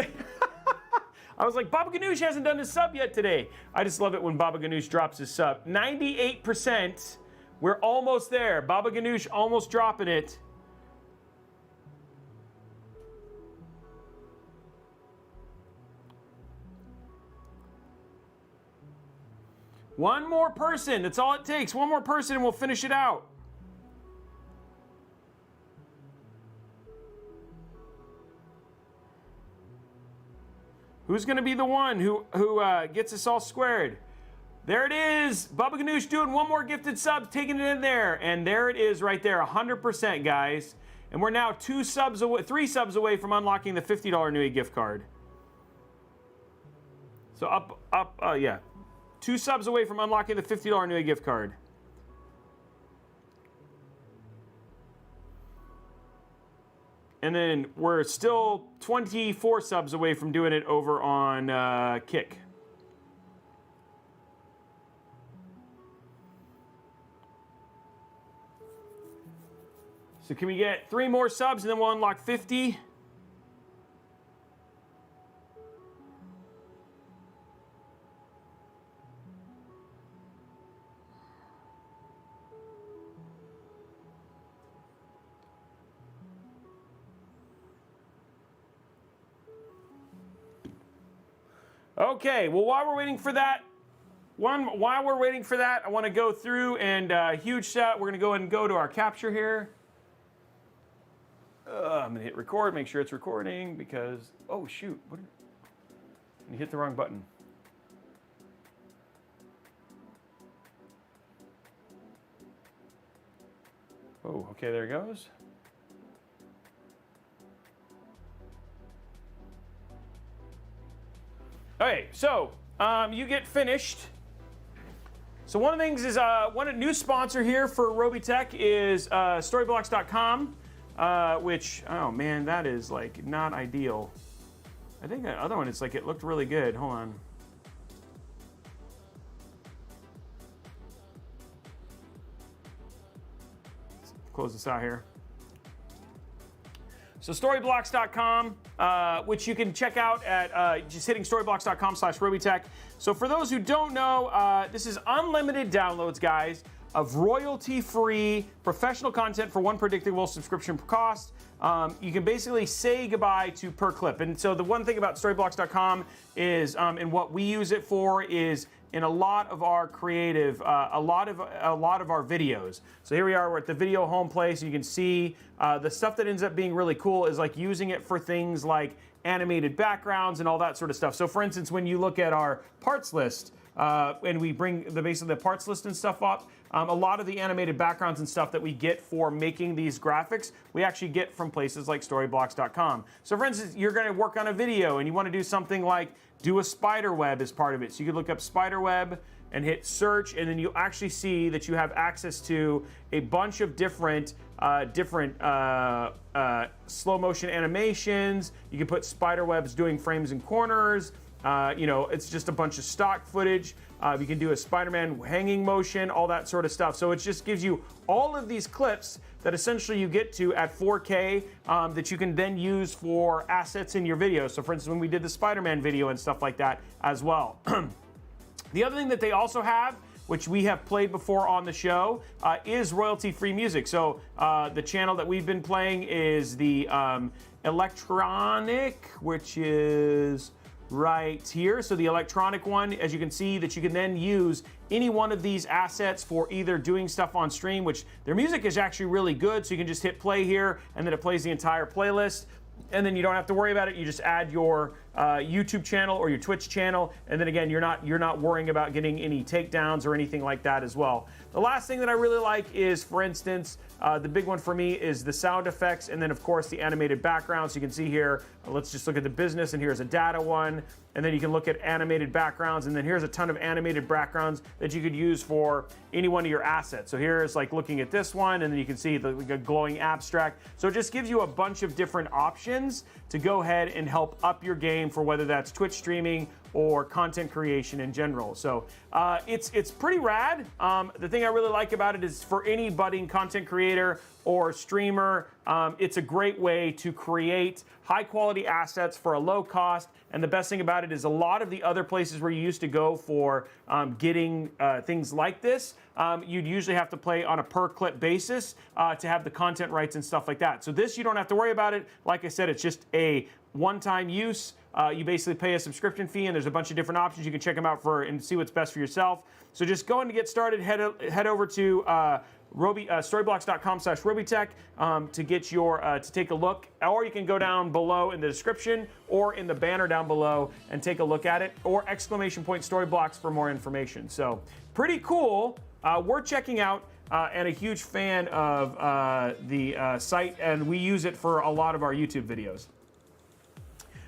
[SPEAKER 1] I was like, Baba Ganoush hasn't done his sub yet today. I just love it when Baba Ganoush drops his sub. 98%. We're almost there. Baba Ganoush almost dropping it. One more person. That's all it takes. One more person and we'll finish it out. Who's going to be the one who gets us all squared? There it is. Baba Ganoush doing one more gifted sub, taking it in there. And there it is right there, 100%, guys. And we're now 3 subs away from unlocking the $50 Newegg gift card. So yeah. 2 subs away from unlocking the $50 Newegg gift card. And then we're still 24 subs away from doing it over on Kick. So can we get 3 more subs and then we'll unlock 50? Okay, well, while we're waiting for that, I want to go through and huge shout. We're going to go ahead and go to our capture here. I'm going to hit record, make sure it's recording because, oh shoot, you hit the wrong button. Oh, okay, there it goes. Okay, so you get finished. So one of the things is one new sponsor here for Robeytech is Storyblocks.com, which, oh man, that is like not ideal. I think that other one, it's like it looked really good. Hold on. Let's close this out here. So storyblocks.com, which you can check out at just hitting storyblocks.com/Robeytech. So for those who don't know, this is unlimited downloads, guys, of royalty-free professional content for one predictable subscription cost. You can basically say goodbye to per clip. And so the one thing about storyblocks.com is, and what we use it for is in a lot of our creative, a lot of our videos. So here we are, we're at the video home place. You can see the stuff that ends up being really cool is like using it for things like animated backgrounds and all that sort of stuff. So for instance, when you look at our parts list, and we bring basically the parts list and stuff up, a lot of the animated backgrounds and stuff that we get for making these graphics, we actually get from places like storyblocks.com. So for instance, you're going to work on a video and you want to do something like do a spider web as part of it. So you could look up spider web and hit search, and then you'll actually see that you have access to a bunch of different slow motion animations. You can put spider webs doing frames and corners. You know, it's just a bunch of stock footage. You can do a Spider-Man hanging motion, all that sort of stuff. So it just gives you all of these clips that essentially you get to at 4K that you can then use for assets in your video. So for instance, when we did the Spider-Man video and stuff like that as well. The other thing that they also have, which we have played before on the show, is royalty-free music. So the channel that we've been playing is the electronic, which is right here. So the electronic one, as you can see, that you can then use any one of these assets for either doing stuff on stream, which their music is actually really good. So you can just hit play here and then it plays the entire playlist. And then you don't have to worry about it. You just add your YouTube channel or your Twitch channel, and then again, you're not worrying about getting any takedowns or anything like that as well. The last thing that I really like is, for instance, the big one for me is the sound effects, and then of course the animated backgrounds. You can see here, let's just look at the business, and here's a data one, and then you can look at animated backgrounds, and then here's a ton of animated backgrounds that you could use for any one of your assets. So here's like looking at this one, and then you can see the glowing abstract. So it just gives you a bunch of different options to go ahead and help up your game for whether that's Twitch streaming or content creation in general. So it's pretty rad. The thing I really like about it is for any budding content creator or streamer, it's a great way to create high quality assets for a low cost. And the best thing about it is a lot of the other places where you used to go for getting things like this, you'd usually have to play on a per clip basis to have the content rights and stuff like that. So this, you don't have to worry about it. Like I said, it's just a one-time use. You basically pay a subscription fee, and there's a bunch of different options. You can check them out and see what's best for yourself. So just go in to get started. Head over to storyblocks.com/Robeytech to get to take a look, or you can go down below in the description or in the banner down below and take a look at it, or !Storyblocks for more information. So pretty cool. Worth checking out. And a huge fan of the site, and we use it for a lot of our YouTube videos.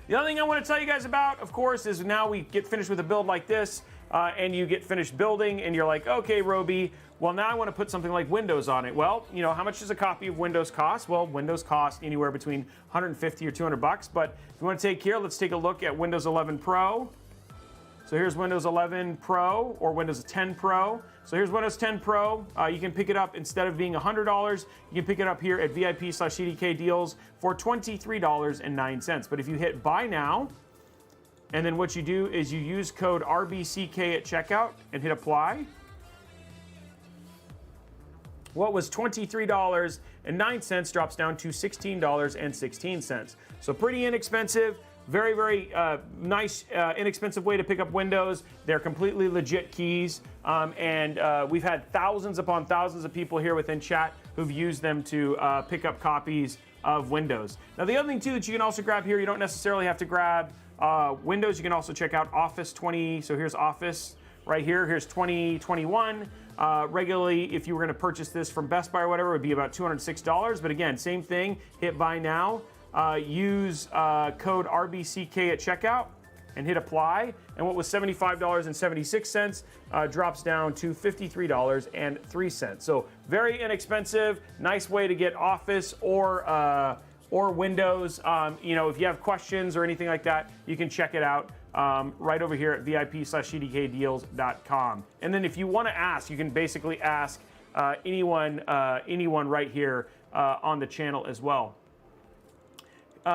[SPEAKER 1] The other thing I want to tell you guys about, of course, is now we get finished with a build like this, and you get finished building, and you're like, okay, Robey, well, now I want to put something like Windows on it. Well, you know, how much does a copy of Windows cost? Well, Windows costs anywhere between $150 or $200, but if you want to take here, let's take a look at Windows 11 Pro. So here's Windows 11 Pro or Windows 10 Pro. So here's Windows 10 Pro. You can pick it up, instead of being $100, you can pick it up here at VIP/CDK deals for $23.09. But if you hit buy now, and then what you do is you use code RBCK at checkout and hit apply. What was $23.09 drops down to $16.16. So pretty inexpensive. Very, very nice, inexpensive way to pick up Windows. They're completely legit keys. And we've had thousands upon thousands of people here within chat who've used them to pick up copies of Windows. Now, the other thing, too, that you can also grab here, you don't necessarily have to grab Windows. You can also check out Office 20. So here's Office right here. Here's 2021. Regularly, if you were going to purchase this from Best Buy or whatever, it would be about $206. But again, same thing. Hit buy now. Use code RBCK at checkout and hit apply. And what was $75.76 drops down to $53.03. So very inexpensive, nice way to get Office or Windows. You know, if you have questions or anything like that, you can check it out right over here at VIP/CDKdeals.com. And then if you want to ask, you can basically ask anyone right here on the channel as well.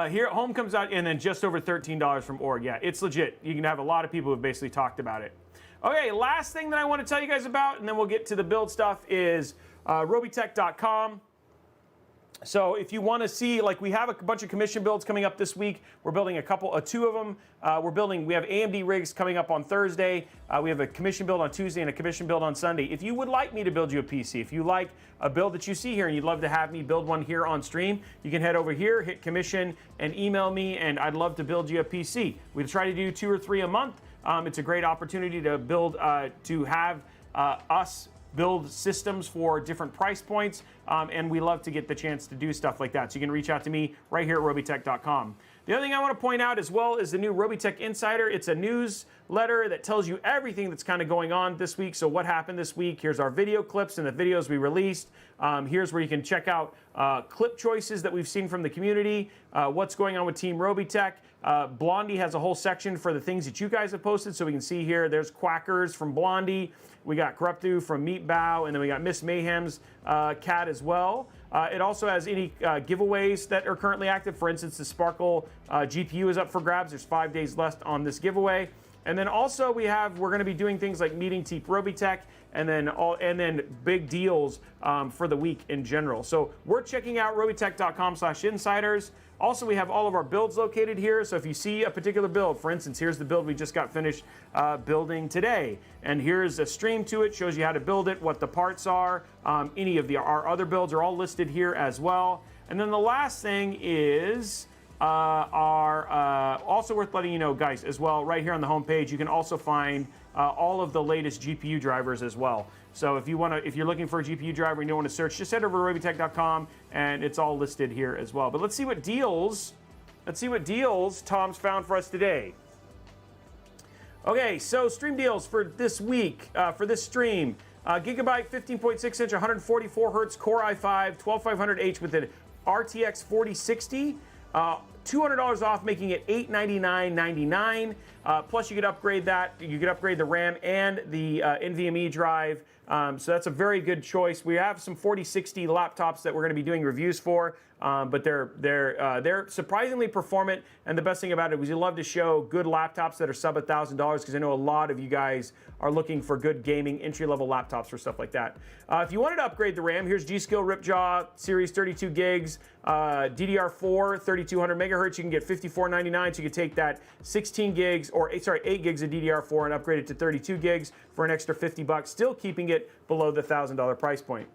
[SPEAKER 1] Here at home comes out and then just over $13 from org. Yeah, it's legit. You can have a lot of people who have basically talked about it. Okay, last thing that I want to tell you guys about, and then we'll get to the build stuff, is Robeytech.com. So if you want to see, like we have a bunch of commission builds coming up this week. We're building two of them. We have AMD rigs coming up on Thursday. We have a commission build on Tuesday and a commission build on Sunday. If you would like me to build you a PC, if you like a build that you see here and you'd love to have me build one here on stream, you can head over here, hit commission, and email me, and I'd love to build you a PC. We try to do 2 or 3 a month. It's a great opportunity to build, to have us build systems for different price points, and we love to get the chance to do stuff like that. So you can reach out to me right here at robeytech.com. The other thing I want to point out as well is the new Robeytech Insider. It's a newsletter that tells you everything that's kind of going on this week. So what happened this week? Here's our video clips and the videos we released. Here's where you can check out clip choices that we've seen from the community, what's going on with Team Robeytech. Blondie has a whole section for the things that you guys have posted, so we can see here, there's Quackers from Blondie, we got Corruptu from Meatbow, and then we got Miss Mayhem's cat as well. It also has any giveaways that are currently active. For instance, the Sparkle GPU is up for grabs. There's 5 days left on this giveaway. And then also we're going to be doing things like meeting Team Robeytech, and then big deals for the week in general. So we're checking out robeytech.com/insiders. Also, we have all of our builds located here. So if you see a particular build, for instance, here's the build we just got finished building today. And here's a stream to it, shows you how to build it, what the parts are. Any of our other builds are all listed here as well. And then the last thing is also worth letting you know, guys, as well, right here on the home page, you can also find all of the latest GPU drivers as well. So if you're looking for a GPU driver and you don't want to search, just head over to robeytech.com and it's all listed here as well. But let's see what deals Tom's found for us today. Okay, so stream deals for this week, for this stream. Gigabyte 15.6 inch 144 hertz Core i5 12500H with an RTX 4060. $200 off, making it $899.99. Plus, you could upgrade that. You could upgrade the RAM and the NVMe drive. So that's a very good choice. We have some 4060 laptops that we're going to be doing reviews for, but they're surprisingly performant. And the best thing about it is we love to show good laptops that are sub $1,000, because I know a lot of you guys are looking for good gaming entry-level laptops for stuff like that. If you wanted to upgrade the RAM, here's G.Skill Ripjaw Series 32 gigs, DDR4 3200 megahertz. You can get $54.99. So you can take that 8 gigs of DDR4 and upgrade it to 32 gigs for an extra $50, still keeping it below the $1,000 price point.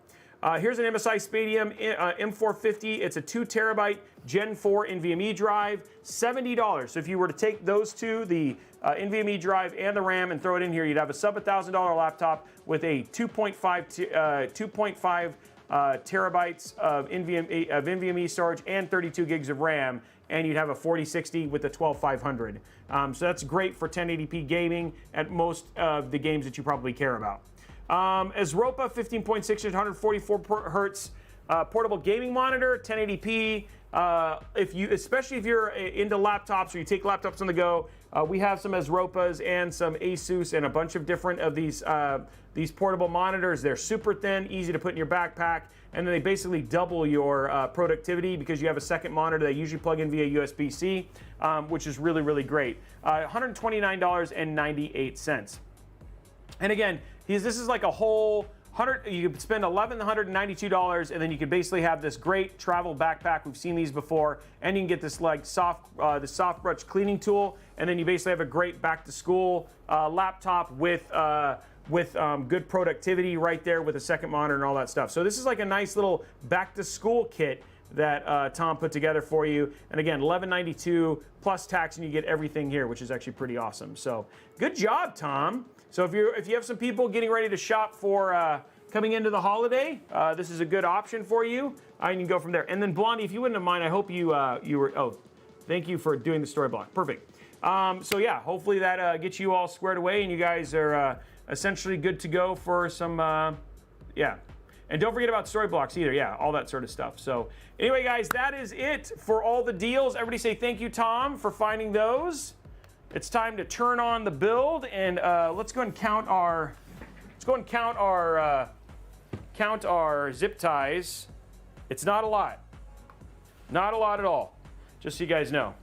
[SPEAKER 1] Here's an MSI Spatium M450. It's a 2 terabyte Gen 4 NVMe drive, $70. So if you were to take those two, the NVMe drive and the RAM, and throw it in here, you'd have a sub $1,000 laptop with a 2.5 terabytes of NVMe storage and 32 gigs of RAM, and you'd have a 4060 with a 12500. So that's great for 1080p gaming at most of the games that you probably care about. Asropa 15.6 inch 144 hertz portable gaming monitor, 1080p. Especially if you're into laptops or you take laptops on the go, we have some Asropas and some Asus and a bunch of different of these portable monitors. They're super thin, easy to put in your backpack, and then they basically double your productivity because you have a second monitor that you usually plug in via USB-C, which is really, really great. $129.98. And again, this is like a whole you could spend $1,192, and then you could basically have this great travel backpack. We've seen these before, and you can get this like soft brush cleaning tool, and then you basically have a great back to school laptop with good productivity right there with a second monitor and all that stuff. So this is like a nice little back to school kit that Tom put together for you. And again, $1,192 plus tax, and you get everything here, which is actually pretty awesome. So good job, Tom. So if you have some people getting ready to shop for coming into the holiday, this is a good option for you. You can go from there. And then Blondie, if you wouldn't mind, I hope you were. Oh, thank you for doing the story block. Perfect. So yeah, hopefully that gets you all squared away, and you guys are essentially good to go for some. Yeah. And don't forget about story blocks either. Yeah, all that sort of stuff. So anyway, guys, that is it for all the deals. Everybody say thank you, Tom, for finding those. It's time to turn on the build, and let's go and count our. Let's go and count our zip ties. It's not a lot. Not a lot at all. Just so you guys know.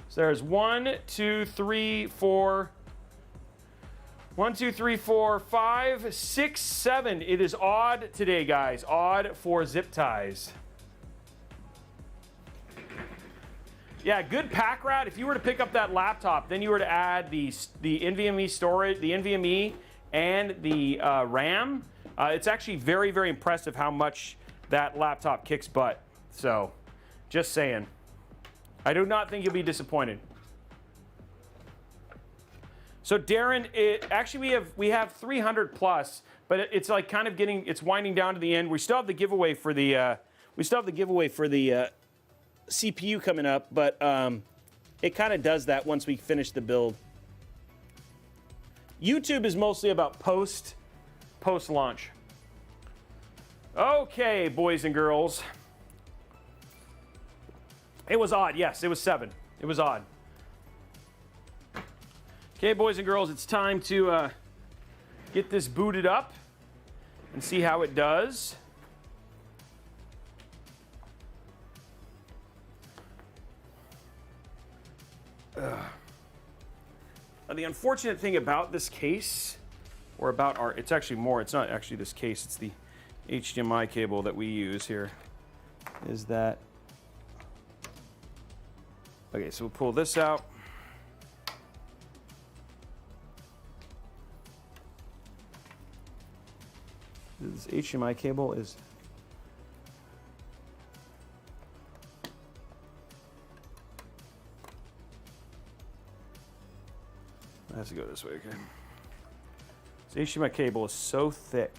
[SPEAKER 1] So there's 1, 2, 3, 4. 1, 2, 3, 4, 5, 6, 7. It is odd today, guys. Odd for zip ties. Yeah, good pack rat. If you were to pick up that laptop, then you were to add the NVMe storage, the NVMe and the RAM. It's actually very, very impressive how much that laptop kicks butt. So, just saying. I do not think you'll be disappointed. So Darren, actually we have 300 plus, but it's like kind of it's winding down to the end. We still have the giveaway for the CPU coming up, but it kind of does that once we finish the build. YouTube is mostly about post launch. Okay, boys and girls. It was odd. Yes, it was 7. It was odd. Okay, boys and girls, it's time to get this booted up and see how it does. The unfortunate thing about this case, or about it's not actually this case, it's the HDMI cable that we use here, is that, okay, so we'll pull this out. This HDMI cable is it has to go this way, okay? This HDMI cable is so thick.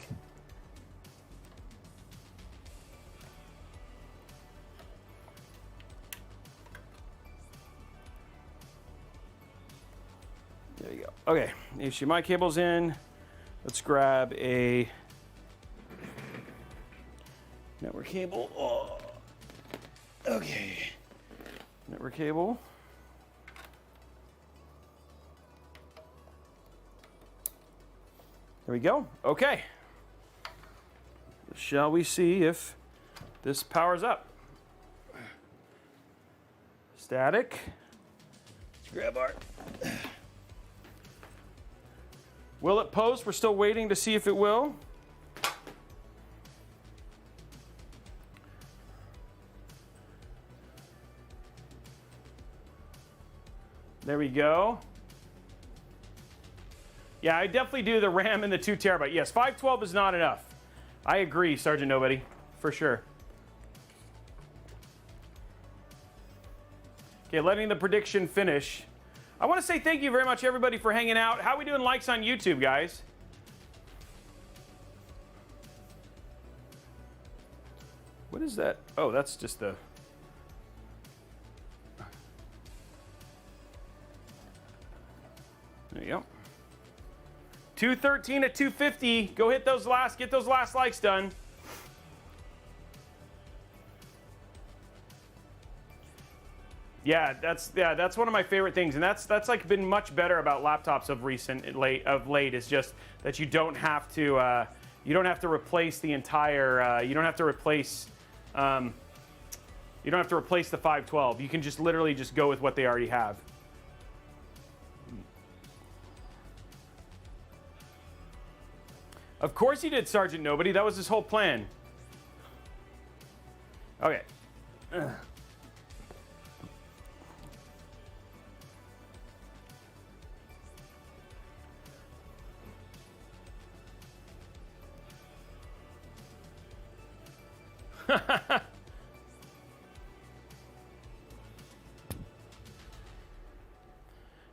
[SPEAKER 1] There you go. Okay, HDMI cable's in. Let's grab a network cable. Oh. Okay. Network cable. There we go. Okay. Shall we see if this powers up? Static. Let's grab our. Will it post? We're still waiting to see if it will. There we go. Yeah, I definitely do the RAM and the 2 terabyte. Yes, 512 is not enough. I agree, Sergeant Nobody, for sure. Okay, letting the prediction finish. I want to say thank you very much, everybody, for hanging out. How are we doing likes on YouTube, guys? What is that? Oh, that's just the... There you go. 213 at 250. Go hit those get those last likes done. Yeah, that's one of my favorite things, and that's like been much better about laptops of late is just that you don't have to replace the entire you don't have to replace the 512. You can just literally just go with what they already have. Of course he did, Sergeant Nobody. That was his whole plan. Okay.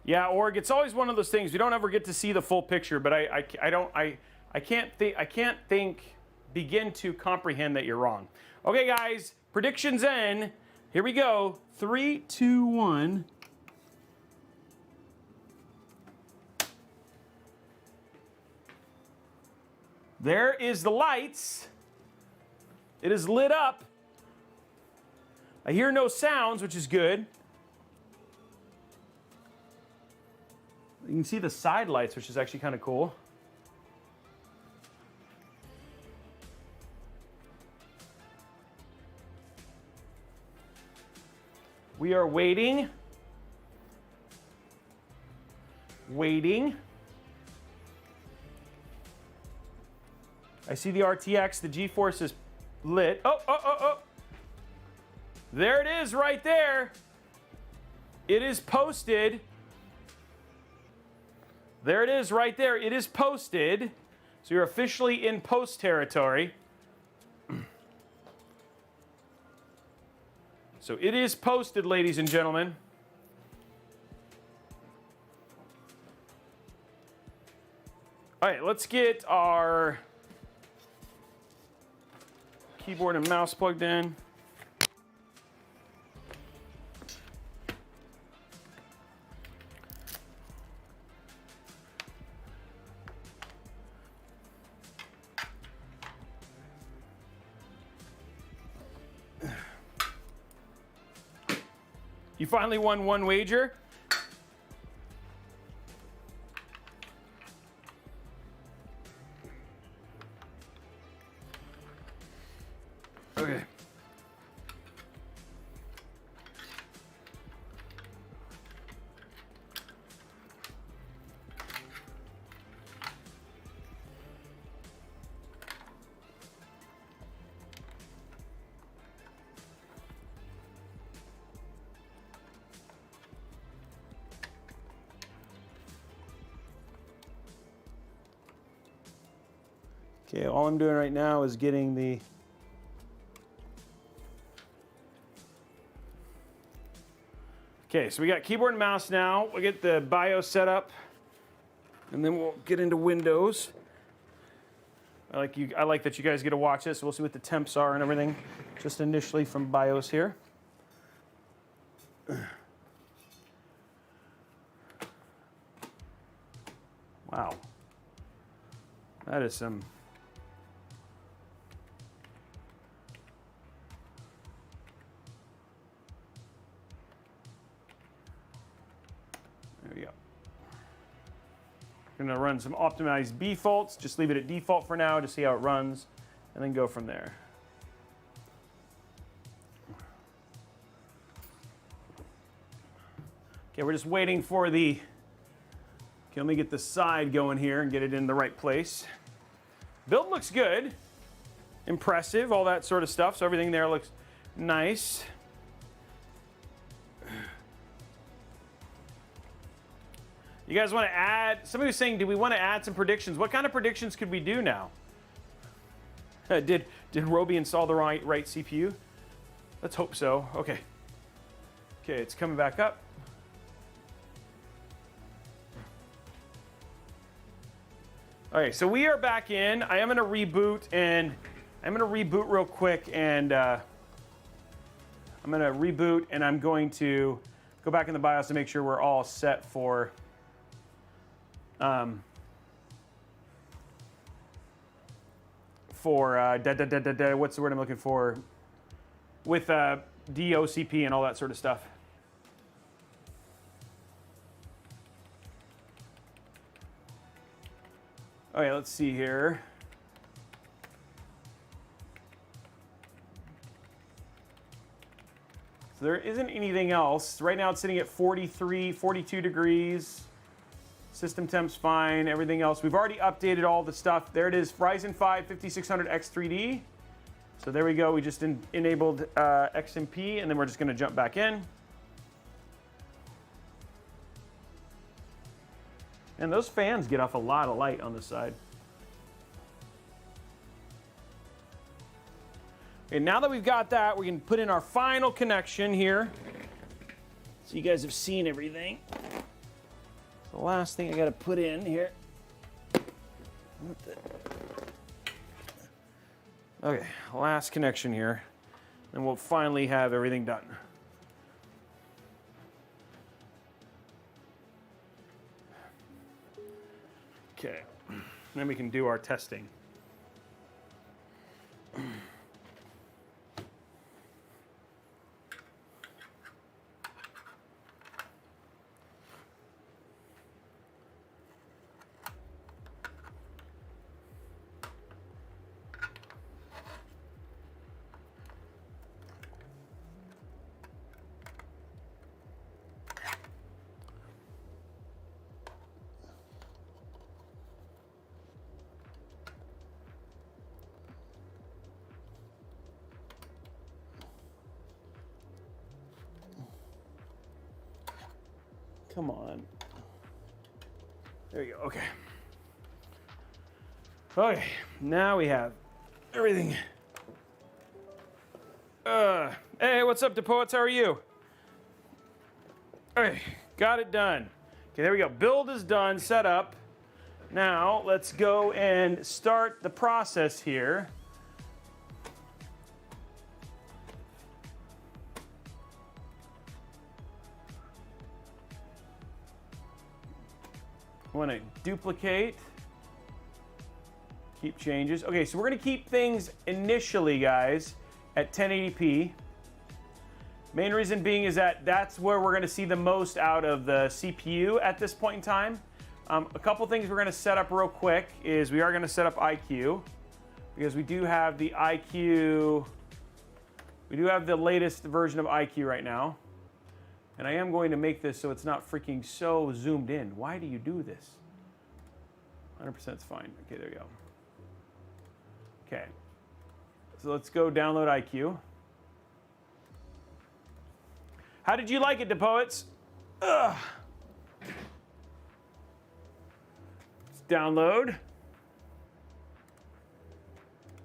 [SPEAKER 1] Yeah, Org, it's always one of those things. We don't ever get to see the full picture, but I can't begin to comprehend that you're wrong. Okay, guys, predictions in. Here we go. 3, 2, 1. There is the lights. It is lit up. I hear no sounds, which is good. You can see the side lights, which is actually kind of cool. We are waiting. Waiting. I see the RTX, the GeForce is lit. Oh. There it is right there. It is posted. There it is right there. It is posted. So you're officially in post territory. So it is posted, ladies and gentlemen. All right, let's get our keyboard and mouse plugged in. You finally won one wager. Okay. Okay, all I'm doing right now is getting the Okay, so we got keyboard and mouse now. We'll get the BIOS set up, and then we'll get into Windows. I like that you guys get to watch this. We'll see what the temps are and everything, just initially from BIOS here. Wow. That is some... There we go. Going to run some optimized defaults. Just leave it at default for now to see how it runs, and then go from there. Okay, we're just waiting for the... Okay, let me get the side going here and get it in the right place. Build looks good. Impressive, all that sort of stuff. So everything there looks nice. You guys want to add, somebody was saying, do we want to add some predictions? What kind of predictions could we do now? Did Robey install the right CPU? Let's hope so. Okay. Okay, it's coming back up. Okay, so we are back in. I am going to reboot, and I'm going to reboot real quick, and I'm going to reboot, and I'm going to go back in the BIOS to make sure we're all set for what's the word I'm looking for? With DOCP and all that sort of stuff. Okay, let's see here. So there isn't anything else. Right now it's sitting at 43, 42 degrees. System temp's fine, everything else. We've already updated all the stuff. There it is, Ryzen 5 5600x3D. So there we go, we just enabled XMP, and then we're just gonna jump back in. And those fans get off a lot of light on this side. Okay, now that we've got that, we can put in our final connection here. So you guys have seen everything. The last thing I gotta put in here. Okay, last connection here. And we'll finally have everything done. Okay, then we can do our testing. Come on. There you go. Okay. Okay. Now we have everything. Hey, what's up, DePoets? How are you? Okay, got it done. Okay, there we go. Build is done, set up. Now, let's go and start the process here. I want to duplicate. Keep changes. Okay, so we're going to keep things initially, guys, at 1080p. Main reason being is that that's where we're going to see the most out of the CPU at this point in time. A couple things we're going to set up real quick is we are going to set up iCue, because we do have the iCue, we do have the latest version of iCue right now. And I am going to make this so it's not freaking so zoomed in. Why do you do this? 100% is fine. Okay, there we go. Okay, so let's go download iCue. How did you like it, DePoets? Ugh. Let's download.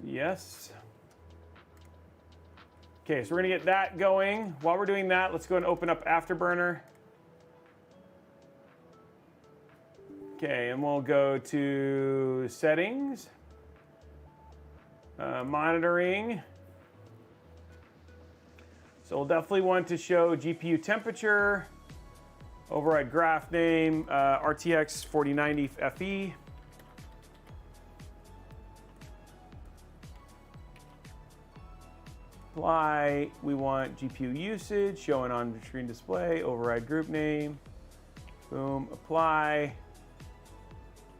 [SPEAKER 1] Yes. Okay, so we're gonna get that going. While we're doing that, let's go and open up Afterburner. Okay, and we'll go to settings, monitoring. So we'll definitely want to show GPU temperature, override graph name, RTX 4090 FE. Apply, we want GPU usage, showing on screen display, override group name. Boom, apply.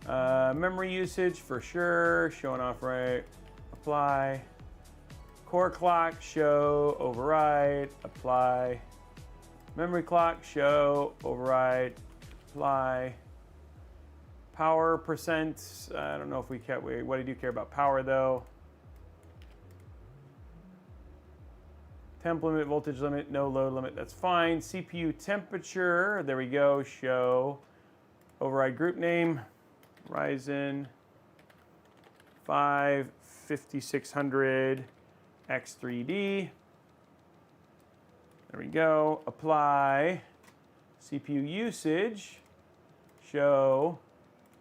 [SPEAKER 1] Memory usage for sure, showing off right, apply. Core clock, show, override, apply. Memory clock, show, override, apply. Power percent, I don't know if we care, what do you care about power though? Temp limit, voltage limit, no load limit, that's fine. CPU temperature, there we go, show, override group name, Ryzen 5600x3D. There we go. Apply. CPU usage. Show.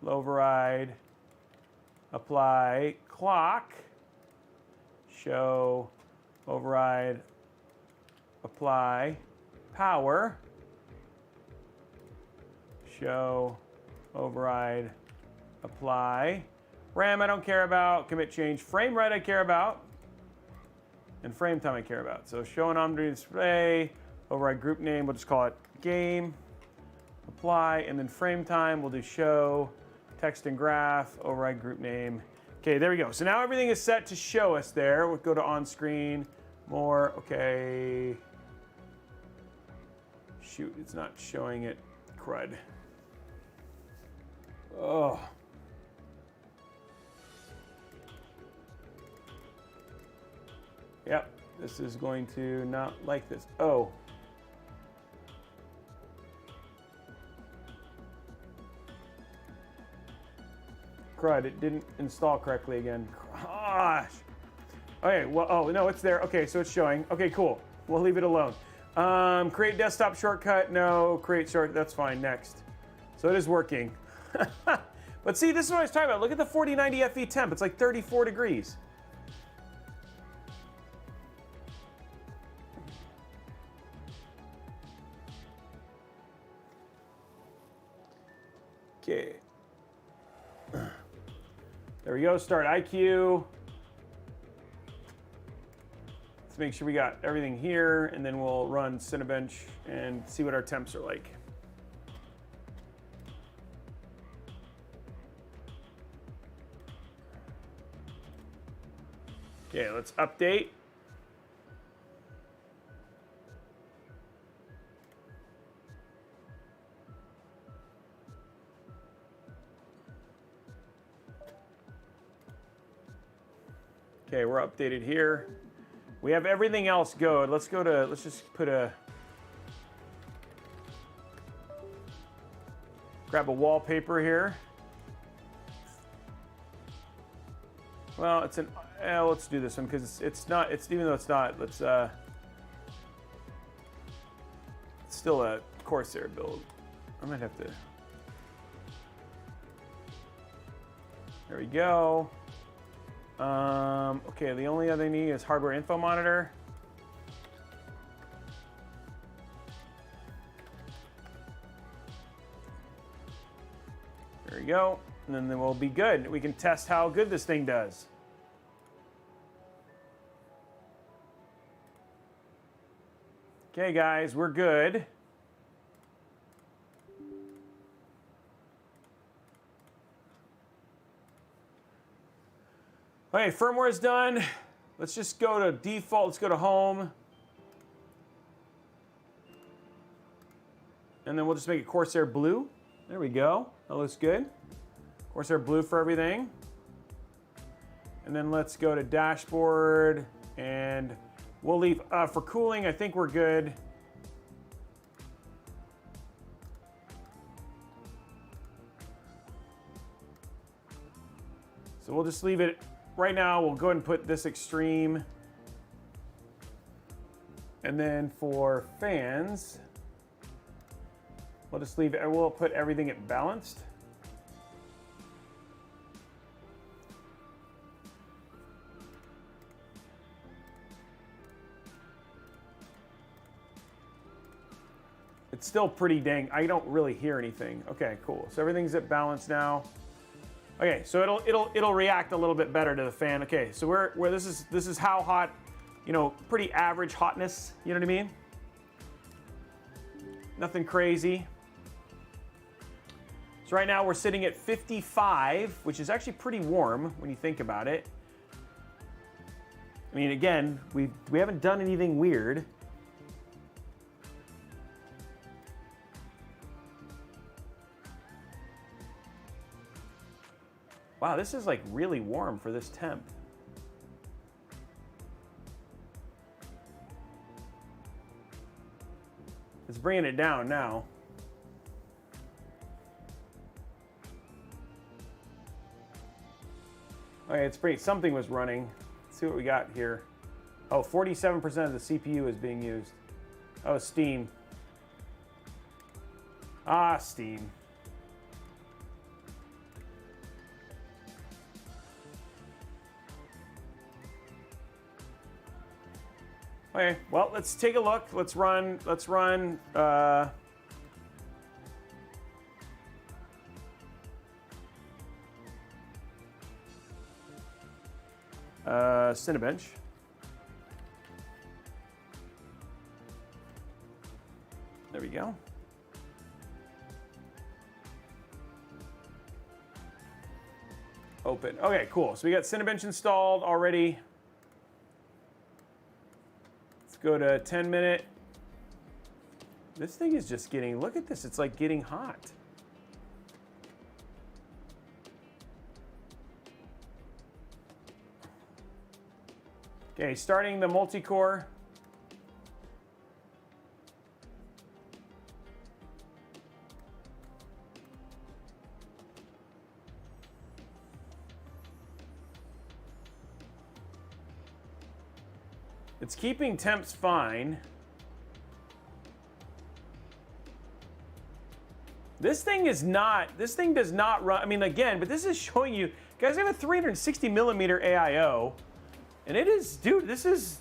[SPEAKER 1] Override. Apply. Clock. Show. Override. Apply. Power. Show. Override. Apply. RAM I don't care about. Commit change. Frame rate I care about. And frame time I care about. So show and on display, override group name, we'll just call it game, apply, and then frame time, we'll do show, text and graph, override group name. Okay, there we go. So now everything is set to show us there. We'll go to on screen, more, okay. Shoot, it's not showing it, crud. Oh. Yep, this is going to not like this. Oh. Crud, it didn't install correctly again. Gosh. Okay, well, oh, no, it's there. Okay, so it's showing. Okay, cool. We'll leave it alone. Create desktop shortcut. No, create short, that's fine, next. So it is working. But see, this is what I was talking about. Look at the 4090 FE temp. It's like 34 degrees. Okay. There we go, start iCue. Let's make sure we got everything here, and then we'll run Cinebench and see what our temps are like. Okay, let's update. Okay, we're updated here. We have everything else good. Let's go to, let's just put a, Grab a wallpaper here. Well, it's an, let's do this one because it's not, even though it's not, let's, it's still a Corsair build. I might have to, there we go. Okay, the only other thing I need is hardware info monitor. There we go. And then we'll be good. We can test how good this thing does. Okay, guys, we're good. Okay, firmware is done. Let's just go to default. Let's go to home. And then we'll just make it Corsair blue. There we go. That looks good. Corsair blue for everything. And then let's go to dashboard and we'll leave, for cooling, I think we're good. So we'll just leave it, right now we'll go ahead and put this extreme. And then for fans, we'll just leave it, we'll put everything at balanced. It's still pretty dang, I don't really hear anything. Okay, cool. So everything's at balance now. Okay, so it'll react a little bit better to the fan. Okay, so where this is how hot, you know, pretty average hotness, you know what I mean? Nothing crazy. So right now we're sitting at 55, which is actually pretty warm when you think about it. I mean, again, we haven't done anything weird. Wow, this is like really warm for this temp. It's bringing it down now. Okay, it's pretty, something was running. Let's see what we got here. Oh, 47% of the CPU is being used. Oh, Steam. Ah, Steam. Okay, well, let's take a look. Let's run Cinebench. There we go. Open. Okay, cool. So we got Cinebench installed already. Go to 10-minute. This thing is just getting, look at this, it's like getting hot. Okay, starting the multi-core. It's keeping temps fine. This thing does not run, I mean, again, but this is showing you, guys, I have a 360 millimeter AIO, and it is, dude, this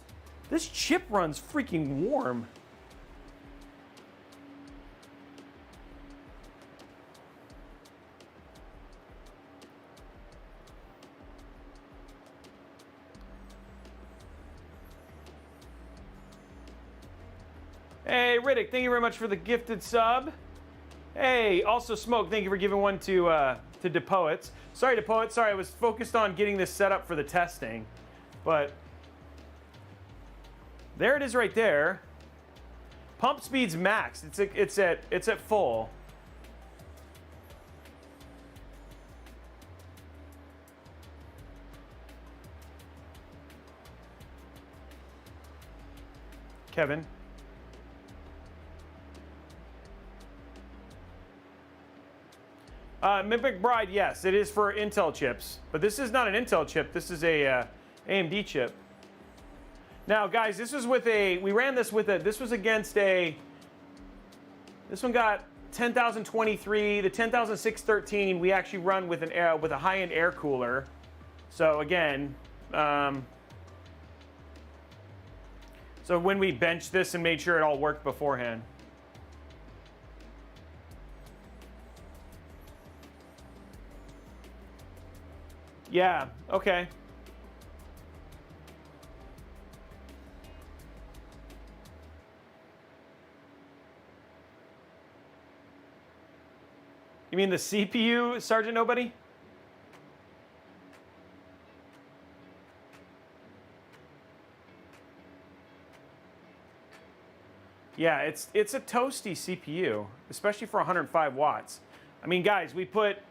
[SPEAKER 1] chip runs freaking warm. Hey, Riddick, thank you very much for the gifted sub. Hey, also Smoke, thank you for giving one to DePoets. Sorry, DePoets, sorry, I was focused on getting this set up for the testing, but there it is right there. Pump speed's maxed. It's at full. Kevin. Mimic Bride, yes, it is for Intel chips, but this is not an Intel chip. This is a AMD chip. Now, guys, this was with we ran this with this was against this one got 10,023, the 10,613. We actually run with with a high-end air cooler. So again, so when we benched this and made sure it all worked beforehand. Yeah, okay. You mean the CPU, Sergeant Nobody? Yeah, it's a toasty CPU, especially for 105 watts. I mean, guys,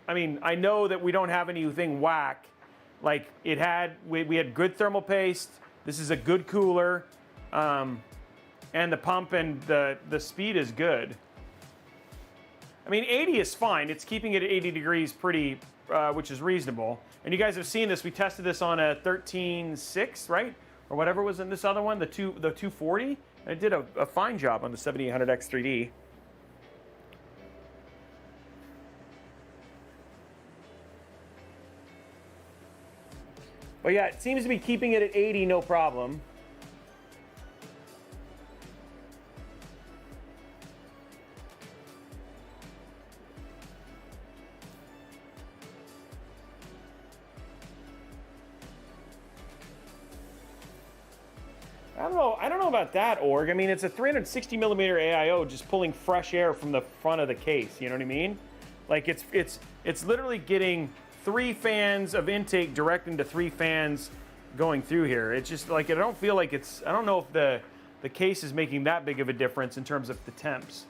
[SPEAKER 1] I know that we don't have anything whack. Like we had good thermal paste. This is a good cooler, and the pump and the speed is good. I mean, 80 is fine. It's keeping it at 80 degrees pretty, which is reasonable. And you guys have seen this. We tested this on a 13.6, right? Or whatever was in this other one, the 240. And it did a fine job on the 7800X3D. But yeah, it seems to be keeping it at 80, no problem. I don't know about that, Org. I mean, it's a 360 millimeter AIO just pulling fresh air from the front of the case. You know what I mean? Like it's literally getting 3 fans of intake direct into 3 fans going through here. It's just like, I don't feel like I don't know if the case is making that big of a difference in terms of the temps.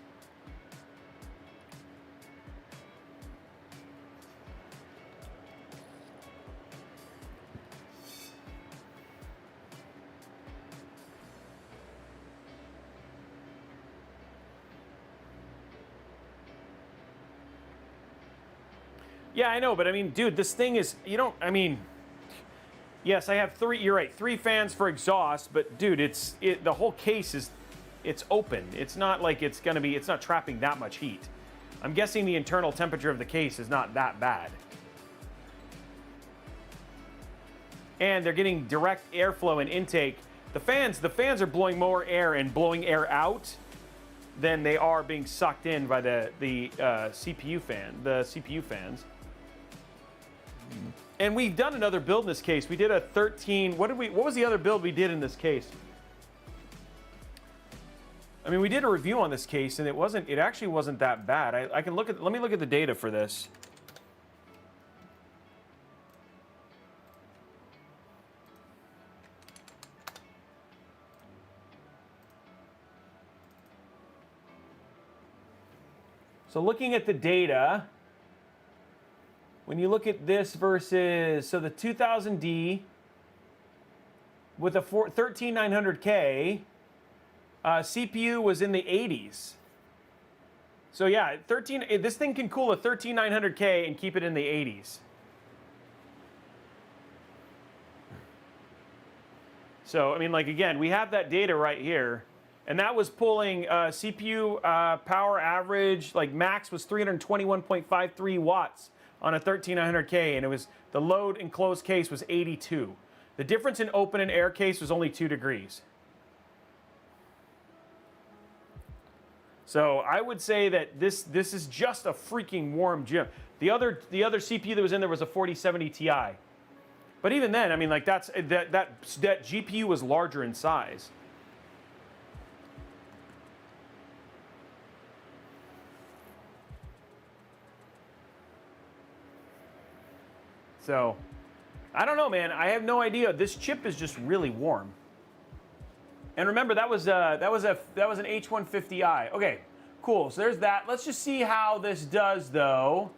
[SPEAKER 1] Yeah, I know, but I mean, dude, this thing is, yes, I have 3, you're right, 3 fans for exhaust, but dude, the whole case it's open. It's not like it's not trapping that much heat. I'm guessing the internal temperature of the case is not that bad. And they're getting direct airflow and intake. The fans are blowing more air and blowing air out than they are being sucked in by the CPU fans. And we've done another build in this case. We did a 13. What was the other build we did in this case? I mean, we did a review on this case, and it actually wasn't that bad. Let me look at the data for this. So looking at the data, when you look at this versus, so the 2000D with a 13900K, CPU was in the 80s. So yeah, this thing can cool a 13900K and keep it in the 80s. So, I mean, like, again, we have that data right here. And that was pulling CPU power average, like max was 321.53 watts on a 13900K, and the load in closed case was 82. The difference in open and air case was only 2 degrees. So I would say that this is just a freaking warm gym. The other CPU that was in there was a 4070 Ti. But even then, I mean, like that GPU was larger in size. So, I don't know, man. I have no idea. This chip is just really warm. And remember, that was an H150i. Okay, cool. So there's that. Let's just see how this does, though.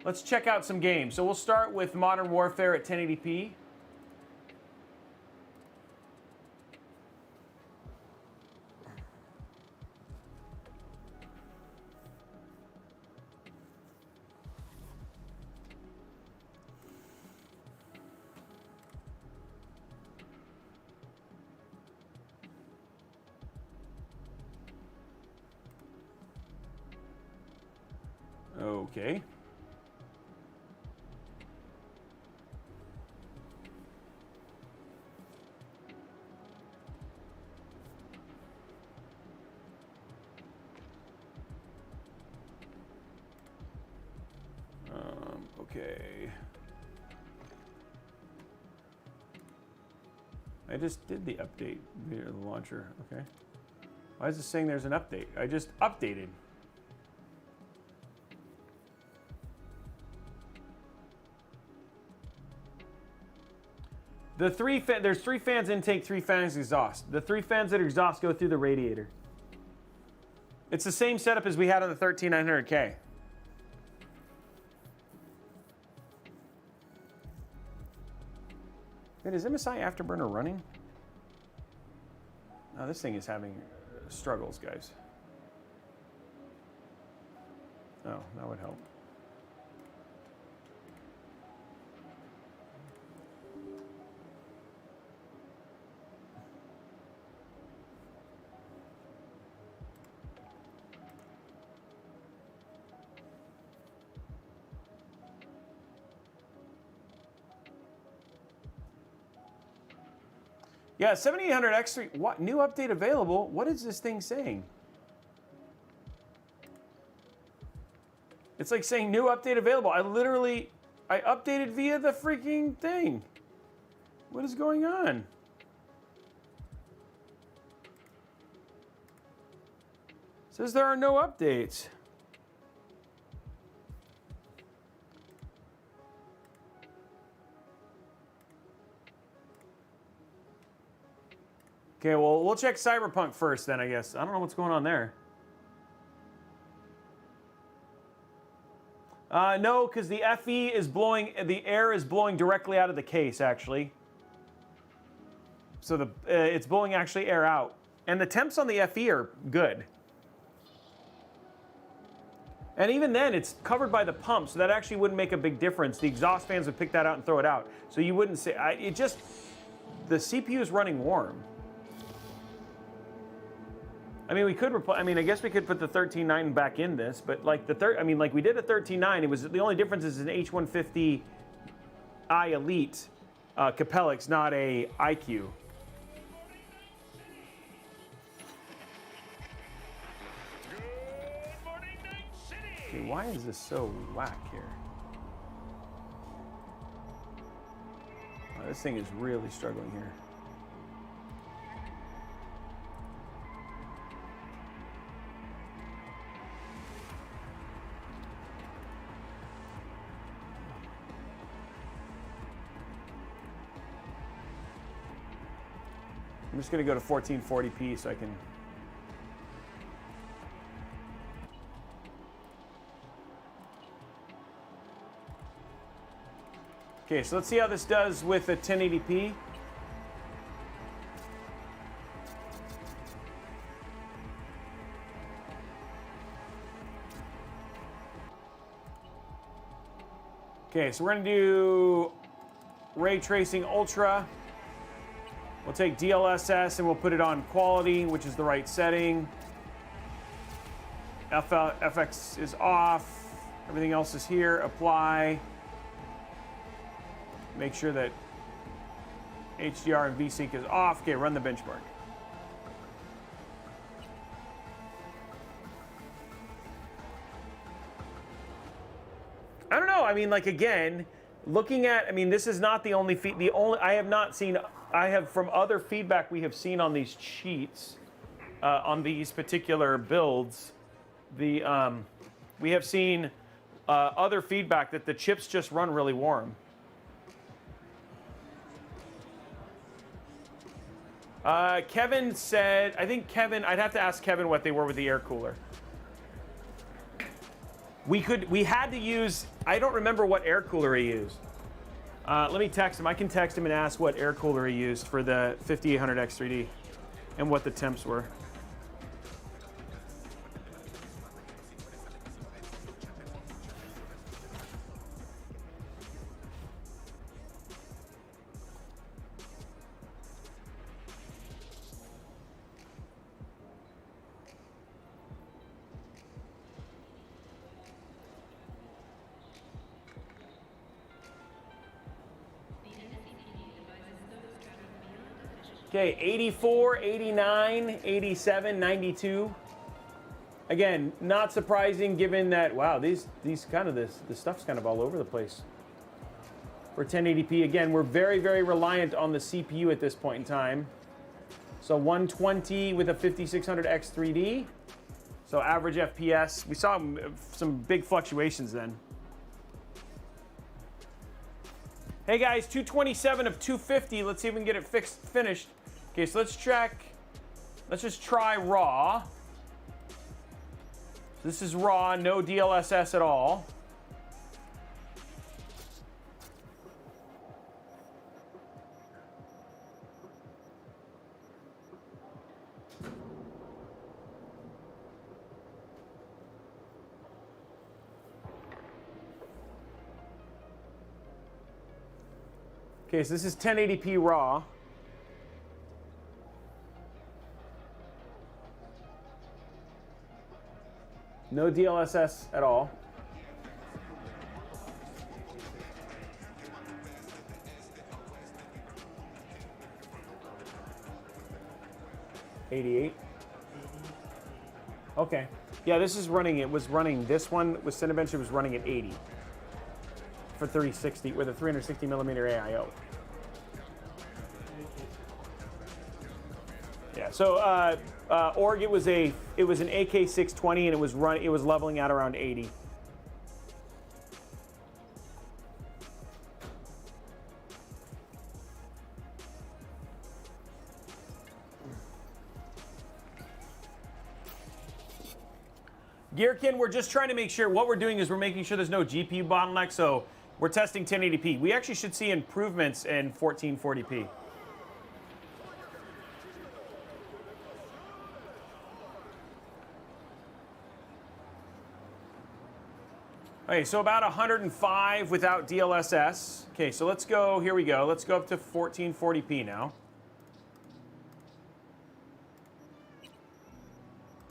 [SPEAKER 1] Let's check out some games. So we'll start with Modern Warfare at 1080p. Okay. Okay. I just did the update via the launcher. Okay. Why is it saying there's an update? I just updated. There's 3 fans intake, 3 fans exhaust. The 3 fans that exhaust go through the radiator. It's the same setup as we had on the 13900K. Wait, is MSI Afterburner running? No, this thing is having struggles, guys. Oh, that would help. Yeah, 7800X3, what, new update available? What is this thing saying? It's like saying new update available. I updated via the freaking thing. What is going on? It says there are no updates. Okay, well, we'll check Cyberpunk first then, I guess. I don't know what's going on there. No, because the FE is blowing, the air is blowing directly out of the case, actually. So it's blowing actually air out. And the temps on the FE are good. And even then, it's covered by the pump, so that actually wouldn't make a big difference. The exhaust fans would pick that out and throw it out. So you wouldn't say, the CPU is running warm. I mean, we could I guess we could put the 13.9 back in this, but like like we did a 13.9. It was the only difference is an H150i Elite Capellix, not a iCue. Okay, why is this so whack here? Oh, this thing is really struggling here. I'm just going to go to 1440p so I can... Okay, so let's see how this does with a 1080p. Okay, so we're going to do Ray Tracing Ultra. We'll take DLSS and we'll put it on quality, which is the right setting. FX is off. Everything else is here. Apply. Make sure that HDR and VSync is off. Okay, run the benchmark. I don't know. I mean, like, again, looking at, I mean, this is not the only I have not seen, I have from other feedback we have seen on these cheats, on these particular builds, we have seen other feedback that the chips just run really warm. Kevin said, I think Kevin, I'd have to ask Kevin what they were with the air cooler. We had to use, I don't remember what air cooler he used. Let me text him. I can text him and ask what air cooler he used for the 5800X3D and what the temps were. Okay, 84, 89, 87, 92. Again, not surprising given that, wow, these kind of this stuff's kind of all over the place. For 1080p, again, we're very, very reliant on the CPU at this point in time. So 120 with a 5600x3D. So average FPS. We saw some big fluctuations then. Hey guys, 227 of 250. Let's see if we can get it finished. Okay, so let's just try raw. This is raw, no DLSS at all. Okay, so this is 1080p raw. No DLSS at all. $88. Okay. Yeah, this is running, it was running, this one with Cinebench, it was running at 80 for 3060 with a 360 millimeter AIO. Yeah, so org, it was an AK620 and it was leveling out around 80. Gearkin, we're just trying to make sure, what we're doing is we're making sure there's no GPU bottleneck, so we're testing 1080p. We actually should see improvements in 1440p. Okay, so about 105 without DLSS. Okay, so let's go, here we go. Let's go up to 1440p now.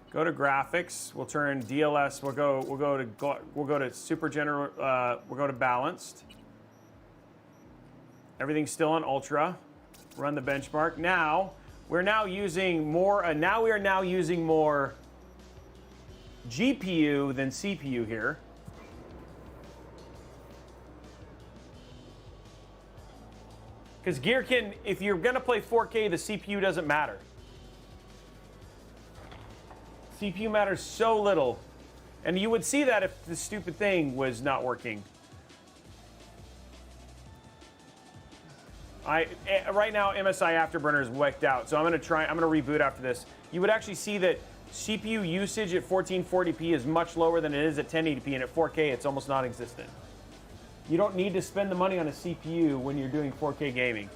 [SPEAKER 1] Go to graphics. We'll turn DLS. We'll go to super general. We'll go to balanced. Everything's still on ultra. Run the benchmark. Now we're now using more. Now we are now using more GPU than CPU here. Because Gearkin, if you're gonna play 4K, the CPU doesn't matter. CPU matters so little. And you would see that if the stupid thing was not working. Right now, MSI Afterburner is wiped out, so I'm gonna reboot after this. You would actually see that CPU usage at 1440p is much lower than it is at 1080p, and at 4K, it's almost non-existent. You don't need to spend the money on a CPU when you're doing 4K gaming.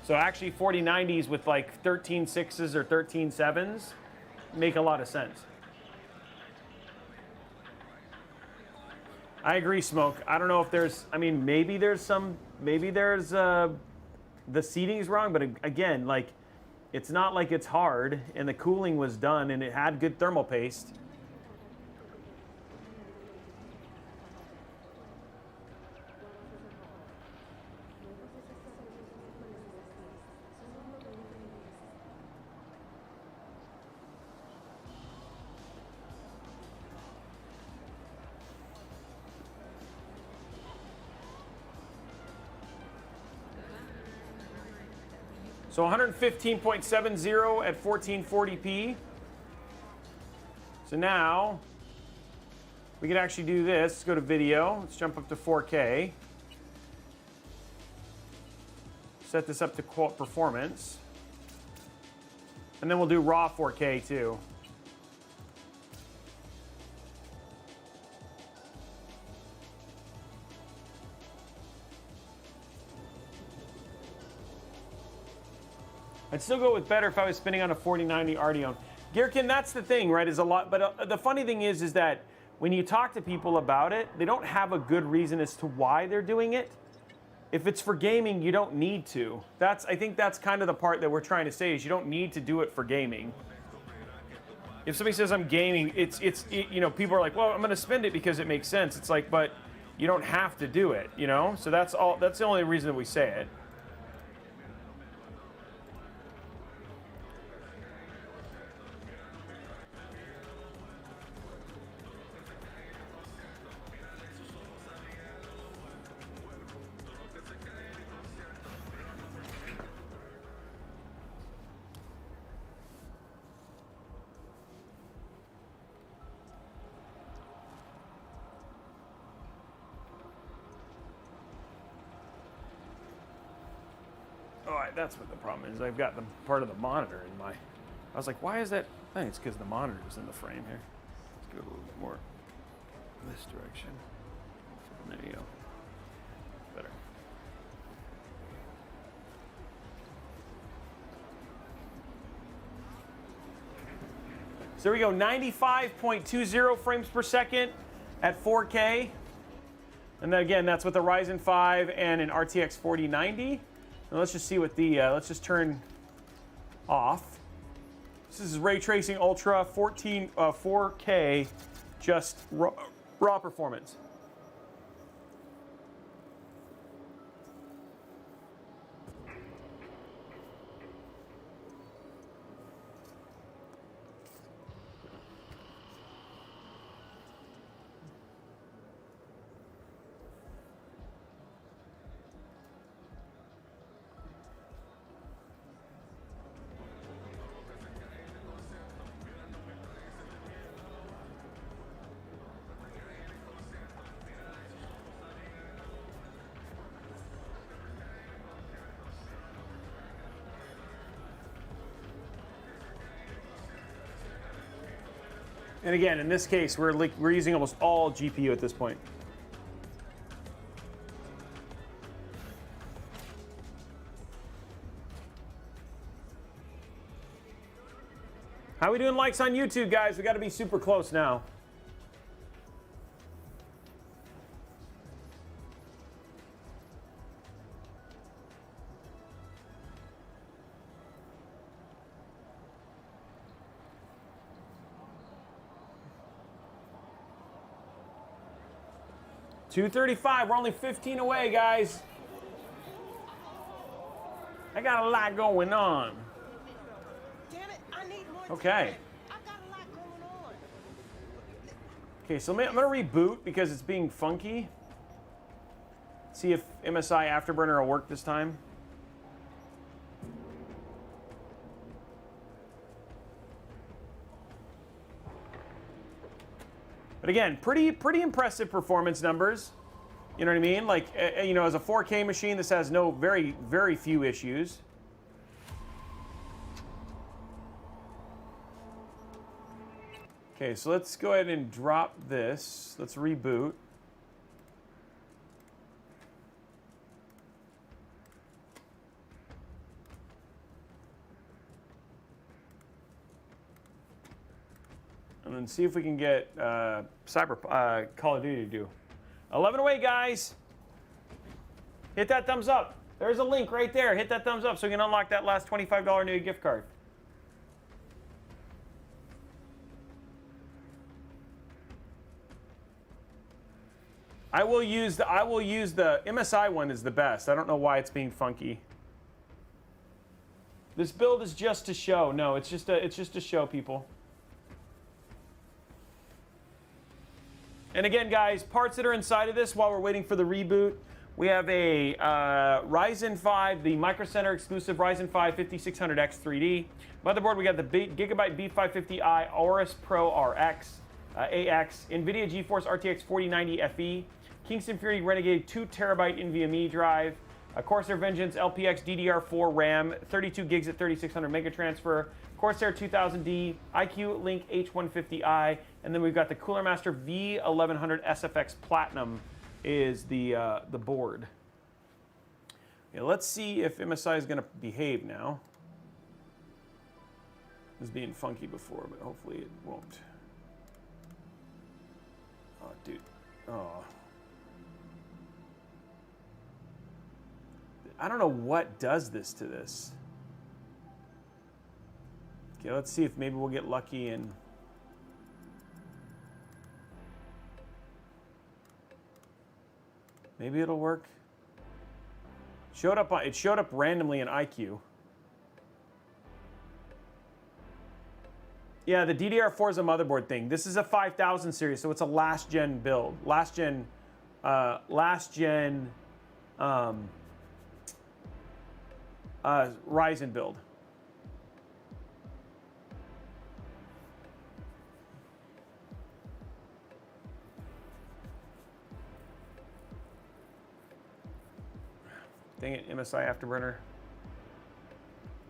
[SPEAKER 1] So actually 4090s with like 13.6s or 13.7s make a lot of sense. I agree, Smoke. I don't know if there's, I mean, maybe there's the seating's wrong, but again, like, it's not like it's hard and the cooling was done and it had good thermal paste. So 115.70 at 1440p. So now we can actually do this. Let's go to video. Let's jump up to 4K. Set this up to performance. And then we'll do raw 4K too. I'd still go with better if I was spinning on a 4090 Ardeon. Gearkin, that's the thing, right? Is a lot, but the funny thing is that when you talk to people about it, they don't have a good reason as to why they're doing it. If it's for gaming, you don't need to. I think that's kind of the part that we're trying to say is you don't need to do it for gaming. If somebody says I'm gaming, you know, people are like, well, I'm going to spend it because it makes sense. It's like, but you don't have to do it, you know? So that's the only reason that we say it. That's what the problem is. I've got the part of the monitor in my. I was like, why is that? I think it's because the monitor is in the frame here. Let's go a little bit more this direction. There you go. Better. So there we go, 95.20 frames per second at 4K. And then again, that's with a Ryzen 5 and an RTX 4090. Now let's just see what the, let's just turn off. This is Ray Tracing Ultra 4K, just raw performance. And again, in this case, we're using almost all GPU at this point. How we doing likes on YouTube, guys? We got to be super close now. $235. We're only 15 away, guys. I got a lot going on.
[SPEAKER 3] Damn it, I need more
[SPEAKER 1] Okay.
[SPEAKER 3] time. I've got a lot going on.
[SPEAKER 1] Okay, so I'm going to reboot because it's being funky. See if MSI Afterburner will work this time. But again, pretty impressive performance numbers. You know what I mean? Like, you know, as a 4K machine, this has very few issues. Okay, so let's go ahead and drop this. Let's reboot. And then see if we can get Call of Duty to do. 11 away, guys. Hit that thumbs up. There's a link right there. Hit that thumbs up so you can unlock that last $25 Newegg gift card. I will use the MSI one is the best. I don't know why it's being funky. This build is just to show. No, it's just to show people. And again, guys, parts that are inside of this while we're waiting for the reboot, we have a Ryzen 5, the Micro Center exclusive Ryzen 5 5600x3D. Motherboard, we got the Gigabyte B550i Aorus Pro RX, AX, NVIDIA GeForce RTX 4090 FE, Kingston Fury Renegade 2TB NVMe drive, a Corsair Vengeance LPX DDR4 RAM, 32 gigs at 3600 mega transfer, Corsair 2000D, iCue Link H150i, and then we've got the Cooler Master V1100 SFX Platinum is the board. Okay, let's see if MSI is going to behave now. It was being funky before, but hopefully it won't. Oh, dude. Oh. I don't know what does this to this. Okay, let's see if maybe we'll get lucky and maybe it'll work. It showed up randomly in iCue. Yeah, the DDR4 is a motherboard thing. This is a 5000 series, so it's a last gen build. Last gen Ryzen build. Dang it, MSI Afterburner.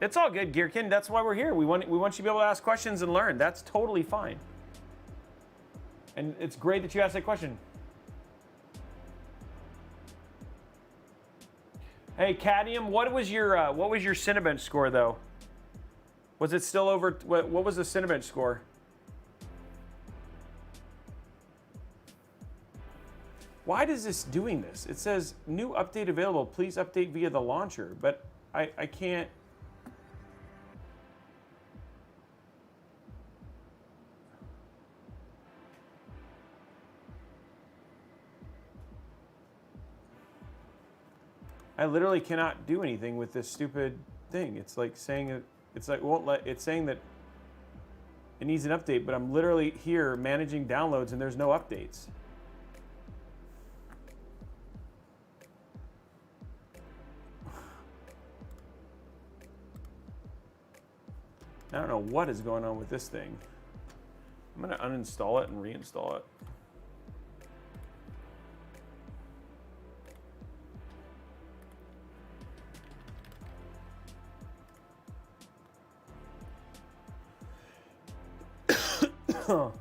[SPEAKER 1] It's all good, Gearkin. That's why we're here. We want you to be able to ask questions and learn. That's totally fine. And it's great that you asked that question. Hey, Cadmium, what was your Cinebench score though? Was it still over? What was the Cinebench score? Why is this doing this? It says new update available. Please update via the launcher, but I can't. I literally cannot do anything with this stupid thing. It's like saying it's like won't let. It's saying that it needs an update, but I'm literally here managing downloads and there's no updates. I don't know what is going on with this thing. I'm gonna uninstall it and reinstall it. Oh,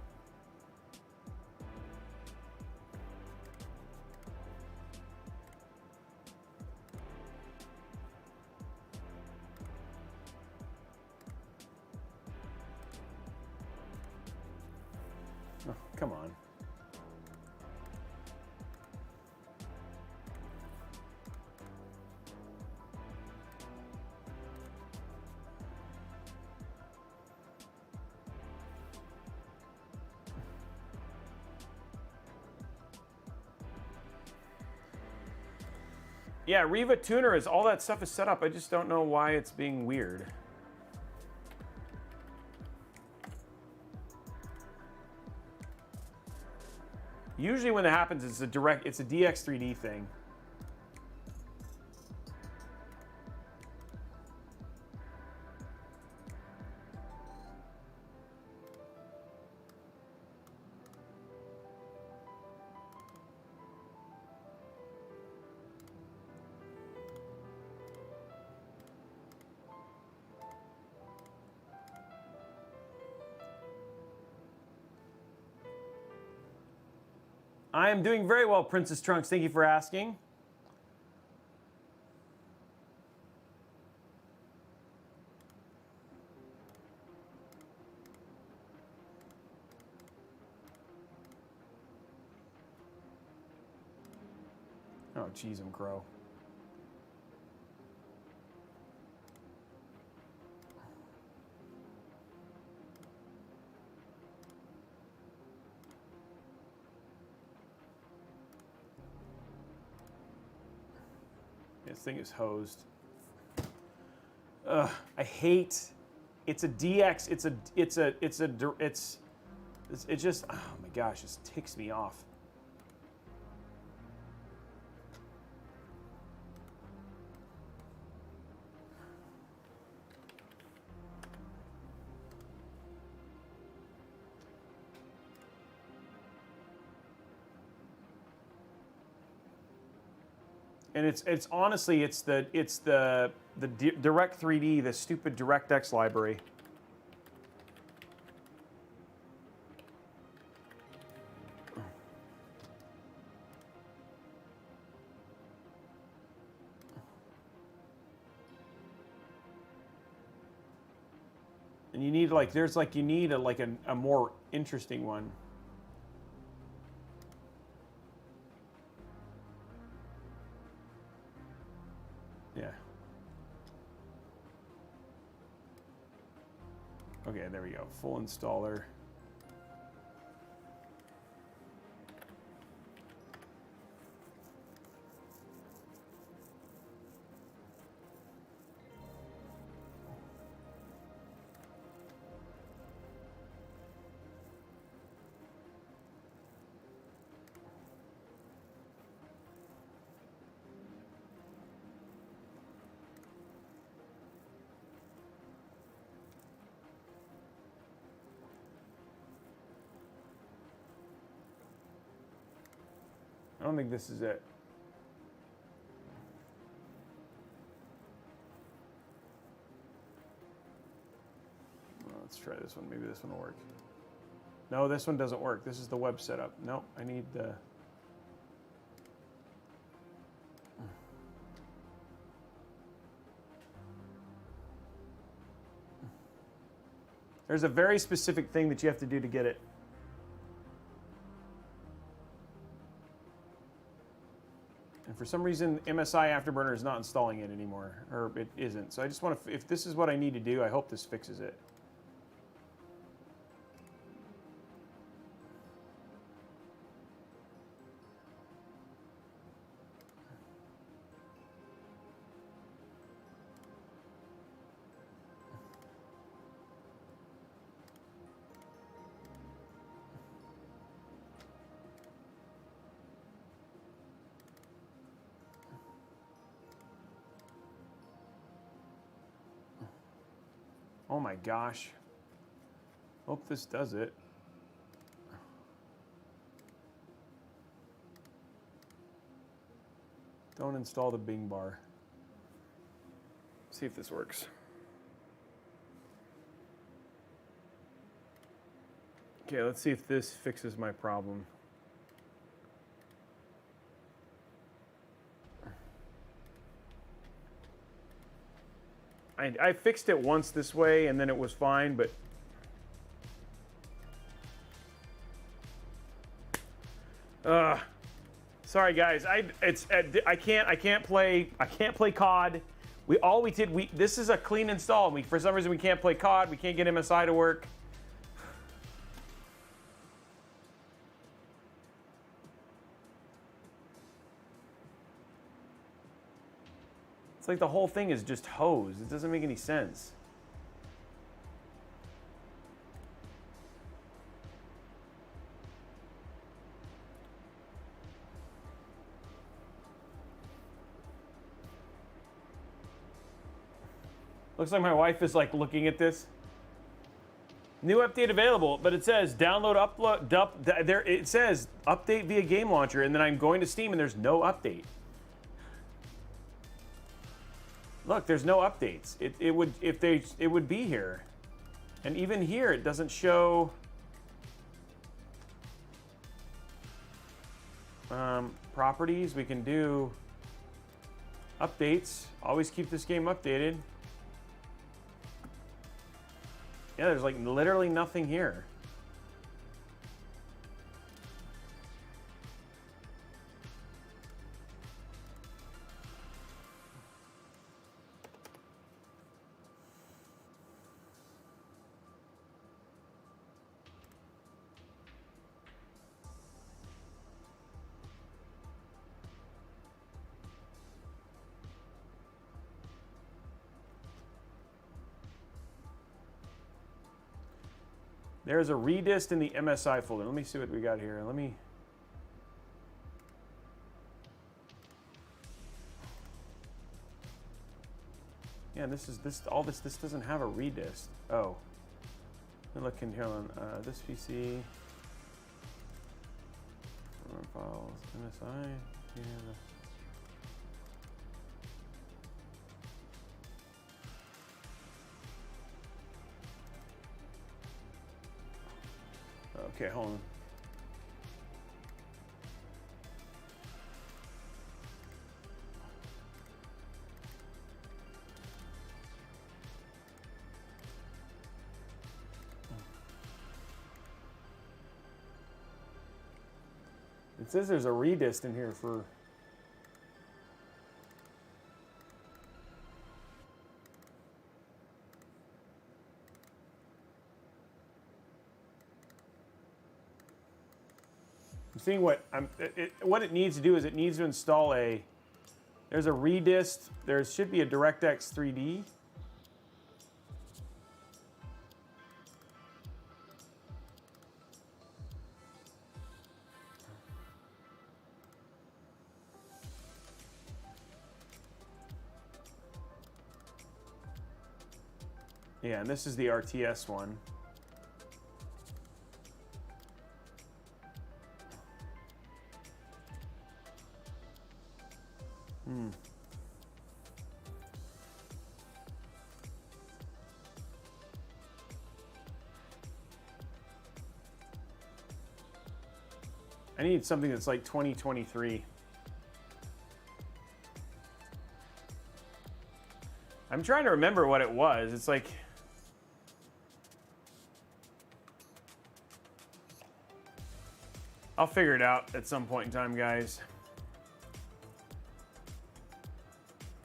[SPEAKER 1] come on. Yeah, Riva Tuner is all that stuff is set up. I just don't know why it's being weird. Usually when that happens, it's a DX3D thing. I am doing very well, Princess Trunks. Thank you for asking. Oh, jeez, I'm crow. This thing is hosed. I hate. It's a DX. It just. Oh my gosh, this ticks me off. And it's honestly the Direct 3D, the stupid DirectX library. And you need you need a more interesting one. Yeah. Okay, there we go. Full installer. I don't think this is it. try this one. Maybe this one will work. No, this one doesn't work. This is the web setup. Nope, I need the... There's a very specific thing that you have to do to get it. And for some reason, MSI Afterburner is not installing it anymore, or it isn't. So I just want to, if this is what I need to do, I hope this fixes it. Oh my gosh. Hope this does it. Don't install the Bing bar. See if this works. Okay, let's see if this fixes my problem. I fixed it once this way, and then it was fine, but... sorry guys, I can't play COD. This is a clean install. For some reason we can't play COD. We can't get MSI to work. It's like the whole thing is just hosed. It doesn't make any sense. Looks like my wife is like looking at this. New update available, but it says download, upload, there. It says update via game launcher, and then I'm going to Steam, and there's no update. Look, there's no updates. It would be here, and even here it doesn't show. Properties. We can do updates. Always keep this game updated. Yeah, there's like literally nothing here. There's a redist in the MSI folder. Let me see what we got here. Let me... Yeah, this doesn't have a redist. Oh. Let me look in here on this PC. Files, MSI. Yeah. Okay, hold on. It says there's a redist in here for... I'm seeing what it needs to do is it needs to install a... There's a redist. There should be a DirectX 3D. Yeah, and this is the RTS one. I need something that's like 2023. I'm trying to remember what it was. It's like... I'll figure it out at some point in time, guys.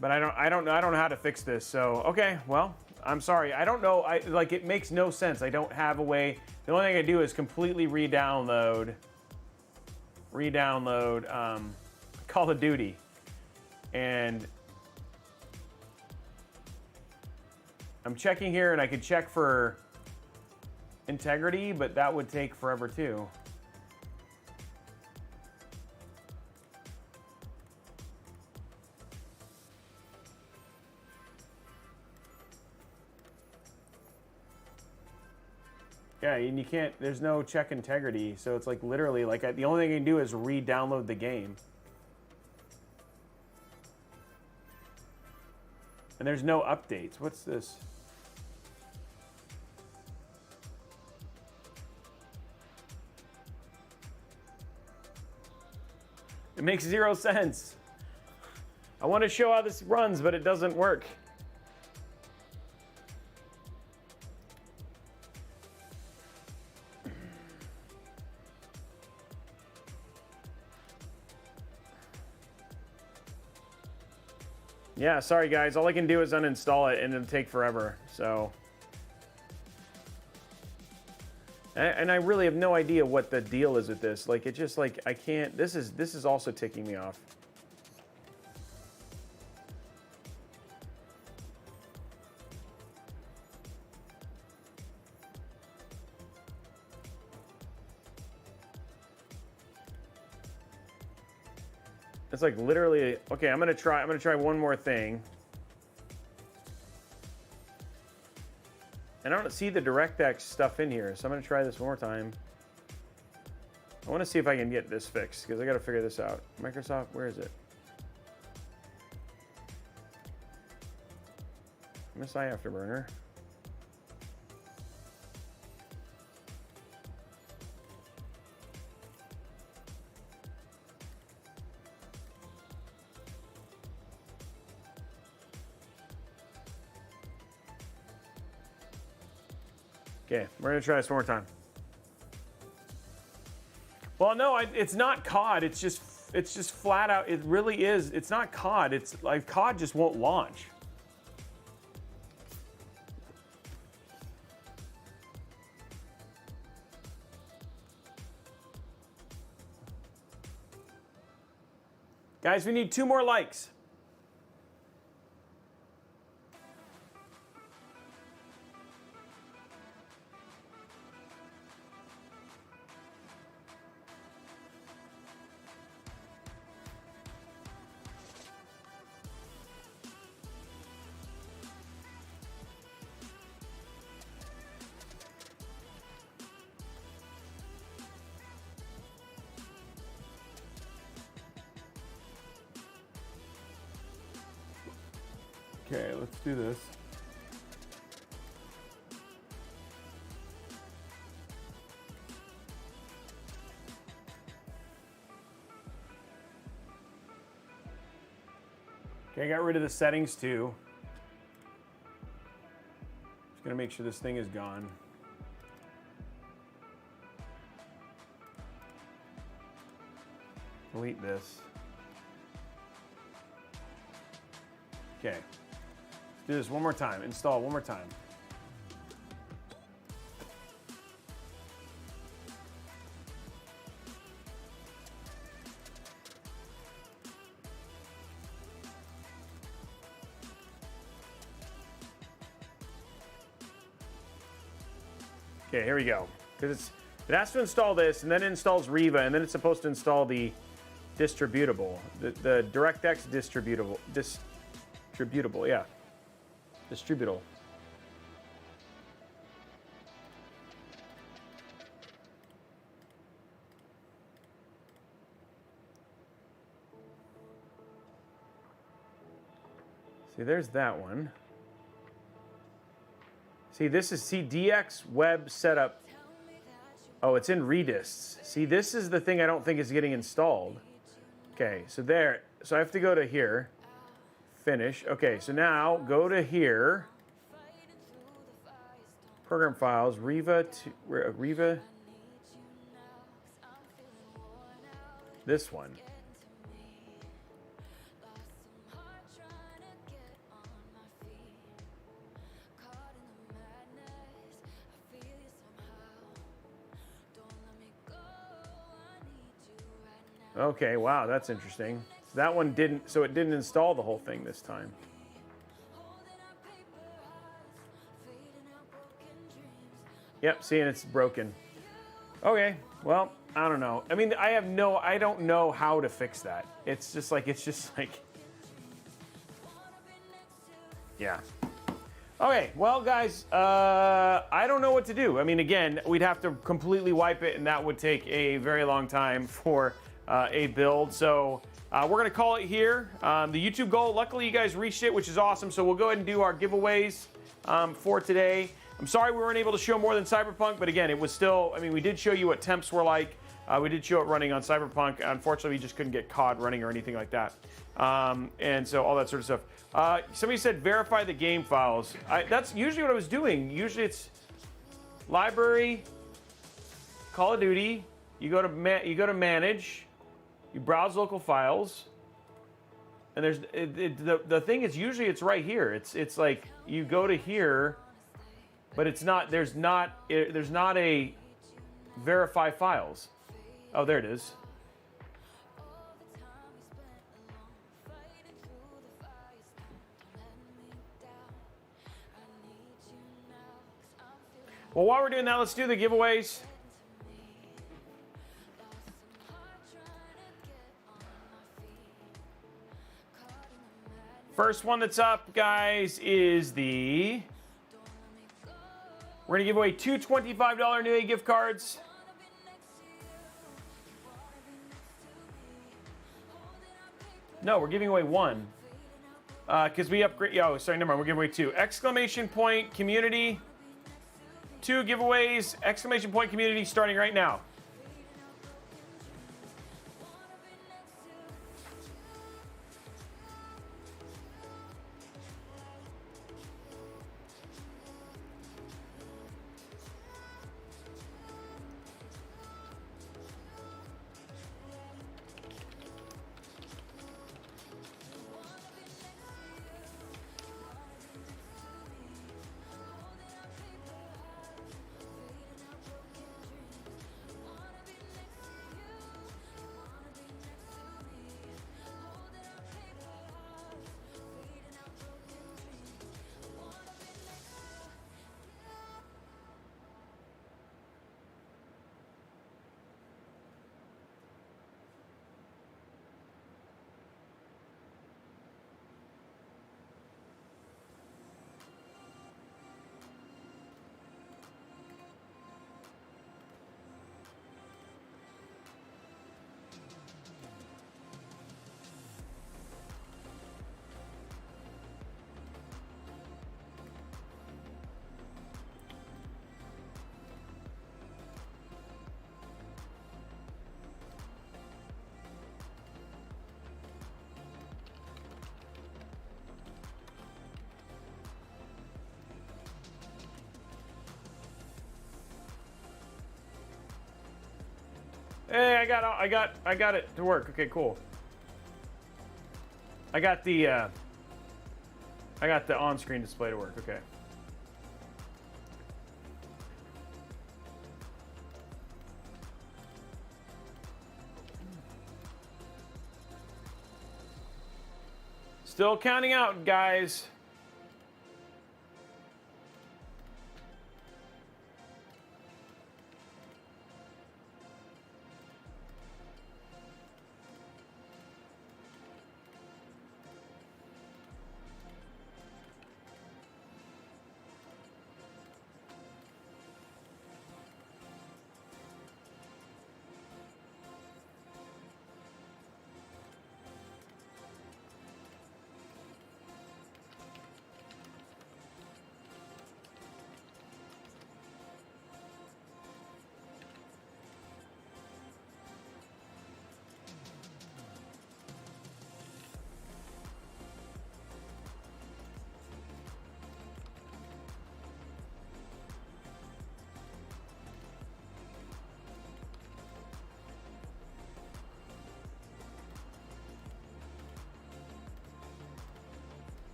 [SPEAKER 1] But I don't know how to fix this. So, okay, well, I'm sorry. I don't know. Like, it makes no sense. I don't have a way. The only thing I do is completely re-download Call of Duty. And I'm checking here, and I could check for integrity, but that would take forever too. Yeah, and you can't, there's no check integrity, so it's like literally, like the only thing I can do is re-download the game. And there's no updates. What's this? It makes 0 sense. I want to show how this runs, but it doesn't work. Yeah, sorry guys. All I can do is uninstall it and it'll take forever. So, and I really have no idea what the deal is with this. Like, it just like I can't. This is also ticking me off. It's like literally, okay, I'm gonna try one more thing. And I don't see the DirectX stuff in here, so I'm gonna try this one more time. I wanna see if I can get this fixed, because I gotta figure this out. Microsoft, where is it? MSI Afterburner. Okay, we're gonna try this one more time. Well, no, it's not COD. It's just flat out. It really is. It's not COD. It's like COD just won't launch. Guys, we need 2 more likes. Okay, let's do this. Okay, I got rid of the settings too. Just gonna make sure this thing is gone. Delete this. Okay. Do this one more time. Install one more time. Okay, here we go. Because it has to install this, and then it installs Riva, and then it's supposed to install the distributable, the DirectX distributable, yeah. Distributable. See, there's that one. See, this is DX Web Setup Oh, it's in Redists. See, this is the thing I don't think is getting installed. Okay, so there. So I have to go to here. Finish. Okay, so now go to here. Program files. Riva. This one. Okay, wow, that's interesting. So that one didn't, so it didn't install the whole thing this time. Yep, seeing it's broken. Okay, well, I don't know. I mean, I don't know how to fix that. It's just like, yeah. Okay, well, guys, I don't know what to do. I mean, again, we'd have to completely wipe it, and that would take a very long time for a build. So we're going to call it here. The YouTube goal, luckily you guys reached it, which is awesome. So we'll go ahead and do our giveaways for today. I'm sorry we weren't able to show more than Cyberpunk, but again, it was still, I mean, we did show you what temps were like. We did show it running on Cyberpunk. Unfortunately, we just couldn't get COD running or anything like that. And so all that sort of stuff. Somebody said verify the game files. That's usually what I was doing. Usually it's library, Call of Duty. You go to manage. You browse local files. And there's the thing is usually it's right here. It's like you go to here, but it's not. There's not a verify files. Oh, there it is. Well, while we're doing that, let's do the giveaways. First one that's up, guys, is we're going to give away two $25 Newegg gift cards. No, we're giving away one. Because we upgrade. Oh, sorry, never mind. We're giving away two. Exclamation point community. Two giveaways. Exclamation point community starting right now. Hey, I got it to work. Okay, cool. I got the on-screen display to work. Okay. Still counting out, guys.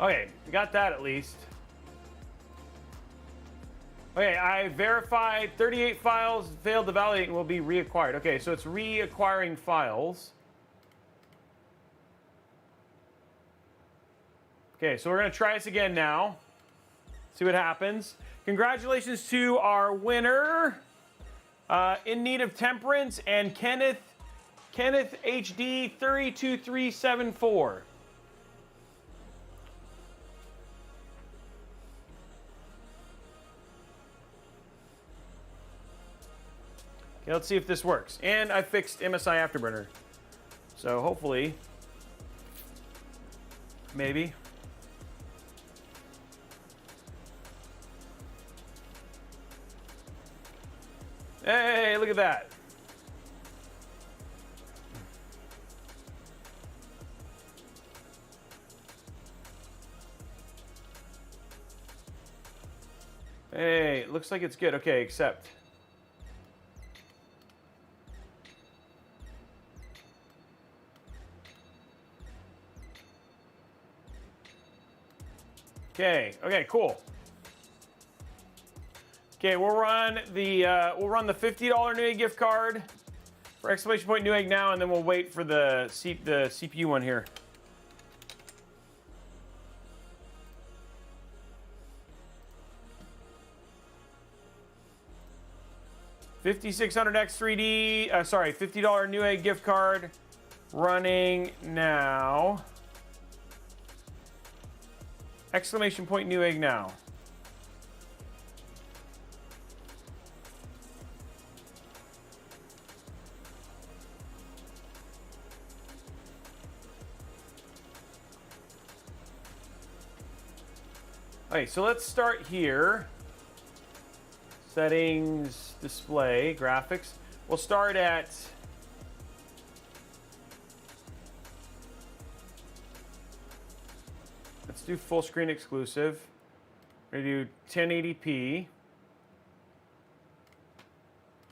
[SPEAKER 1] Okay, we got that at least. Okay, I verified 38 files failed to validate and will be reacquired. Okay, so it's reacquiring files. Okay, so we're going to try this again now. See what happens. Congratulations to our winner, In Need of Temperance, and Kenneth HD 32374. Okay, let's see if this works. And I fixed MSI Afterburner. So hopefully, maybe. Hey, look at that. Hey, looks like it's good. Okay, accept. Okay, cool. Okay, we'll run the $50 Newegg gift card for exclamation point Newegg now, and then we'll wait for the CPU one here. $5600x3D, sorry, $50 Newegg gift card running now. Exclamation point Newegg now. Okay, so let's start here. Settings, display, graphics. We'll start at let's do full screen exclusive. We're gonna do 1080p.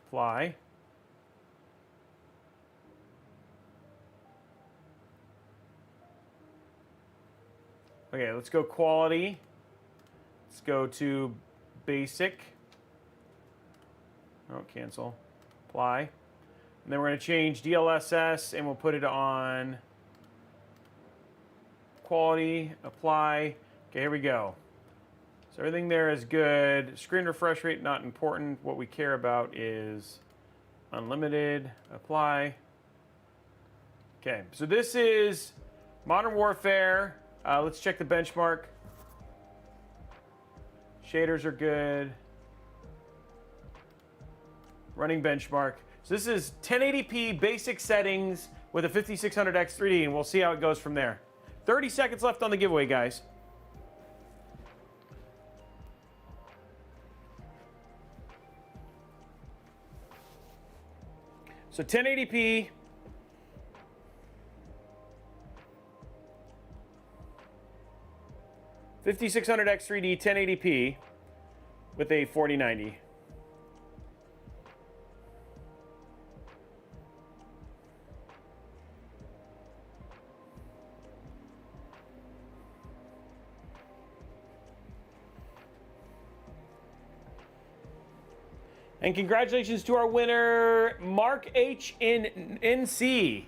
[SPEAKER 1] Apply. Okay, let's go quality. Let's go to basic. Oh, cancel. Apply. And then we're going to change DLSS and we'll put it on quality. Apply. Okay, here we go. So everything there is good. Screen refresh rate, not important. What we care about is unlimited. Apply. Okay, so this is Modern Warfare. Let's check the benchmark. Shaders are good. Running benchmark. So this is 1080p basic settings with a 5600x3D, and we'll see how it goes from there. 30 seconds left on the giveaway, guys. So 1080p. $5600x3D 1080p with a 4090. And congratulations to our winner, Mark H in NC.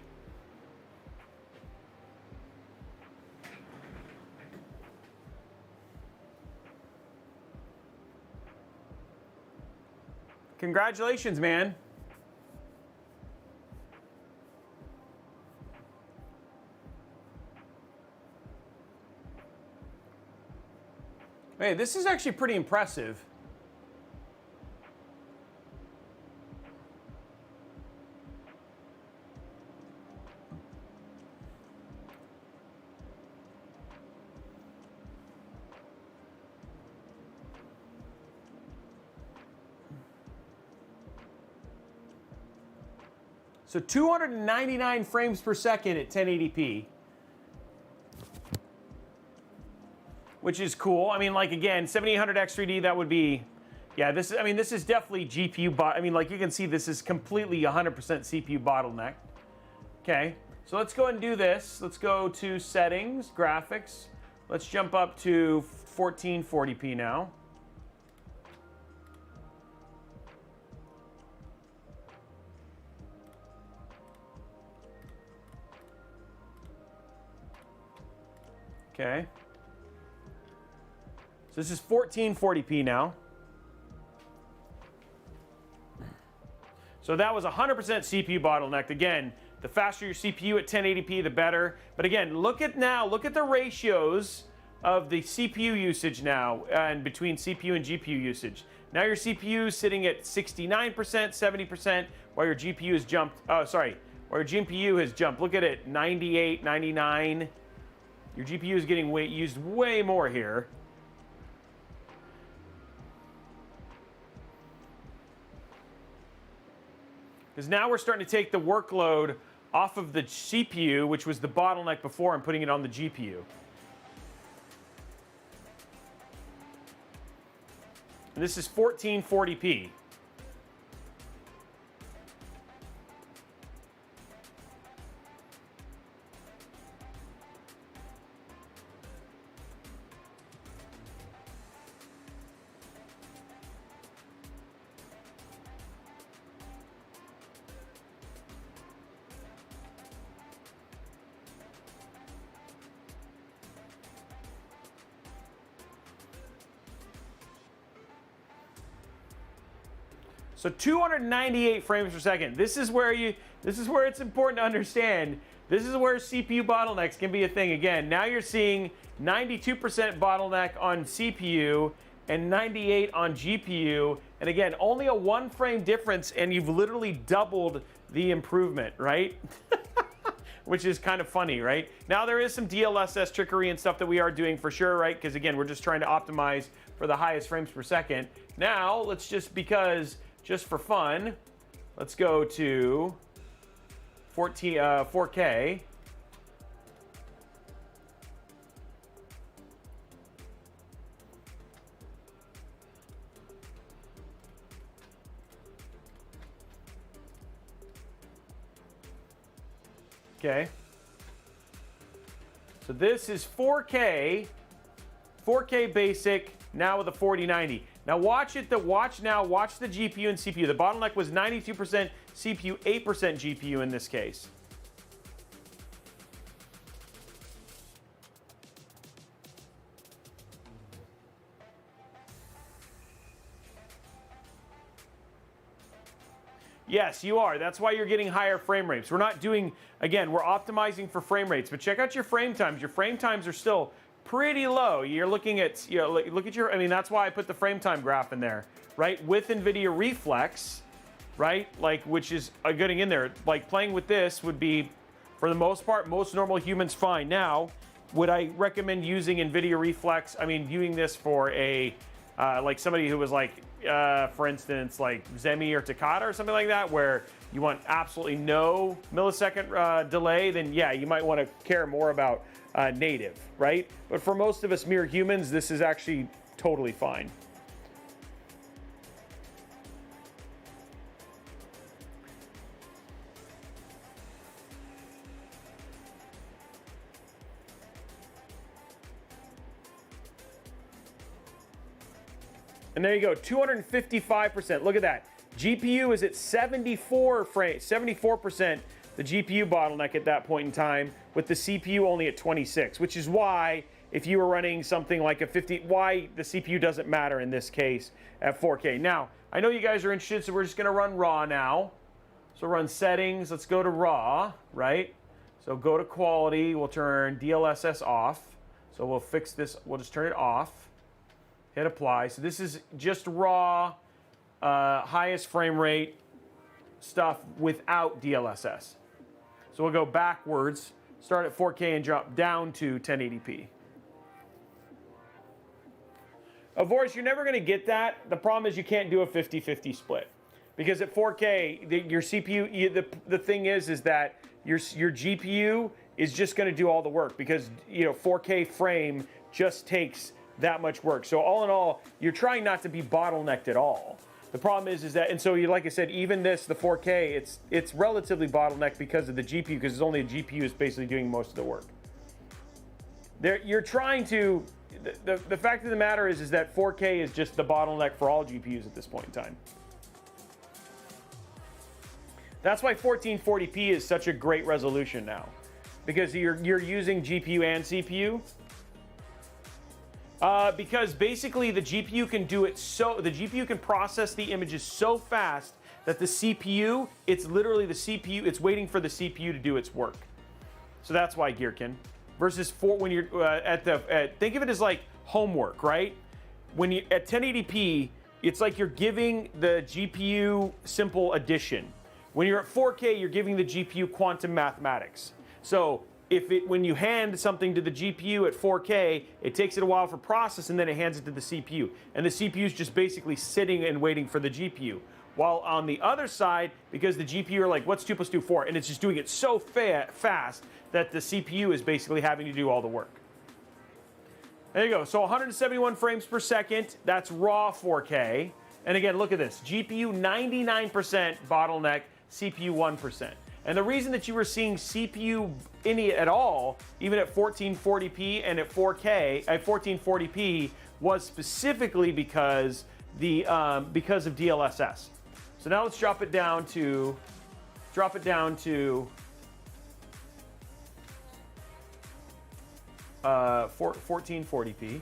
[SPEAKER 1] Congratulations, man. Hey, this is actually pretty impressive. So 299 frames per second at 1080p, which is cool. I mean, like again, 7800X3D, that would be, yeah. This is definitely GPU I mean, like you can see, this is completely 100% CPU bottleneck. Okay, so let's go and do this. Let's go to settings, graphics. Let's jump up to 1440p now. Okay. So this is 1440p now. So that was 100% CPU bottlenecked. Again, the faster your CPU at 1080p, the better. But again, look at the ratios of the CPU usage now and between CPU and GPU usage. Now your CPU is sitting at 69%, 70%, while your GPU has jumped, while your GPU has jumped. Look at it, 98, 99. Your GPU is getting used way more here. Because now we're starting to take the workload off of the CPU, which was the bottleneck before, and putting it on the GPU. And this is 1440p. So 298 frames per second. This is where it's important to understand. This is where CPU bottlenecks can be a thing. Again, now you're seeing 92% bottleneck on CPU and 98 on GPU. And again, only a 1 frame difference, and you've literally doubled the improvement, right? Which is kind of funny, right? Now there is some DLSS trickery and stuff that we are doing for sure, right? Because again, we're just trying to optimize for the highest frames per second. Now, let's just for fun, let's go to 4K. Okay. So this is 4K basic, now with a 4090. Now watch the GPU and CPU. The bottleneck was 92% CPU, 8% GPU in this case. Yes, you are. That's why you're getting higher frame rates. We're not doing, again, we're optimizing for frame rates, but check out your frame times. Your frame times are still pretty low. You're looking at, look at your, I mean, that's why I put the frame time graph in there, right? With NVIDIA Reflex, right? Like, which is getting in there. Like, playing with this would be, for the most part, most normal humans fine. Now, would I recommend using NVIDIA Reflex? I mean, viewing this for a, like somebody who was like, for instance, like Zemi or Takata or something like that, where you want absolutely no millisecond delay, then yeah, you might want to care more about native, right? But for most of us mere humans, this is actually totally fine. And there you go, 255%. Look at that. GPU is at 74%, the GPU bottleneck at that point in time, with the CPU only at 26, which is why if you were running something like a 50, why the CPU doesn't matter in this case at 4K. Now, I know you guys are interested, so we're just gonna run RAW now. So run settings, let's go to RAW, right? So go to quality, we'll turn DLSS off. So we'll fix this, we'll just turn it off. Hit apply. So this is just raw, highest frame rate stuff without DLSS. So we'll go backwards, start at 4K and drop down to 1080p. Of course, you're never going to get that. The problem is you can't do a 50-50 split. Because at 4K, your CPU, the thing is that your GPU is just going to do all the work, because 4K frame just takes that much work. So all in all, you're trying not to be bottlenecked at all. The problem is that, and so like I said, even this, the 4K, it's relatively bottlenecked because of the GPU, because it's only a GPU is basically doing most of the work. you're trying to. The fact of the matter is that 4K is just the bottleneck for all GPUs at this point in time. That's why 1440p is such a great resolution now, because you're using GPU and CPU. Because basically the GPU can do it the GPU can process the images so fast that the CPU, it's literally the CPU, it's waiting for the CPU to do its work. So that's why, Gearkin. Versus when you're think of it as like homework, right? When you at 1080p, it's like you're giving the GPU simple addition. When you're at 4K, you're giving the GPU quantum mathematics. So when you hand something to the GPU at 4K, it takes it a while for process, and then it hands it to the CPU. And the CPU is just basically sitting and waiting for the GPU. While on the other side, because the GPU are like, what's 2 + 2, 4? And it's just doing it so fast that the CPU is basically having to do all the work. There you go. So 171 frames per second. That's raw 4K. And again, look at this. GPU 99% bottleneck, CPU 1%. And the reason that you were seeing CPU any at all, even at 1440p and at 4K, at 1440p, was specifically because of DLSS. So now let's drop it down to 1440p.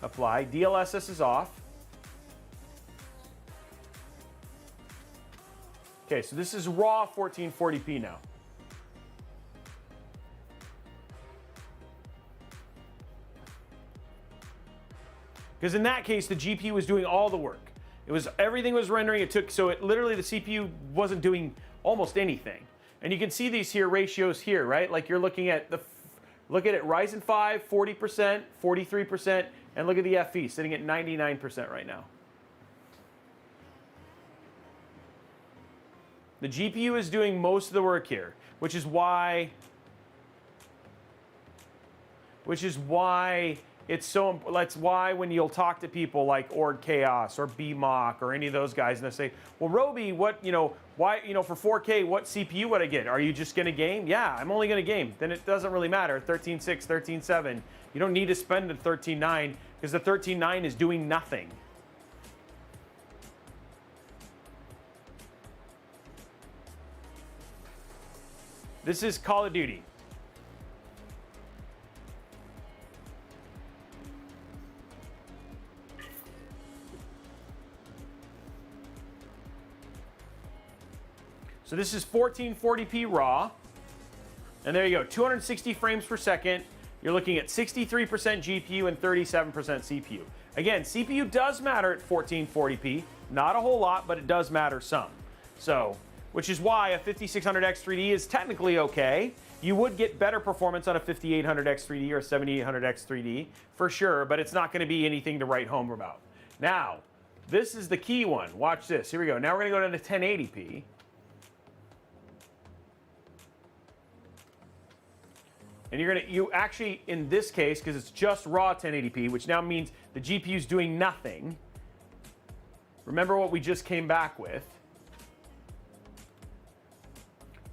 [SPEAKER 1] Apply. DLSS is off. Okay, so this is raw 1440p now. Because in that case, the GPU was doing all the work. Everything was rendering. Literally the CPU wasn't doing almost anything. And you can see these here ratios here, right? Like you're looking at Ryzen 5, 40%, 43%, and look at the FE sitting at 99% right now. The GPU is doing most of the work here, which is why it's so. That's why when you'll talk to people like Org Chaos or BMOC or any of those guys, and they say, "Well, Robey, why, for 4K, what CPU would I get? Are you just gonna game?" Yeah, I'm only gonna game. Then it doesn't really matter. 13.6, 13.7. You don't need to spend a 13.9 because the 13.9 is doing nothing. This is Call of Duty. So this is 1440p raw. And there you go, 260 frames per second. You're looking at 63% GPU and 37% CPU. Again, CPU does matter at 1440p. Not a whole lot, but it does matter some. So, which is why a 5600x3D is technically okay. You would get better performance on a 5800x3D or a 7800x3D for sure, but it's not going to be anything to write home about. Now, this is the key one. Watch this. Here we go. Now we're going to go down to 1080p. And you actually, in this case, because it's just raw 1080p, which now means the GPU's doing nothing. Remember what we just came back with.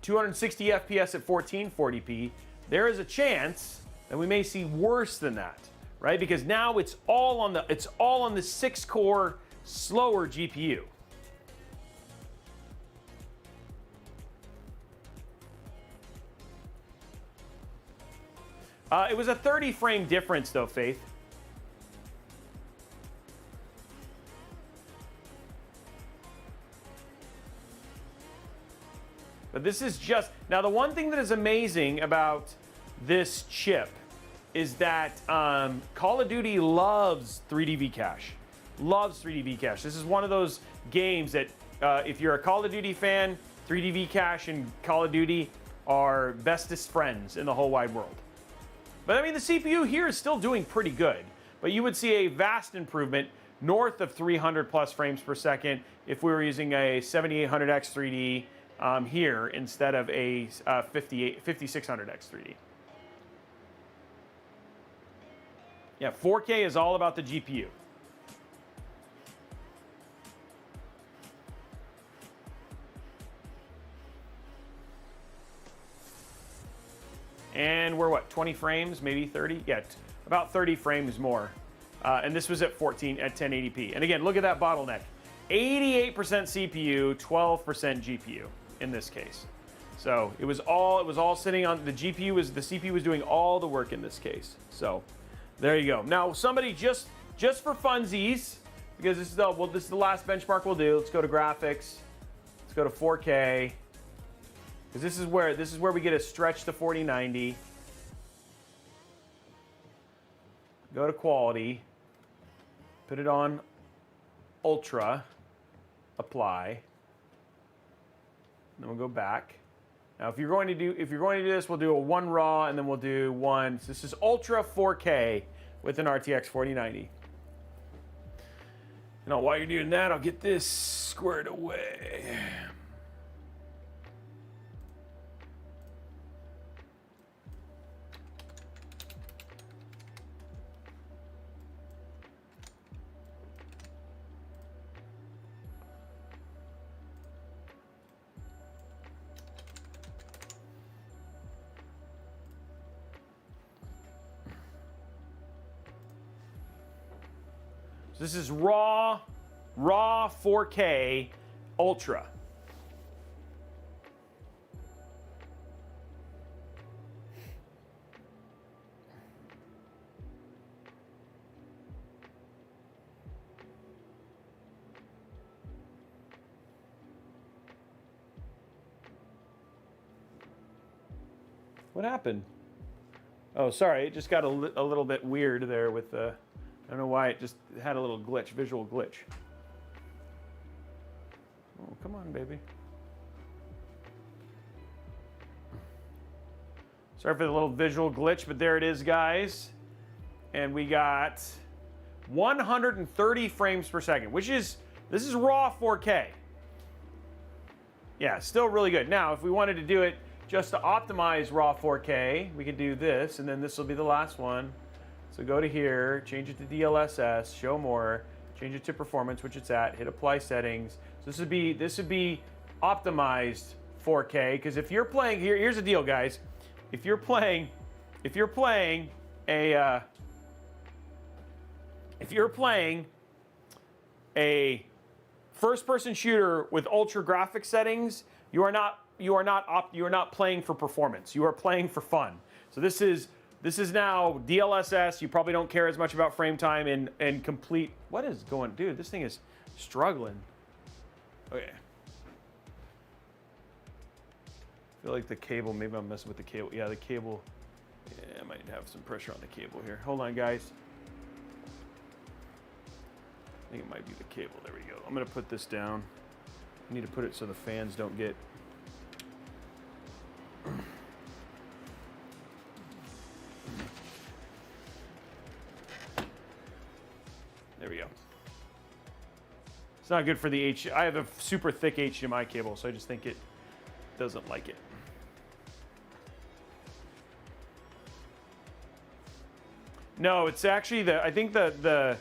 [SPEAKER 1] 260 FPS at 1440p. There is a chance that we may see worse than that, right? Because now it's all on the 6-core slower GPU. It was a 30 frame difference though, Faith. But this is just, now the one thing that is amazing about this chip is that Call of Duty loves 3D V-Cache. Loves 3D V-Cache. This is one of those games that if you're a Call of Duty fan, 3D V-Cache and Call of Duty are bestest friends in the whole wide world. But I mean, the CPU here is still doing pretty good. But you would see a vast improvement north of 300 plus frames per second if we were using a 7800X3D here instead of a 5600X3D. Yeah, 4K is all about the GPU. And we're what, 20 frames, maybe 30? Yeah, about 30 frames more. And this was at 1080p. And again, look at that bottleneck. 88% CPU, 12% GPU in this case. So it was all sitting on the CPU. The CPU was doing all the work in this case. So there you go. Now somebody just for funsies, because this is the last benchmark we'll do. Let's go to graphics. Let's go to 4K. Because this is where we get to stretch the 4090. Go to quality. Put it on ultra. Apply. Then we'll go back. Now, if you're going to do this, we'll do a 1 raw, and then we'll do 1. So this is ultra 4K with an RTX 4090. Now, while you're doing that, I'll get this squared away. This is raw 4K Ultra. What happened? Oh, sorry, it just got a little bit weird there with the... I don't know why it just had a little glitch, visual glitch. Oh, come on, baby. Sorry for the little visual glitch, but there it is, guys. And we got 130 frames per second, this is raw 4K. Yeah, still really good. Now, if we wanted to do it just to optimize raw 4K, we could do this, and then this will be the last one. So go to here, change it to DLSS, show more, change it to performance, which it's at, hit apply settings. So this would be optimized 4K, because if you're playing here's the deal, guys. If you're playing a first-person shooter with ultra graphics settings, you are not playing for performance. You are playing for fun. So this is now DLSS. You probably don't care as much about frame time and complete. What is going, dude? This thing is struggling. Okay. I feel like the cable, maybe I'm messing with the cable. Yeah, the cable, yeah, I might have some pressure on the cable here. Hold on, guys. I think it might be the cable. There we go. I'm gonna put this down. I need to put it so the fans don't get... There we go. It's not good for the I have a super thick HDMI cable, so I just think it doesn't like it. No, it's actually I think I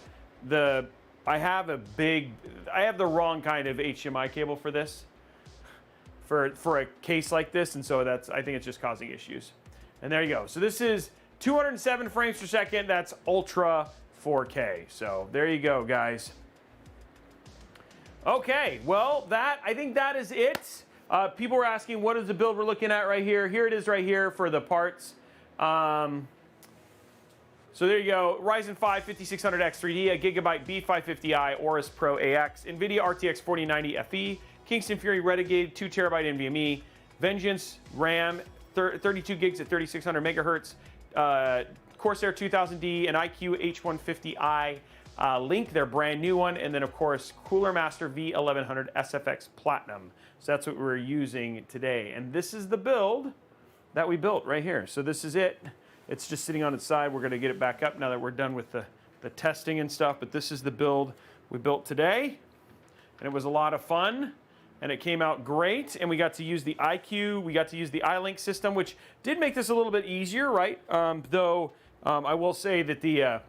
[SPEAKER 1] have the wrong kind of HDMI cable for this. For a case like this, and so I think it's just causing issues. And there you go. So this is 207 frames per second. That's ultra 4K. So there you go, guys. Okay, well, I think that is it. People were asking, what is the build we're looking at right here? Here it is right here for the parts. So there you go. Ryzen 5 5600x3D, a Gigabyte B550i Aorus Pro AX, NVIDIA RTX 4090 FE, Kingston Fury Renegade 2 terabyte NVMe, Vengeance RAM 32 gigs at 3600 megahertz, Corsair 2000D, and iCue H150i Link, their brand new one, and then of course Cooler Master V1100 SFX Platinum. So that's what we're using today, and this is the build that we built right here. So this is it. It's just sitting on its side. We're going to get it back up now that we're done with the testing and stuff. But this is the build we built today, and it was a lot of fun. And it came out great, and we got to use the iCue, we got to use the iLink system, which did make this a little bit easier, right? Though I will say that the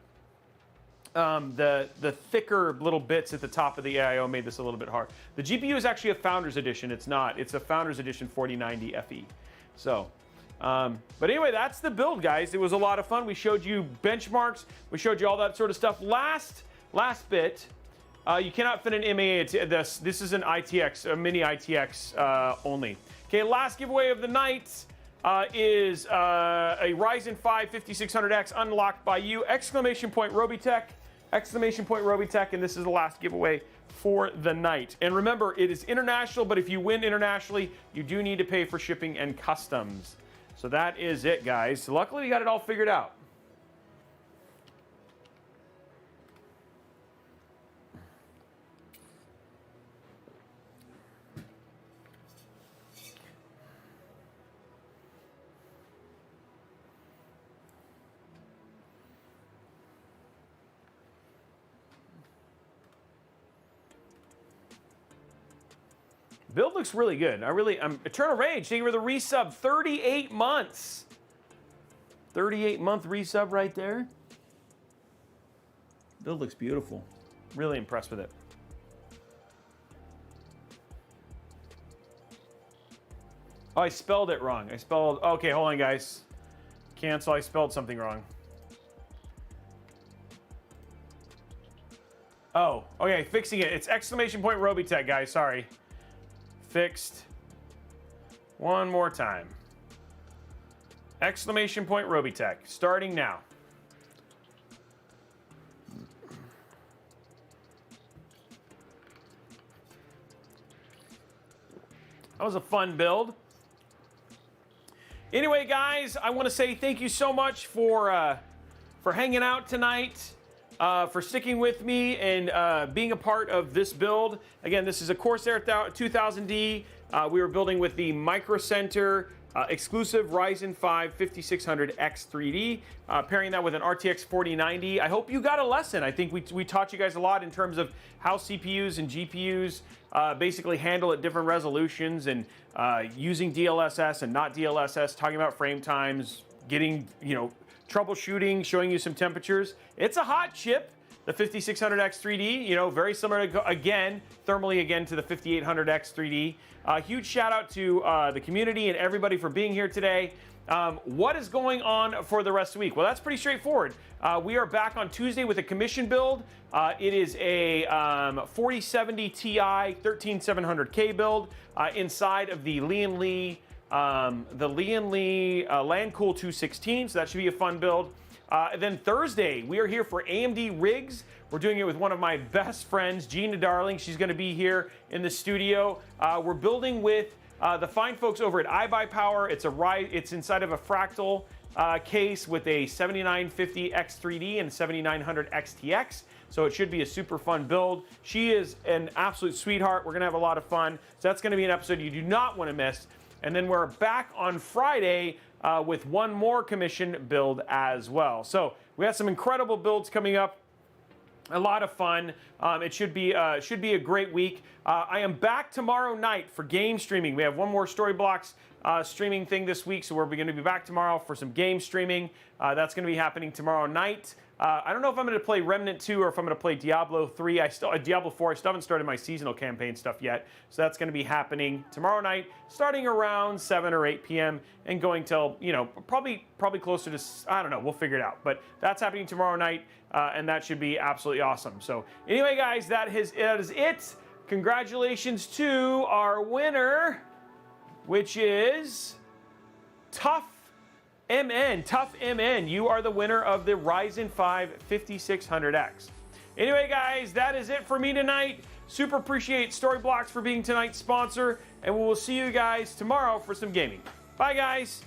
[SPEAKER 1] thicker little bits at the top of the AIO made this a little bit hard. The GPU is actually a Founders Edition. It's not. It's a Founders Edition 4090 FE. So But anyway, that's the build, guys. It was a lot of fun. We showed you benchmarks. We showed you all that sort of stuff. Last bit, you cannot fit an MAA. This is an ITX, a mini ITX only. Okay, last giveaway of the night is a Ryzen 5 5600X unlocked by you! Exclamation point Robeytech! Exclamation point Robeytech! And this is the last giveaway for the night. And remember, it is international, but if you win internationally, you do need to pay for shipping and customs. So that is it, guys. So luckily, we got it all figured out. Build looks really good. Eternal Rage, thank you for the resub. 38 months. 38-month resub right there. Build looks beautiful. Really impressed with it. Oh, I spelled it wrong. Okay, hold on, guys. Cancel, I spelled something wrong. Oh, okay, fixing it. It's exclamation point Robeytech, guys, sorry. Fixed. One more time. Exclamation point Robeytech. Starting now. That was a fun build. Anyway, guys, I want to say thank you so much for hanging out tonight. For sticking with me and being a part of this build. Again, this is a Corsair 2000D. We were building with the Micro Center exclusive Ryzen 5 5600x3D, pairing that with an RTX 4090. I hope you got a lesson. I think we taught you guys a lot in terms of how CPUs and GPUs basically handle at different resolutions and using DLSS and not DLSS, talking about frame times, getting, troubleshooting, showing you some temperatures. It's a hot chip, the 5600x3D, very similar to, thermally again to the 5800x3D. Huge shout out to the community and everybody for being here today. What is going on for the rest of the week? Well, that's pretty straightforward. We are back on Tuesday with a commission build. It is a 4070 Ti 13700K build inside of the Lian Li Landcool 216, so that should be a fun build. Then Thursday, we are here for AMD Rigs. We're doing it with one of my best friends, Gina Darling. She's going to be here in the studio. We're building with the fine folks over at iBuyPower. It's inside of a Fractal case with a 7950 X3D and 7900 XTX. So it should be a super fun build. She is an absolute sweetheart. We're going to have a lot of fun. So that's going to be an episode you do not want to miss. And then we're back on Friday with one more commission build as well. So we have some incredible builds coming up. A lot of fun. It should be a great week. I am back tomorrow night for game streaming. We have one more Storyblocks streaming thing this week, so we're going to be back tomorrow for some game streaming. That's going to be happening tomorrow night. I don't know if I'm going to play Remnant 2 or if I'm going to play Diablo 3. Diablo 4. I still haven't started my seasonal campaign stuff yet. So that's going to be happening tomorrow night, starting around 7 or 8 p.m. and going till, probably closer to, I don't know, we'll figure it out. But that's happening tomorrow night, and that should be absolutely awesome. So anyway, guys, that is it. Congratulations to our winner, which is Tough MN. You are the winner of the Ryzen 5 5600X. Anyway, guys, that is it for me tonight. Super appreciate Storyblocks for being tonight's sponsor, and we will see you guys tomorrow for some gaming. Bye, guys.